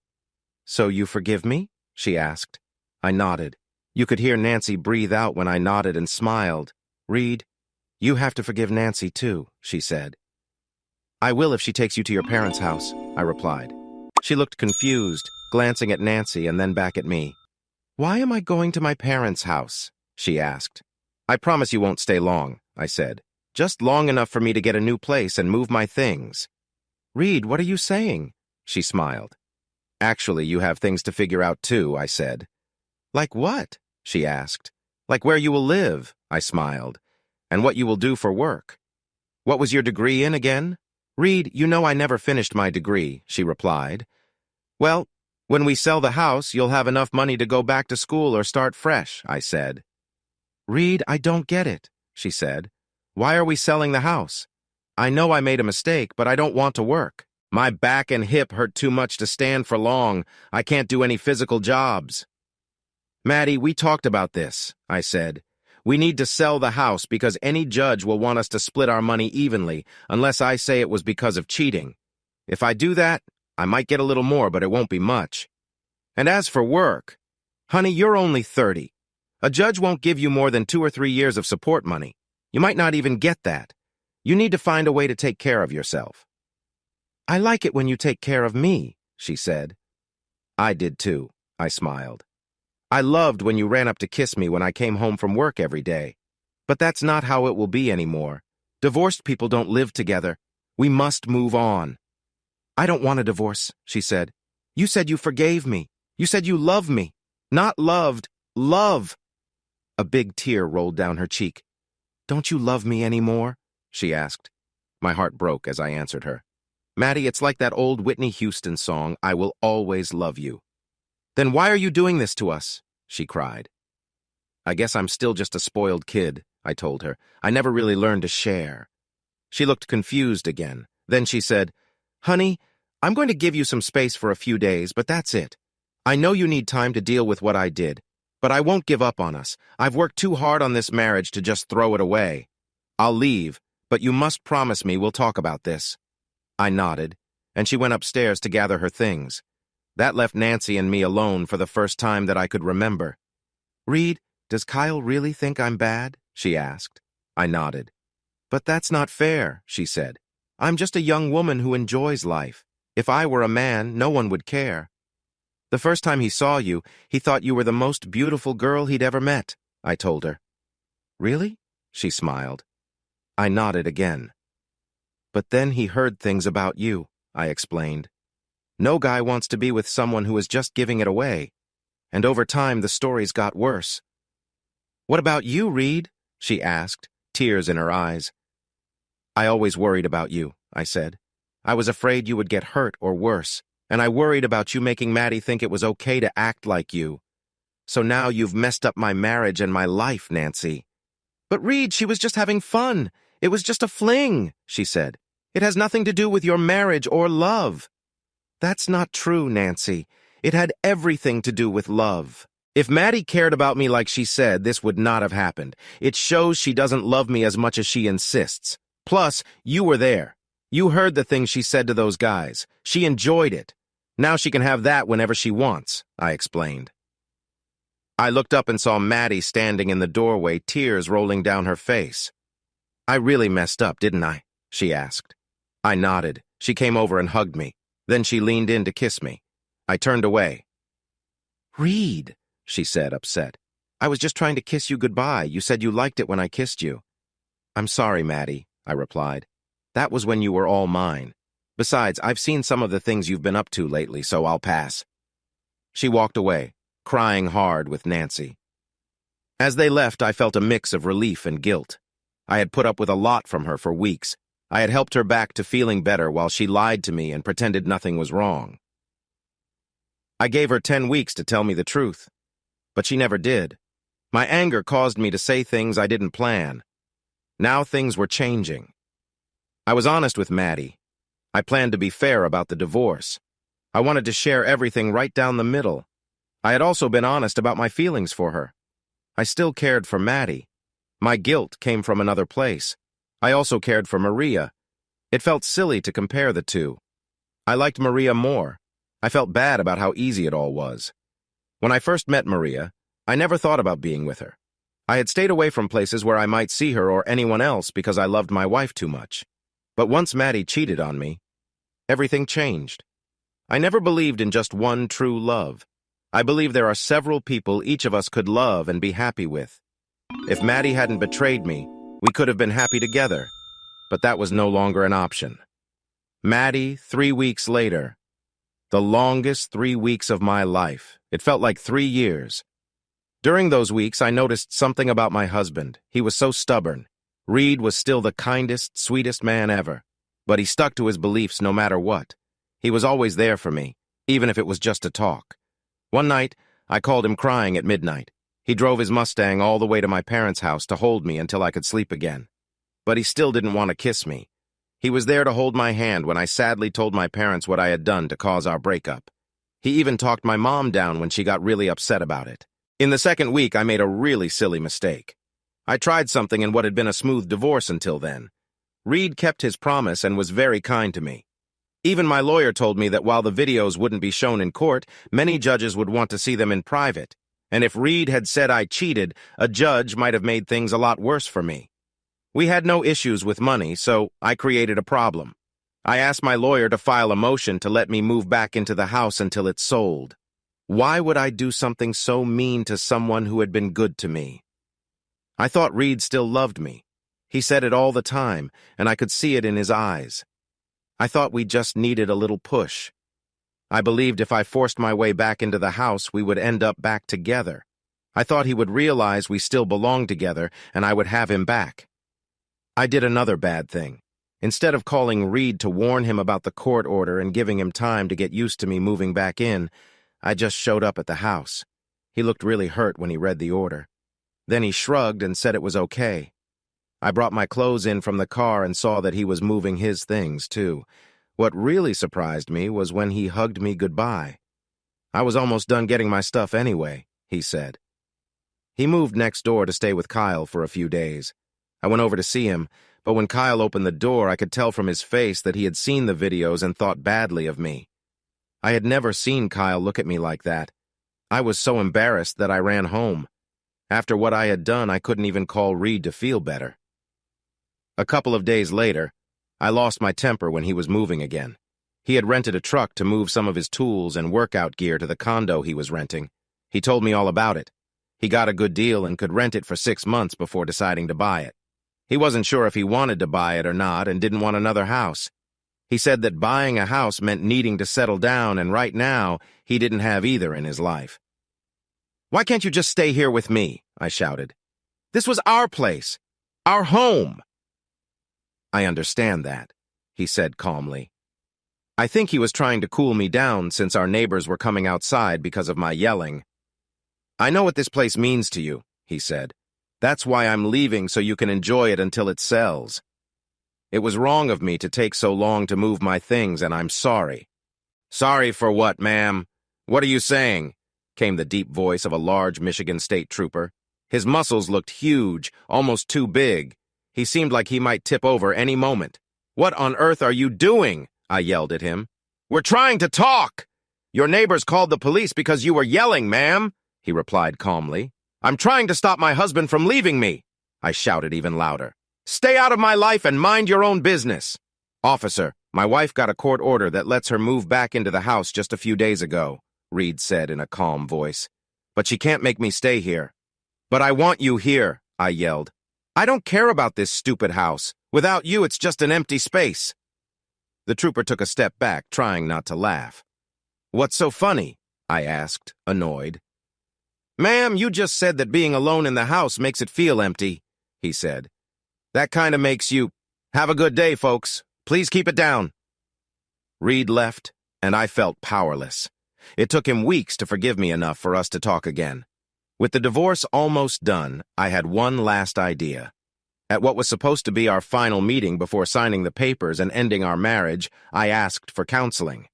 So you forgive me? She asked. I nodded. You could hear Nancy breathe out when I nodded and smiled. Reed, you have to forgive Nancy too, she said. I will if she takes you to your parents' house, I replied. She looked confused, glancing at Nancy and then back at me. Why am I going to my parents' house? She asked. I promise you won't stay long, I said. Just long enough for me to get a new place and move my things. Reed, what are you saying? She smiled. Actually, you have things to figure out too, I said. Like what? She asked. Like where you will live, I smiled. And what you will do for work. What was your degree in again? Reed, you know I never finished my degree, she replied. Well, when we sell the house, you'll have enough money to go back to school or start fresh, I said. Reed, I don't get it, she said. Why are we selling the house? I know I made a mistake, but I don't want to work. My back and hip hurt too much to stand for long. I can't do any physical jobs. Maddie, we talked about this, I said. We need to sell the house because any judge will want us to split our money evenly, unless I say it was because of cheating. If I do that, I might get a little more, but it won't be much. And as for work, honey, you're only 30. A judge won't give you more than 2 or 3 years of support money. You might not even get that. You need to find a way to take care of yourself. I like it when you take care of me, she said. I did too, I smiled. I loved when you ran up to kiss me when I came home from work every day. But that's not how it will be anymore. Divorced people don't live together. We must move on. I don't want a divorce, she said. You said you forgave me. You said you love me. Not loved, love. A big tear rolled down her cheek. Don't you love me anymore? She asked. My heart broke as I answered her. Maddie, it's like that old Whitney Houston song, I Will Always Love You. Then why are you doing this to us? She cried. I guess I'm still just a spoiled kid, I told her. I never really learned to share. She looked confused again. Then she said, Honey, I'm going to give you some space for a few days, but that's it. I know you need time to deal with what I did, but I won't give up on us. I've worked too hard on this marriage to just throw it away. I'll leave, but you must promise me we'll talk about this. I nodded, and she went upstairs to gather her things. That left Nancy and me alone for the first time that I could remember. Reed, does Kyle really think I'm bad? She asked. I nodded. But that's not fair, she said. I'm just a young woman who enjoys life. If I were a man, no one would care. The first time he saw you, he thought you were the most beautiful girl he'd ever met, I told her. Really? She smiled. I nodded again. But then he heard things about you, I explained. No guy wants to be with someone who is just giving it away. And over time, the stories got worse. What about you, Reed? She asked, tears in her eyes. I always worried about you, I said. I was afraid you would get hurt or worse, and I worried about you making Maddie think it was okay to act like you. So now you've messed up my marriage and my life, Nancy. But Reed, she was just having fun. It was just a fling, she said. It has nothing to do with your marriage or love. That's not true, Nancy. It had everything to do with love. If Maddie cared about me like she said, this would not have happened. It shows she doesn't love me as much as she insists. Plus, you were there. You heard the things she said to those guys. She enjoyed it. Now she can have that whenever she wants, I explained. I looked up and saw Maddie standing in the doorway, tears rolling down her face. "I really messed up, didn't I?" she asked. I nodded. She came over and hugged me. Then she leaned in to kiss me. I turned away. "Reed," she said, upset. "I was just trying to kiss you goodbye. You said you liked it when I kissed you." "I'm sorry, Maddie," I replied. "That was when you were all mine. Besides, I've seen some of the things you've been up to lately, so I'll pass." She walked away, crying hard with Nancy. As they left, I felt a mix of relief and guilt. I had put up with a lot from her for weeks. I had helped her back to feeling better while she lied to me and pretended nothing was wrong. I gave her 10 weeks to tell me the truth, but she never did. My anger caused me to say things I didn't plan. Now things were changing. I was honest with Maddie. I planned to be fair about the divorce. I wanted to share everything right down the middle. I had also been honest about my feelings for her. I still cared for Maddie. My guilt came from another place. I also cared for Maria. It felt silly to compare the two. I liked Maria more. I felt bad about how easy it all was. When I first met Maria, I never thought about being with her. I had stayed away from places where I might see her or anyone else because I loved my wife too much. But once Maddie cheated on me, everything changed. I never believed in just one true love. I believe there are several people each of us could love and be happy with. If Maddie hadn't betrayed me, we could have been happy together. But that was no longer an option. Maddie, 3 weeks later. The longest 3 weeks of my life. It felt like 3 years. During those weeks, I noticed something about my husband. He was so stubborn. Reed was still the kindest, sweetest man ever. But he stuck to his beliefs no matter what. He was always there for me, even if it was just to talk. One night, I called him crying at midnight. He drove his Mustang all the way to my parents' house to hold me until I could sleep again. But he still didn't want to kiss me. He was there to hold my hand when I sadly told my parents what I had done to cause our breakup. He even talked my mom down when she got really upset about it. In the second week, I made a really silly mistake. I tried something in what had been a smooth divorce until then. Reed kept his promise and was very kind to me. Even my lawyer told me that while the videos wouldn't be shown in court, many judges would want to see them in private. And if Reed had said I cheated, a judge might have made things a lot worse for me. We had no issues with money, so I created a problem. I asked my lawyer to file a motion to let me move back into the house until it's sold. Why would I do something so mean to someone who had been good to me? I thought Reed still loved me. He said it all the time, and I could see it in his eyes. I thought we just needed a little push. I believed if I forced my way back into the house, we would end up back together. I thought he would realize we still belonged together, and I would have him back. I did another bad thing. Instead of calling Reed to warn him about the court order and giving him time to get used to me moving back in, I just showed up at the house. He looked really hurt when he read the order. Then he shrugged and said it was okay. I brought my clothes in from the car and saw that he was moving his things, too. What really surprised me was when he hugged me goodbye. "I was almost done getting my stuff anyway," he said. He moved next door to stay with Kyle for a few days. I went over to see him, but when Kyle opened the door, I could tell from his face that he had seen the videos and thought badly of me. I had never seen Kyle look at me like that. I was so embarrassed that I ran home. After what I had done, I couldn't even call Reed to feel better. A couple of days later, I lost my temper when he was moving again. He had rented a truck to move some of his tools and workout gear to the condo he was renting. He told me all about it. He got a good deal and could rent it for 6 months before deciding to buy it. He wasn't sure if he wanted to buy it or not and didn't want another house. He said that buying a house meant needing to settle down, and right now, he didn't have either in his life. "Why can't you just stay here with me?" I shouted. "This was our place, our home." "I understand that," he said calmly. I think he was trying to cool me down since our neighbors were coming outside because of my yelling. "I know what this place means to you," he said. "That's why I'm leaving, so you can enjoy it until it sells. It was wrong of me to take so long to move my things, and I'm sorry." "Sorry for what, ma'am? What are you saying?" came the deep voice of a large Michigan State trooper. His muscles looked huge, almost too big. He seemed like he might tip over any moment. "What on earth are you doing?" I yelled at him. "We're trying to talk! Your neighbors called the police because you were yelling, ma'am," he replied calmly. "I'm trying to stop my husband from leaving me," I shouted even louder. "Stay out of my life and mind your own business." "Officer, my wife got a court order that lets her move back into the house just a few days ago," Reed said in a calm voice. "But she can't make me stay here." "But I want you here," I yelled. "I don't care about this stupid house. Without you, it's just an empty space." The trooper took a step back, trying not to laugh. "What's so funny?" I asked, annoyed. "Ma'am, you just said that being alone in the house makes it feel empty," he said. "That kind of makes you... Have a good day, folks. Please keep it down." Reed left, and I felt powerless. It took him weeks to forgive me enough for us to talk again. With the divorce almost done, I had one last idea. At what was supposed to be our final meeting before signing the papers and ending our marriage, I asked for counseling.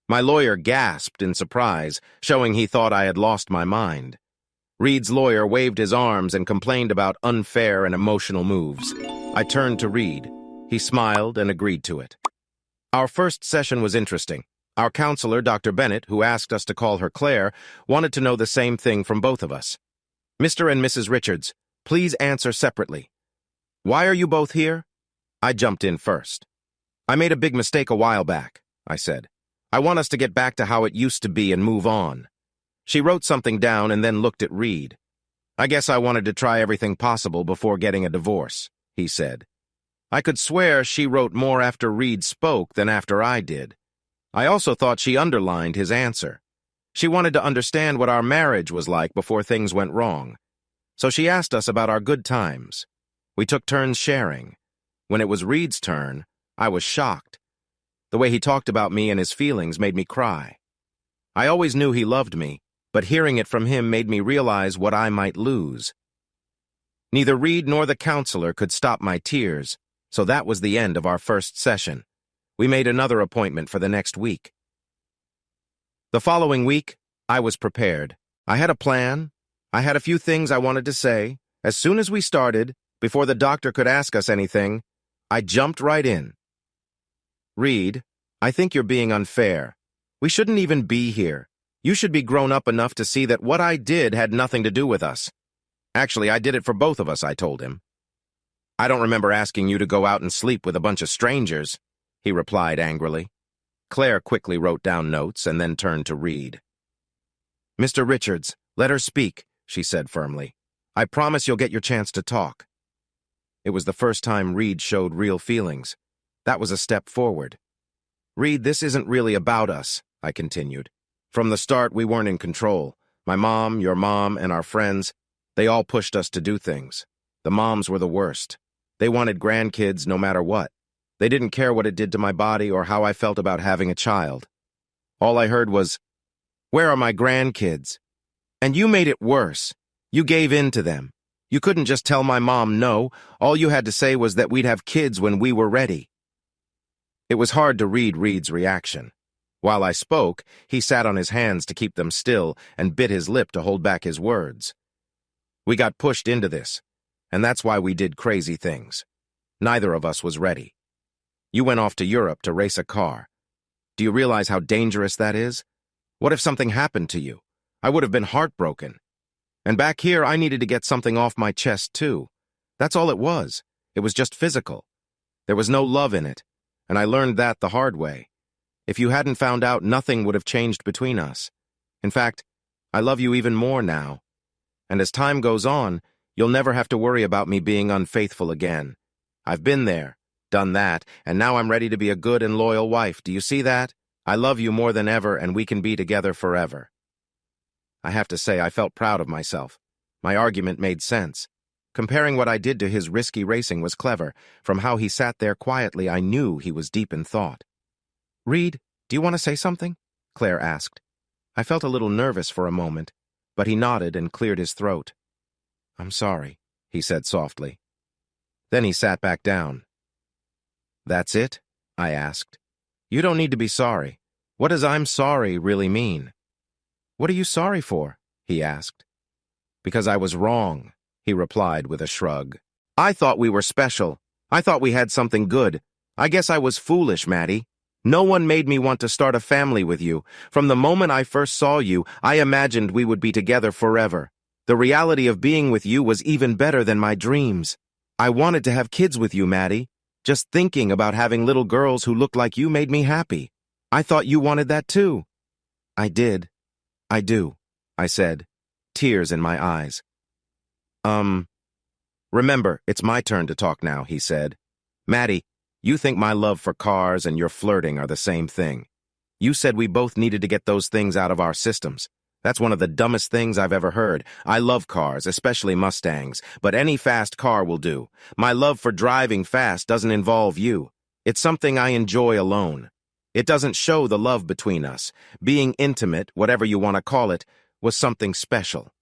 My lawyer gasped in surprise, showing he thought I had lost my mind. Reed's lawyer waved his arms and complained about unfair and emotional moves. I turned to Reed. He smiled and agreed to it. Our first session was interesting. Our counselor, Dr. Bennett, who asked us to call her Claire, wanted to know the same thing from both of us. "Mr. and Mrs. Richards, please answer separately. Why are you both here?" I jumped in first. "I made a big mistake a while back," I said. "I want us to get back to how it used to be and move on." She wrote something down and then looked at Reed. "I guess I wanted to try everything possible before getting a divorce," he said. I could swear she wrote more after Reed spoke than after I did. I also thought she underlined his answer. She wanted to understand what our marriage was like before things went wrong. So she asked us about our good times. We took turns sharing. When it was Reed's turn, I was shocked. The way he talked about me and his feelings made me cry. I always knew he loved me, but hearing it from him made me realize what I might lose. Neither Reed nor the counselor could stop my tears, so that was the end of our first session. We made another appointment for the next week. The following week, I was prepared. I had a plan. I had a few things I wanted to say. As soon as we started, before the doctor could ask us anything, I jumped right in. "Reed, I think you're being unfair. We shouldn't even be here. You should be grown up enough to see that what I did had nothing to do with us. Actually, I did it for both of us," I told him. "I don't remember asking you to go out and sleep with a bunch of strangers," he replied angrily. Claire quickly wrote down notes and then turned to Reed. "Mr. Richards, let her speak," she said firmly. "I promise you'll get your chance to talk." It was the first time Reed showed real feelings. That was a step forward. "Reed, this isn't really about us," I continued. "From the start, we weren't in control. My mom, your mom, and our friends, they all pushed us to do things. The moms were the worst. They wanted grandkids no matter what. They didn't care what it did to my body or how I felt about having a child. All I heard was, 'Where are my grandkids?' And you made it worse. You gave in to them. You couldn't just tell my mom no. All you had to say was that we'd have kids when we were ready." It was hard to read Reed's reaction. While I spoke, he sat on his hands to keep them still and bit his lip to hold back his words. "We got pushed into this, and that's why we did crazy things. Neither of us was ready. You went off to Europe to race a car. Do you realize how dangerous that is? What if something happened to you? I would have been heartbroken. And back here, I needed to get something off my chest, too. That's all it was. It was just physical. There was no love in it, and I learned that the hard way. If you hadn't found out, nothing would have changed between us. In fact, I love you even more now. And as time goes on, you'll never have to worry about me being unfaithful again. I've been there, done that, and now I'm ready to be a good and loyal wife. Do you see that? I love you more than ever, and we can be together forever." I have to say, I felt proud of myself. My argument made sense. Comparing what I did to his risky racing was clever. From how he sat there quietly, I knew he was deep in thought. "Reed, do you want to say something?" Claire asked. I felt a little nervous for a moment, but he nodded and cleared his throat. "I'm sorry," he said softly. Then he sat back down. "That's it?" I asked. "You don't need to be sorry. What does 'I'm sorry' really mean?" "What are you sorry for?" he asked. "Because I was wrong," he replied with a shrug. "I thought we were special. I thought we had something good. I guess I was foolish, Maddie. No one made me want to start a family with you. From the moment I first saw you, I imagined we would be together forever. The reality of being with you was even better than my dreams. I wanted to have kids with you, Maddie. Just thinking about having little girls who looked like you made me happy. I thought you wanted that too. I did. I do, I said, tears in my eyes. Remember, it's my turn to talk now, he said. Maddie, you think my love for cars and your flirting are the same thing. You said we both needed to get those things out of our systems. That's one of the dumbest things I've ever heard. I love cars, especially Mustangs, but any fast car will do. My love for driving fast doesn't involve you. It's something I enjoy alone. It doesn't show the love between us. Being intimate, whatever you want to call it, was something special.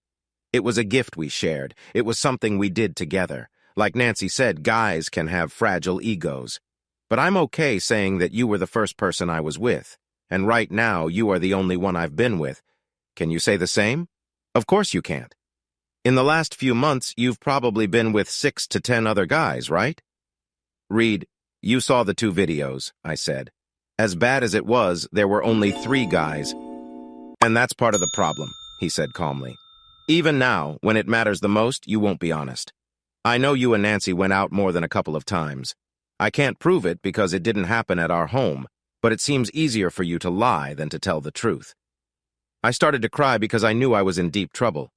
It was a gift we shared. It was something we did together. Like Nancy said, guys can have fragile egos. But I'm okay saying that you were the first person I was with, and right now you are the only one I've been with. Can you say the same? Of course you can't. In the last few months, you've probably been with 6 to 10 other guys, right? Reed, you saw the 2 videos, I said. As bad as it was, there were only 3 guys. And that's part of the problem, he said calmly. Even now, when it matters the most, you won't be honest. I know you and Nancy went out more than a couple of times. I can't prove it because it didn't happen at our home, but it seems easier for you to lie than to tell the truth. I started to cry because I knew I was in deep trouble.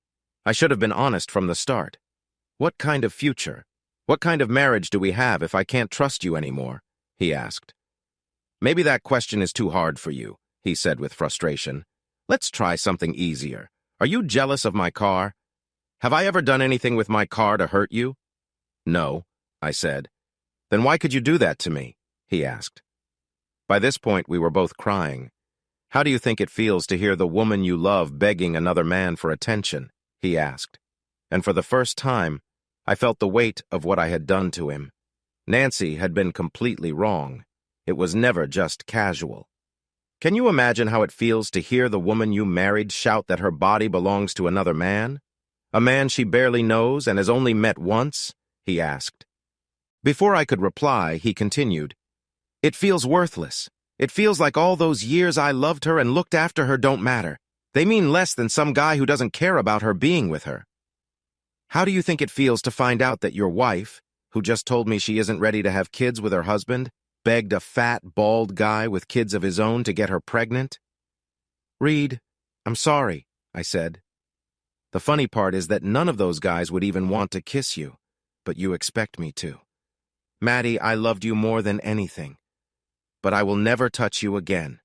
I should have been honest from the start. What kind of future? What kind of marriage do we have if I can't trust you anymore? He asked. Maybe that question is too hard for you, he said with frustration. Let's try something easier. Are you jealous of my car? Have I ever done anything with my car to hurt you? No, I said. Then why could you do that to me? He asked. By this point, we were both crying. How do you think it feels to hear the woman you love begging another man for attention? He asked. And for the first time, I felt the weight of what I had done to him. Nancy had been completely wrong. It was never just casual. Can you imagine how it feels to hear the woman you married shout that her body belongs to another man? A man she barely knows and has only met once? He asked. Before I could reply, he continued. It feels worthless. It feels like all those years I loved her and looked after her don't matter. They mean less than some guy who doesn't care about her being with her. How do you think it feels to find out that your wife, who just told me she isn't ready to have kids with her husband, begged a fat, bald guy with kids of his own to get her pregnant? Reed, I'm sorry, I said. The funny part is that none of those guys would even want to kiss you, but you expect me to. Maddie, I loved you more than anything, but I will never touch you again.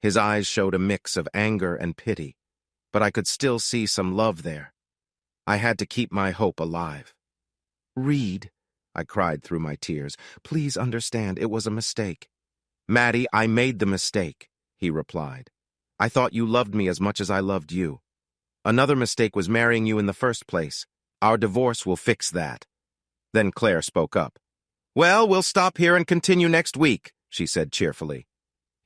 His eyes showed a mix of anger and pity, but I could still see some love there. I had to keep my hope alive. Reed, I cried through my tears, please understand it was a mistake. Maddie, I made the mistake, he replied. I thought you loved me as much as I loved you. Another mistake was marrying you in the first place. Our divorce will fix that. Then Claire spoke up. Well, we'll stop here and continue next week, she said cheerfully.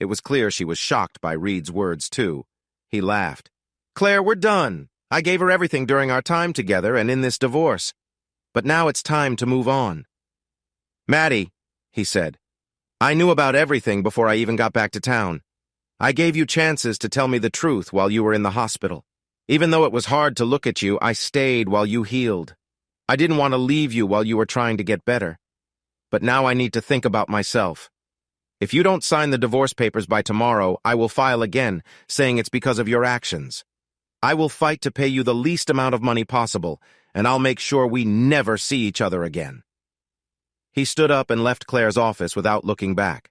It was clear she was shocked by Reed's words, too. He laughed. Claire, we're done. I gave her everything during our time together and in this divorce. But now it's time to move on. Maddie, he said, I knew about everything before I even got back to town. I gave you chances to tell me the truth while you were in the hospital. Even though it was hard to look at you, I stayed while you healed. I didn't want to leave you while you were trying to get better. But now I need to think about myself. If you don't sign the divorce papers by tomorrow, I will file again, saying it's because of your actions. I will fight to pay you the least amount of money possible, and I'll make sure we never see each other again. He stood up and left Claire's office without looking back.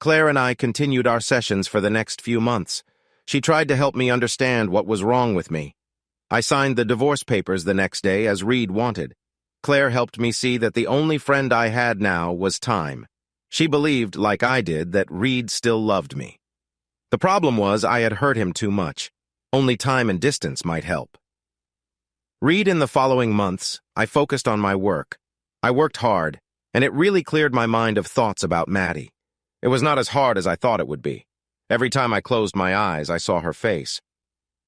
Claire and I continued our sessions for the next few months. She tried to help me understand what was wrong with me. I signed the divorce papers the next day as Reed wanted. Claire helped me see that the only friend I had now was time. She believed, like I did, that Reed still loved me. The problem was I had hurt him too much. Only time and distance might help. Reed, in the following months, I focused on my work. I worked hard, and it really cleared my mind of thoughts about Maddie. It was not as hard as I thought it would be. Every time I closed my eyes, I saw her face.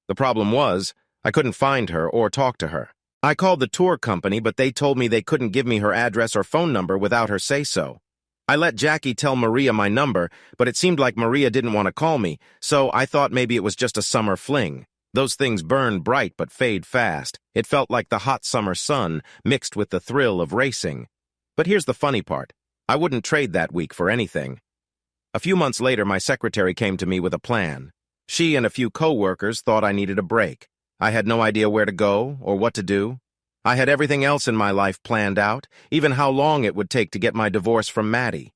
The problem was, I couldn't find her or talk to her. I called the tour company, but they told me they couldn't give me her address or phone number without her say-so. I let Jackie tell Maria my number, but it seemed like Maria didn't want to call me, so I thought maybe it was just a summer fling. Those things burn bright but fade fast. It felt like the hot summer sun mixed with the thrill of racing. But here's the funny part. I wouldn't trade that week for anything. A few months later, my secretary came to me with a plan. She and a few co-workers thought I needed a break. I had no idea where to go or what to do. I had everything else in my life planned out, even how long it would take to get my divorce from Maddie.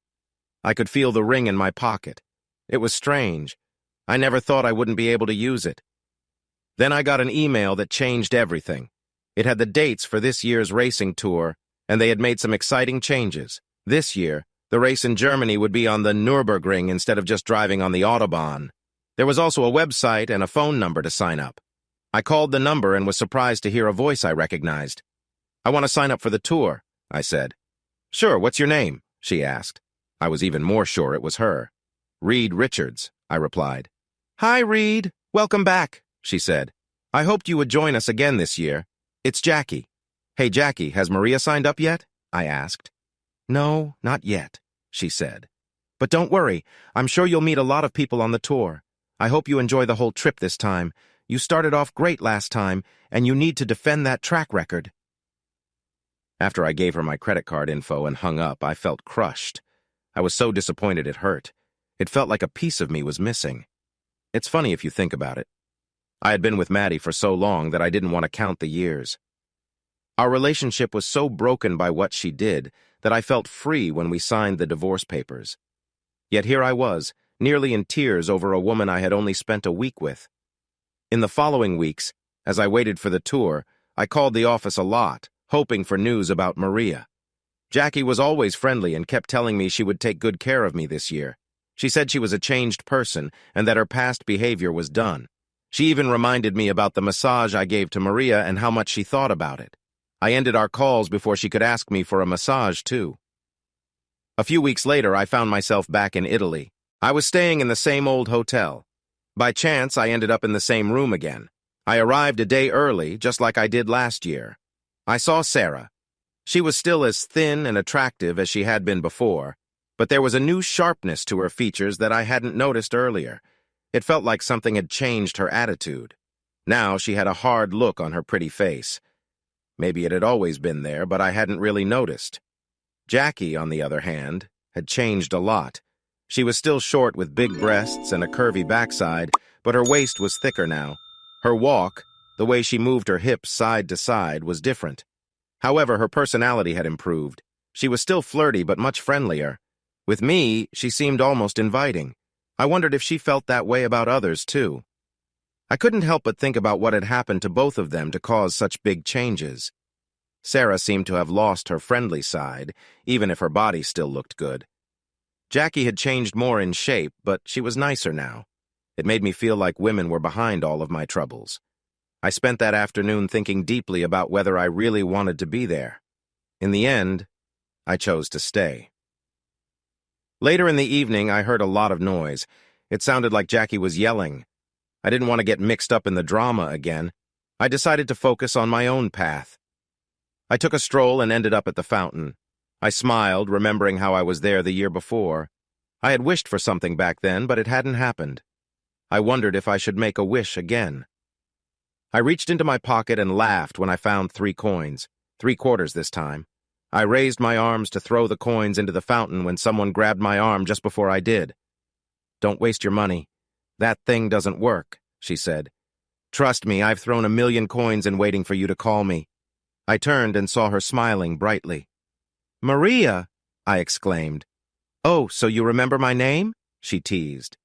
I could feel the ring in my pocket. It was strange. I never thought I wouldn't be able to use it. Then I got an email that changed everything. It had the dates for this year's racing tour, and they had made some exciting changes. This year, the race in Germany would be on the Nürburgring instead of just driving on the Autobahn. There was also a website and a phone number to sign up. I called the number and was surprised to hear a voice I recognized. "I want to sign up for the tour," I said. "Sure, what's your name?" she asked. I was even more sure it was her. "Reed Richards," I replied. "Hi, Reed. Welcome back," she said. "I hoped you would join us again this year. It's Jackie." "Hey, Jackie, has Maria signed up yet?" I asked. "No, not yet," she said. "But don't worry, I'm sure you'll meet a lot of people on the tour. I hope you enjoy the whole trip this time. You started off great last time, and you need to defend that track record." After I gave her my credit card info and hung up, I felt crushed. I was so disappointed it hurt. It felt like a piece of me was missing. It's funny if you think about it. I had been with Maddie for so long that I didn't want to count the years. Our relationship was so broken by what she did that I felt free when we signed the divorce papers. Yet here I was, nearly in tears over a woman I had only spent a week with. In the following weeks, as I waited for the tour, I called the office a lot, hoping for news about Maria. Jackie was always friendly and kept telling me she would take good care of me this year. She said she was a changed person and that her past behavior was done. She even reminded me about the massage I gave to Maria and how much she thought about it. I ended our calls before she could ask me for a massage, too. A few weeks later, I found myself back in Italy. I was staying in the same old hotel. By chance, I ended up in the same room again. I arrived a day early, just like I did last year. I saw Sarah. She was still as thin and attractive as she had been before, but there was a new sharpness to her features that I hadn't noticed earlier. It felt like something had changed her attitude. Now she had a hard look on her pretty face. Maybe it had always been there, but I hadn't really noticed. Jackie, on the other hand, had changed a lot. She was still short with big breasts and a curvy backside, but her waist was thicker now. Her walk, the way she moved her hips side to side, was different. However, her personality had improved. She was still flirty, but much friendlier. With me, she seemed almost inviting. I wondered if she felt that way about others, too. I couldn't help but think about what had happened to both of them to cause such big changes. Sarah seemed to have lost her friendly side, even if her body still looked good. Jackie had changed more in shape, but she was nicer now. It made me feel like women were behind all of my troubles. I spent that afternoon thinking deeply about whether I really wanted to be there. In the end, I chose to stay. Later in the evening, I heard a lot of noise. It sounded like Jackie was yelling. I didn't want to get mixed up in the drama again. I decided to focus on my own path. I took a stroll and ended up at the fountain. I smiled, remembering how I was there the year before. I had wished for something back then, but it hadn't happened. I wondered if I should make a wish again. I reached into my pocket and laughed when I found 3 coins, 3 quarters this time. I raised my arms to throw the coins into the fountain when someone grabbed my arm just before I did. "Don't waste your money. That thing doesn't work," she said. "Trust me, I've thrown 1,000,000 coins in waiting for you to call me." I turned and saw her smiling brightly. "Maria!" I exclaimed. "Oh, so you remember my name?" she teased.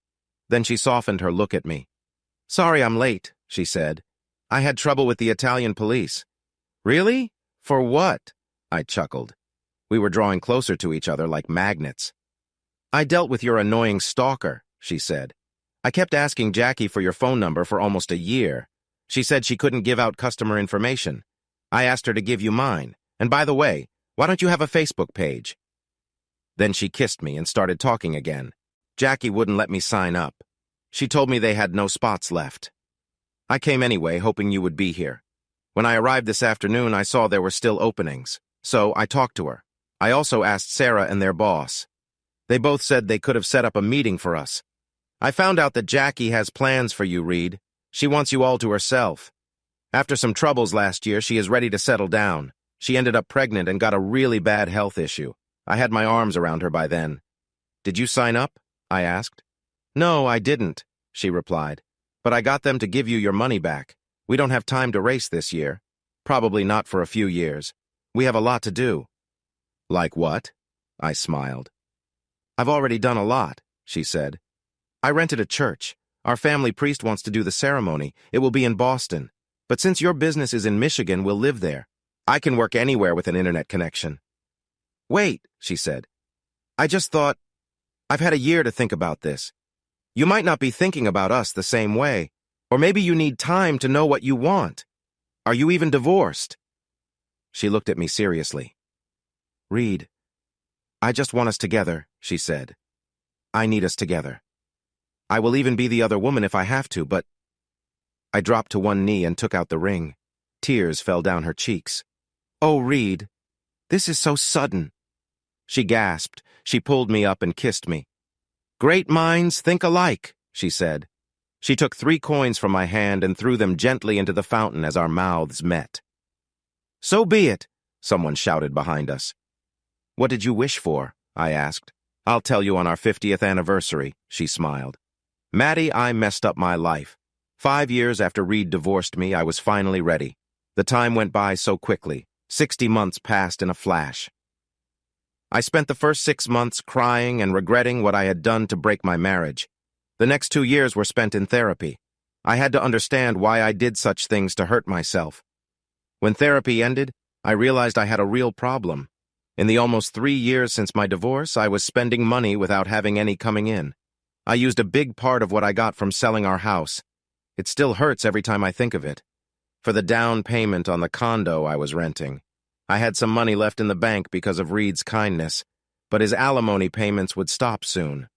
Then she softened her look at me. "Sorry I'm late," she said. "I had trouble with the Italian police." "Really? For what?" I chuckled. We were drawing closer to each other like magnets. "I dealt with your annoying stalker," she said. "I kept asking Jackie for your phone number for almost a year. She said she couldn't give out customer information. I asked her to give you mine. And by the way, why don't you have a Facebook page?" Then she kissed me and started talking again. Jackie wouldn't let me sign up. She told me they had no spots left. I came anyway, hoping you would be here. When I arrived this afternoon, I saw there were still openings. So I talked to her. I also asked Sarah and their boss. They both said they could have set up a meeting for us. I found out that Jackie has plans for you, Reed. She wants you all to herself. After some troubles last year, she is ready to settle down. She ended up pregnant and got a really bad health issue. I had my arms around her by then. Did you sign up? I asked. No, I didn't, she replied. But I got them to give you your money back. We don't have time to race this year. Probably not for a few years. We have a lot to do. Like what? I smiled. I've already done a lot, she said. I rented a church. Our family priest wants to do the ceremony. It will be in Boston. But since your business is in Michigan, we'll live there. I can work anywhere with an internet connection. Wait, she said. I just thought, I've had a year to think about this. You might not be thinking about us the same way, or maybe you need time to know what you want. Are you even divorced? She looked at me seriously. Reed, I just want us together, she said. I need us together. I will even be the other woman if I have to, but... I dropped to one knee and took out the ring. Tears fell down her cheeks. Oh, Reed, this is so sudden. She gasped. She pulled me up and kissed me. Great minds think alike, she said. She took 3 coins from my hand and threw them gently into the fountain as our mouths met. So be it, someone shouted behind us. What did you wish for? I asked. I'll tell you on our 50th anniversary, she smiled. Maddie, I messed up my life. 5 years after Reed divorced me, I was finally ready. The time went by so quickly. 60 months passed in a flash. I spent the first 6 months crying and regretting what I had done to break my marriage. The next 2 years were spent in therapy. I had to understand why I did such things to hurt myself. When therapy ended, I realized I had a real problem. In the almost 3 years since my divorce, I was spending money without having any coming in. I used a big part of what I got from selling our house. It still hurts every time I think of it. For the down payment on the condo I was renting. I had some money left in the bank because of Reed's kindness, but his alimony payments would stop soon.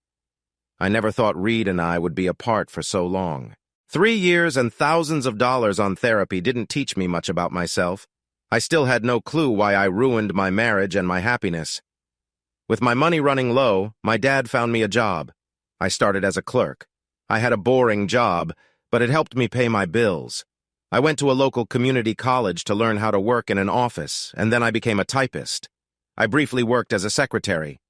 I never thought Reed and I would be apart for so long. 3 years and thousands of dollars on therapy didn't teach me much about myself. I still had no clue why I ruined my marriage and my happiness. With my money running low, my dad found me a job. I started as a clerk. I had a boring job, but it helped me pay my bills. I went to a local community college to learn how to work in an office, and then I became a typist. I briefly worked as a secretary.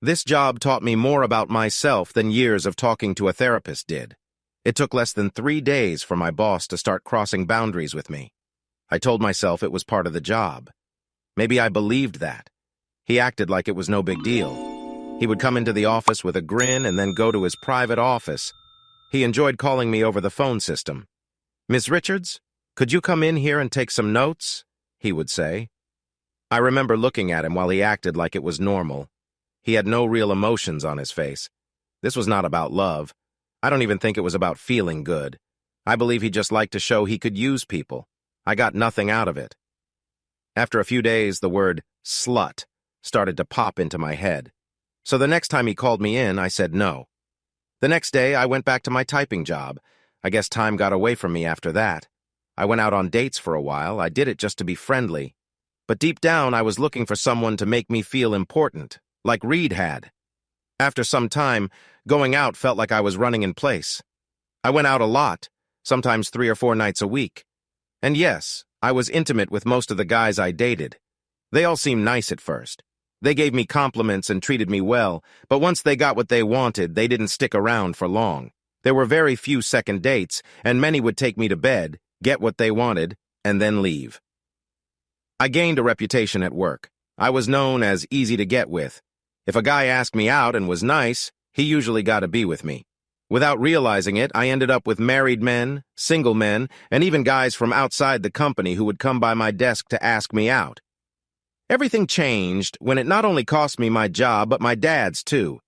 This job taught me more about myself than years of talking to a therapist did. It took less than 3 days for my boss to start crossing boundaries with me. I told myself it was part of the job. Maybe I believed that. He acted like it was no big deal. He would come into the office with a grin and then go to his private office. He enjoyed calling me over the phone system. Miss Richards, could you come in here and take some notes? He would say. I remember looking at him while he acted like it was normal. He had no real emotions on his face. This was not about love. I don't even think it was about feeling good. I believe he just liked to show he could use people. I got nothing out of it. After a few days, the word slut started to pop into my head. So the next time he called me in, I said no. The next day, I went back to my typing job. I guess time got away from me after that. I went out on dates for a while. I did it just to be friendly. But deep down, I was looking for someone to make me feel important, like Reed had. After some time, going out felt like I was running in place. I went out a lot, sometimes 3 or 4 nights a week. And yes, I was intimate with most of the guys I dated. They all seemed nice at first. They gave me compliments and treated me well, but once they got what they wanted, they didn't stick around for long. There were very few second dates, and many would take me to bed, get what they wanted, and then leave. I gained a reputation at work. I was known as easy to get with. If a guy asked me out and was nice, he usually got to be with me. Without realizing it, I ended up with married men, single men, and even guys from outside the company who would come by my desk to ask me out. Everything changed when it not only cost me my job, but my dad's too.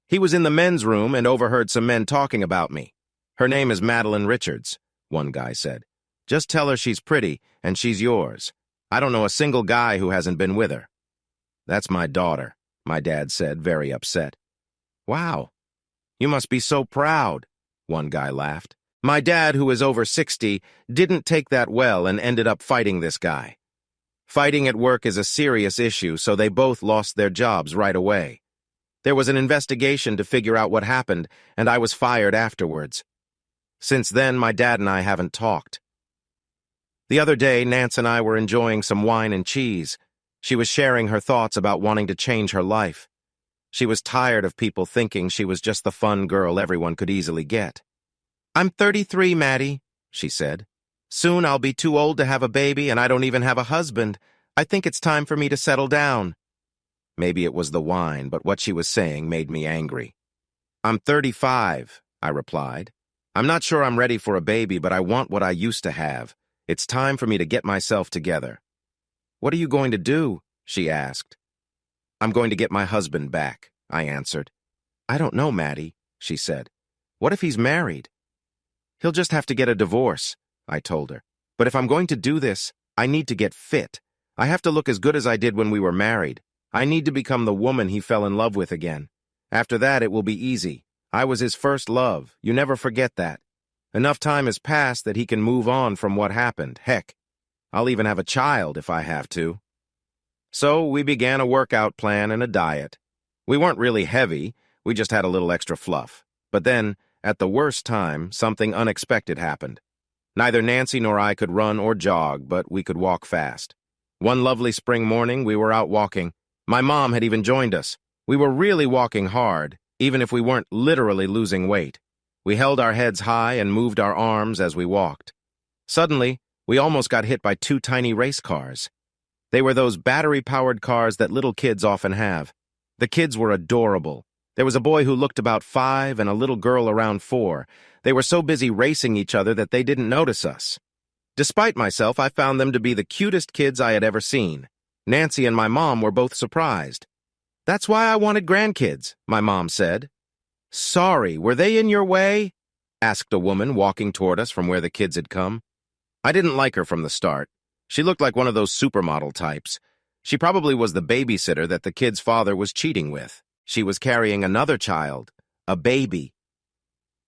He was in the men's room and overheard some men talking about me. Her name is Madeline Richards, one guy said. Just tell her she's pretty, and she's yours. I don't know a single guy who hasn't been with her. That's my daughter, my dad said, very upset. Wow, you must be so proud, one guy laughed. My dad, who is over 60, didn't take that well and ended up fighting this guy. Fighting at work is a serious issue, so they both lost their jobs right away. There was an investigation to figure out what happened, and I was fired afterwards. Since then, my dad and I haven't talked. The other day, Nance and I were enjoying some wine and cheese. She was sharing her thoughts about wanting to change her life. She was tired of people thinking she was just the fun girl everyone could easily get. "I'm 33, Maddie," she said. "Soon I'll be too old to have a baby, and I don't even have a husband. I think it's time for me to settle down." Maybe it was the wine, but what she was saying made me angry. "I'm 35, I replied. "I'm not sure I'm ready for a baby, but I want what I used to have. It's time for me to get myself together." "What are you going to do?" she asked. "I'm going to get my husband back," I answered. "I don't know, Maddie," she said. "What if he's married?" "He'll just have to get a divorce," I told her. "But if I'm going to do this, I need to get fit. I have to look as good as I did when we were married. I need to become the woman he fell in love with again. After that, it will be easy. I was his first love. You never forget that. Enough time has passed that he can move on from what happened. Heck, I'll even have a child if I have to." So we began a workout plan and a diet. We weren't really heavy, we just had a little extra fluff. But then, at the worst time, something unexpected happened. Neither Nancy nor I could run or jog, but we could walk fast. One lovely spring morning, we were out walking. My mom had even joined us. We were really walking hard, even if we weren't literally losing weight. We held our heads high and moved our arms as we walked. Suddenly, we almost got hit by two tiny race cars. They were those battery-powered cars that little kids often have. The kids were adorable. There was a boy who looked about 5 and a little girl around 4. They were so busy racing each other that they didn't notice us. Despite myself, I found them to be the cutest kids I had ever seen. Nancy and my mom were both surprised. "That's why I wanted grandkids," my mom said. "Sorry, were they in your way?" asked a woman walking toward us from where the kids had come. I didn't like her from the start. She looked like one of those supermodel types. She probably was the babysitter that the kid's father was cheating with. She was carrying another child, a baby.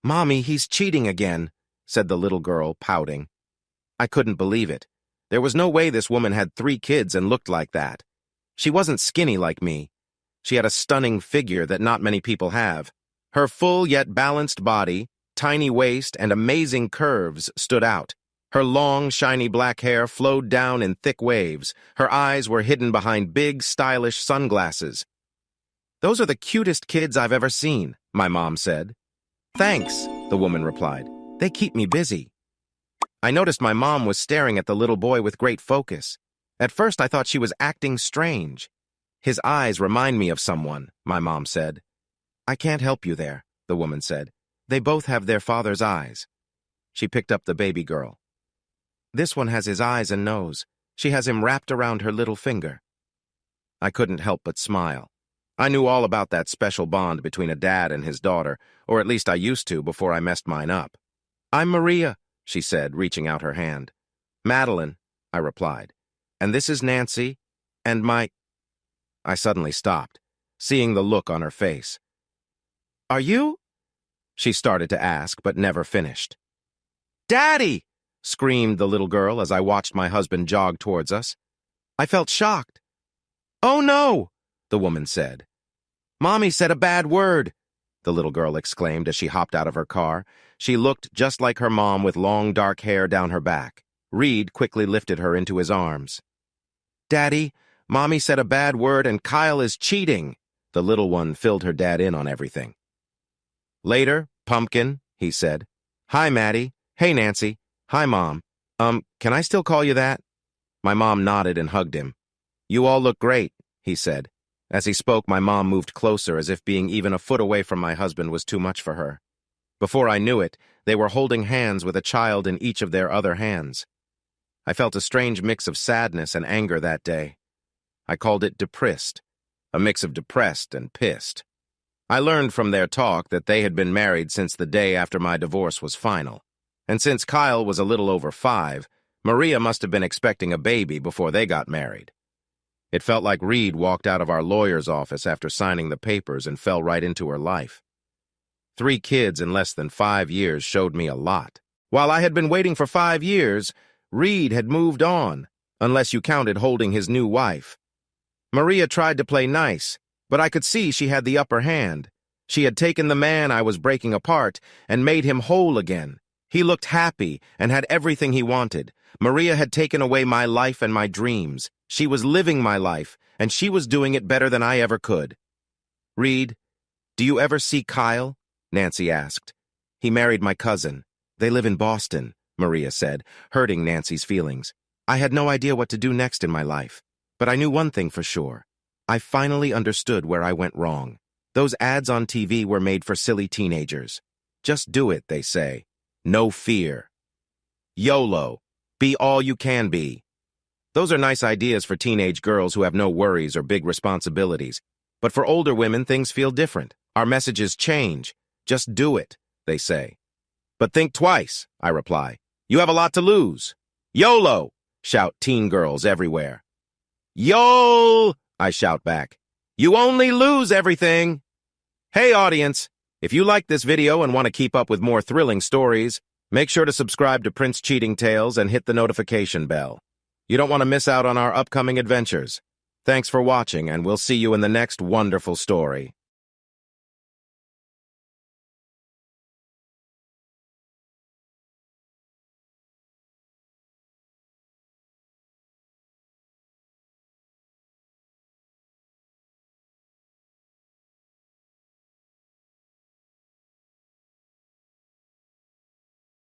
"Mommy, he's cheating again," said the little girl, pouting. I couldn't believe it. There was no way this woman had 3 kids and looked like that. She wasn't skinny like me. She had a stunning figure that not many people have. Her full yet balanced body, tiny waist, and amazing curves stood out. Her long, shiny black hair flowed down in thick waves. Her eyes were hidden behind big, stylish sunglasses. "Those are the cutest kids I've ever seen," my mom said. "Thanks," the woman replied. "They keep me busy." I noticed my mom was staring at the little boy with great focus. At first, I thought she was acting strange. "His eyes remind me of someone," my mom said. "I can't help you there," the woman said. "They both have their father's eyes." She picked up the baby girl. "This one has his eyes and nose. She has him wrapped around her little finger." I couldn't help but smile. I knew all about that special bond between a dad and his daughter, or at least I used to before I messed mine up. "I'm Maria," she said, reaching out her hand. "Madeline," I replied. "And this is Nancy, and my—" I suddenly stopped, seeing the look on her face. "Are you?" she started to ask, but never finished. "Daddy!" screamed the little girl as I watched my husband jog towards us. I felt shocked. "Oh no!" the woman said. "Mommy said a bad word," the little girl exclaimed as she hopped out of her car. She looked just like her mom with long dark hair down her back. Reed quickly lifted her into his arms. "Daddy, Mommy said a bad word and Kyle is cheating." The little one filled her dad in on everything. Later, Pumpkin, he said. "Hi, Maddie. Hey, Nancy. Hi, Mom. Can I still call you that?" My mom nodded and hugged him. "You all look great," he said. As he spoke, my mom moved closer as if being even a foot away from my husband was too much for her. Before I knew it, they were holding hands with a child in each of their other hands. I felt a strange mix of sadness and anger that day. I called it depressed, a mix of depressed and pissed. I learned from their talk that they had been married since the day after my divorce was final. And since Kyle was a little over 5, Maria must have been expecting a baby before they got married. It felt like Reed walked out of our lawyer's office after signing the papers and fell right into her life. 3 kids in less than 5 years showed me a lot. While I had been waiting for 5 years, Reed had moved on, unless you counted holding his new wife. Maria tried to play nice. But I could see she had the upper hand. She had taken the man I was breaking apart and made him whole again. He looked happy and had everything he wanted. Maria had taken away my life and my dreams. She was living my life, and she was doing it better than I ever could. "Reed, do you ever see Kyle?" Nancy asked. "He married my cousin. They live in Boston," Maria said, hurting Nancy's feelings. I had no idea what to do next in my life, but I knew one thing for sure. I finally understood where I went wrong. Those ads on TV were made for silly teenagers. Just do it, they say. No fear. YOLO. Be all you can be. Those are nice ideas for teenage girls who have no worries or big responsibilities. But for older women, things feel different. Our messages change. Just do it, they say. But think twice, I reply. You have a lot to lose. YOLO, shout teen girls everywhere. YOL, I shout back. You only lose everything. Hey audience, if you like this video and want to keep up with more thrilling stories, make sure to subscribe to Prince Cheating Tales and hit the notification bell. You don't want to miss out on our upcoming adventures. Thanks for watching, and we'll see you in the next wonderful story.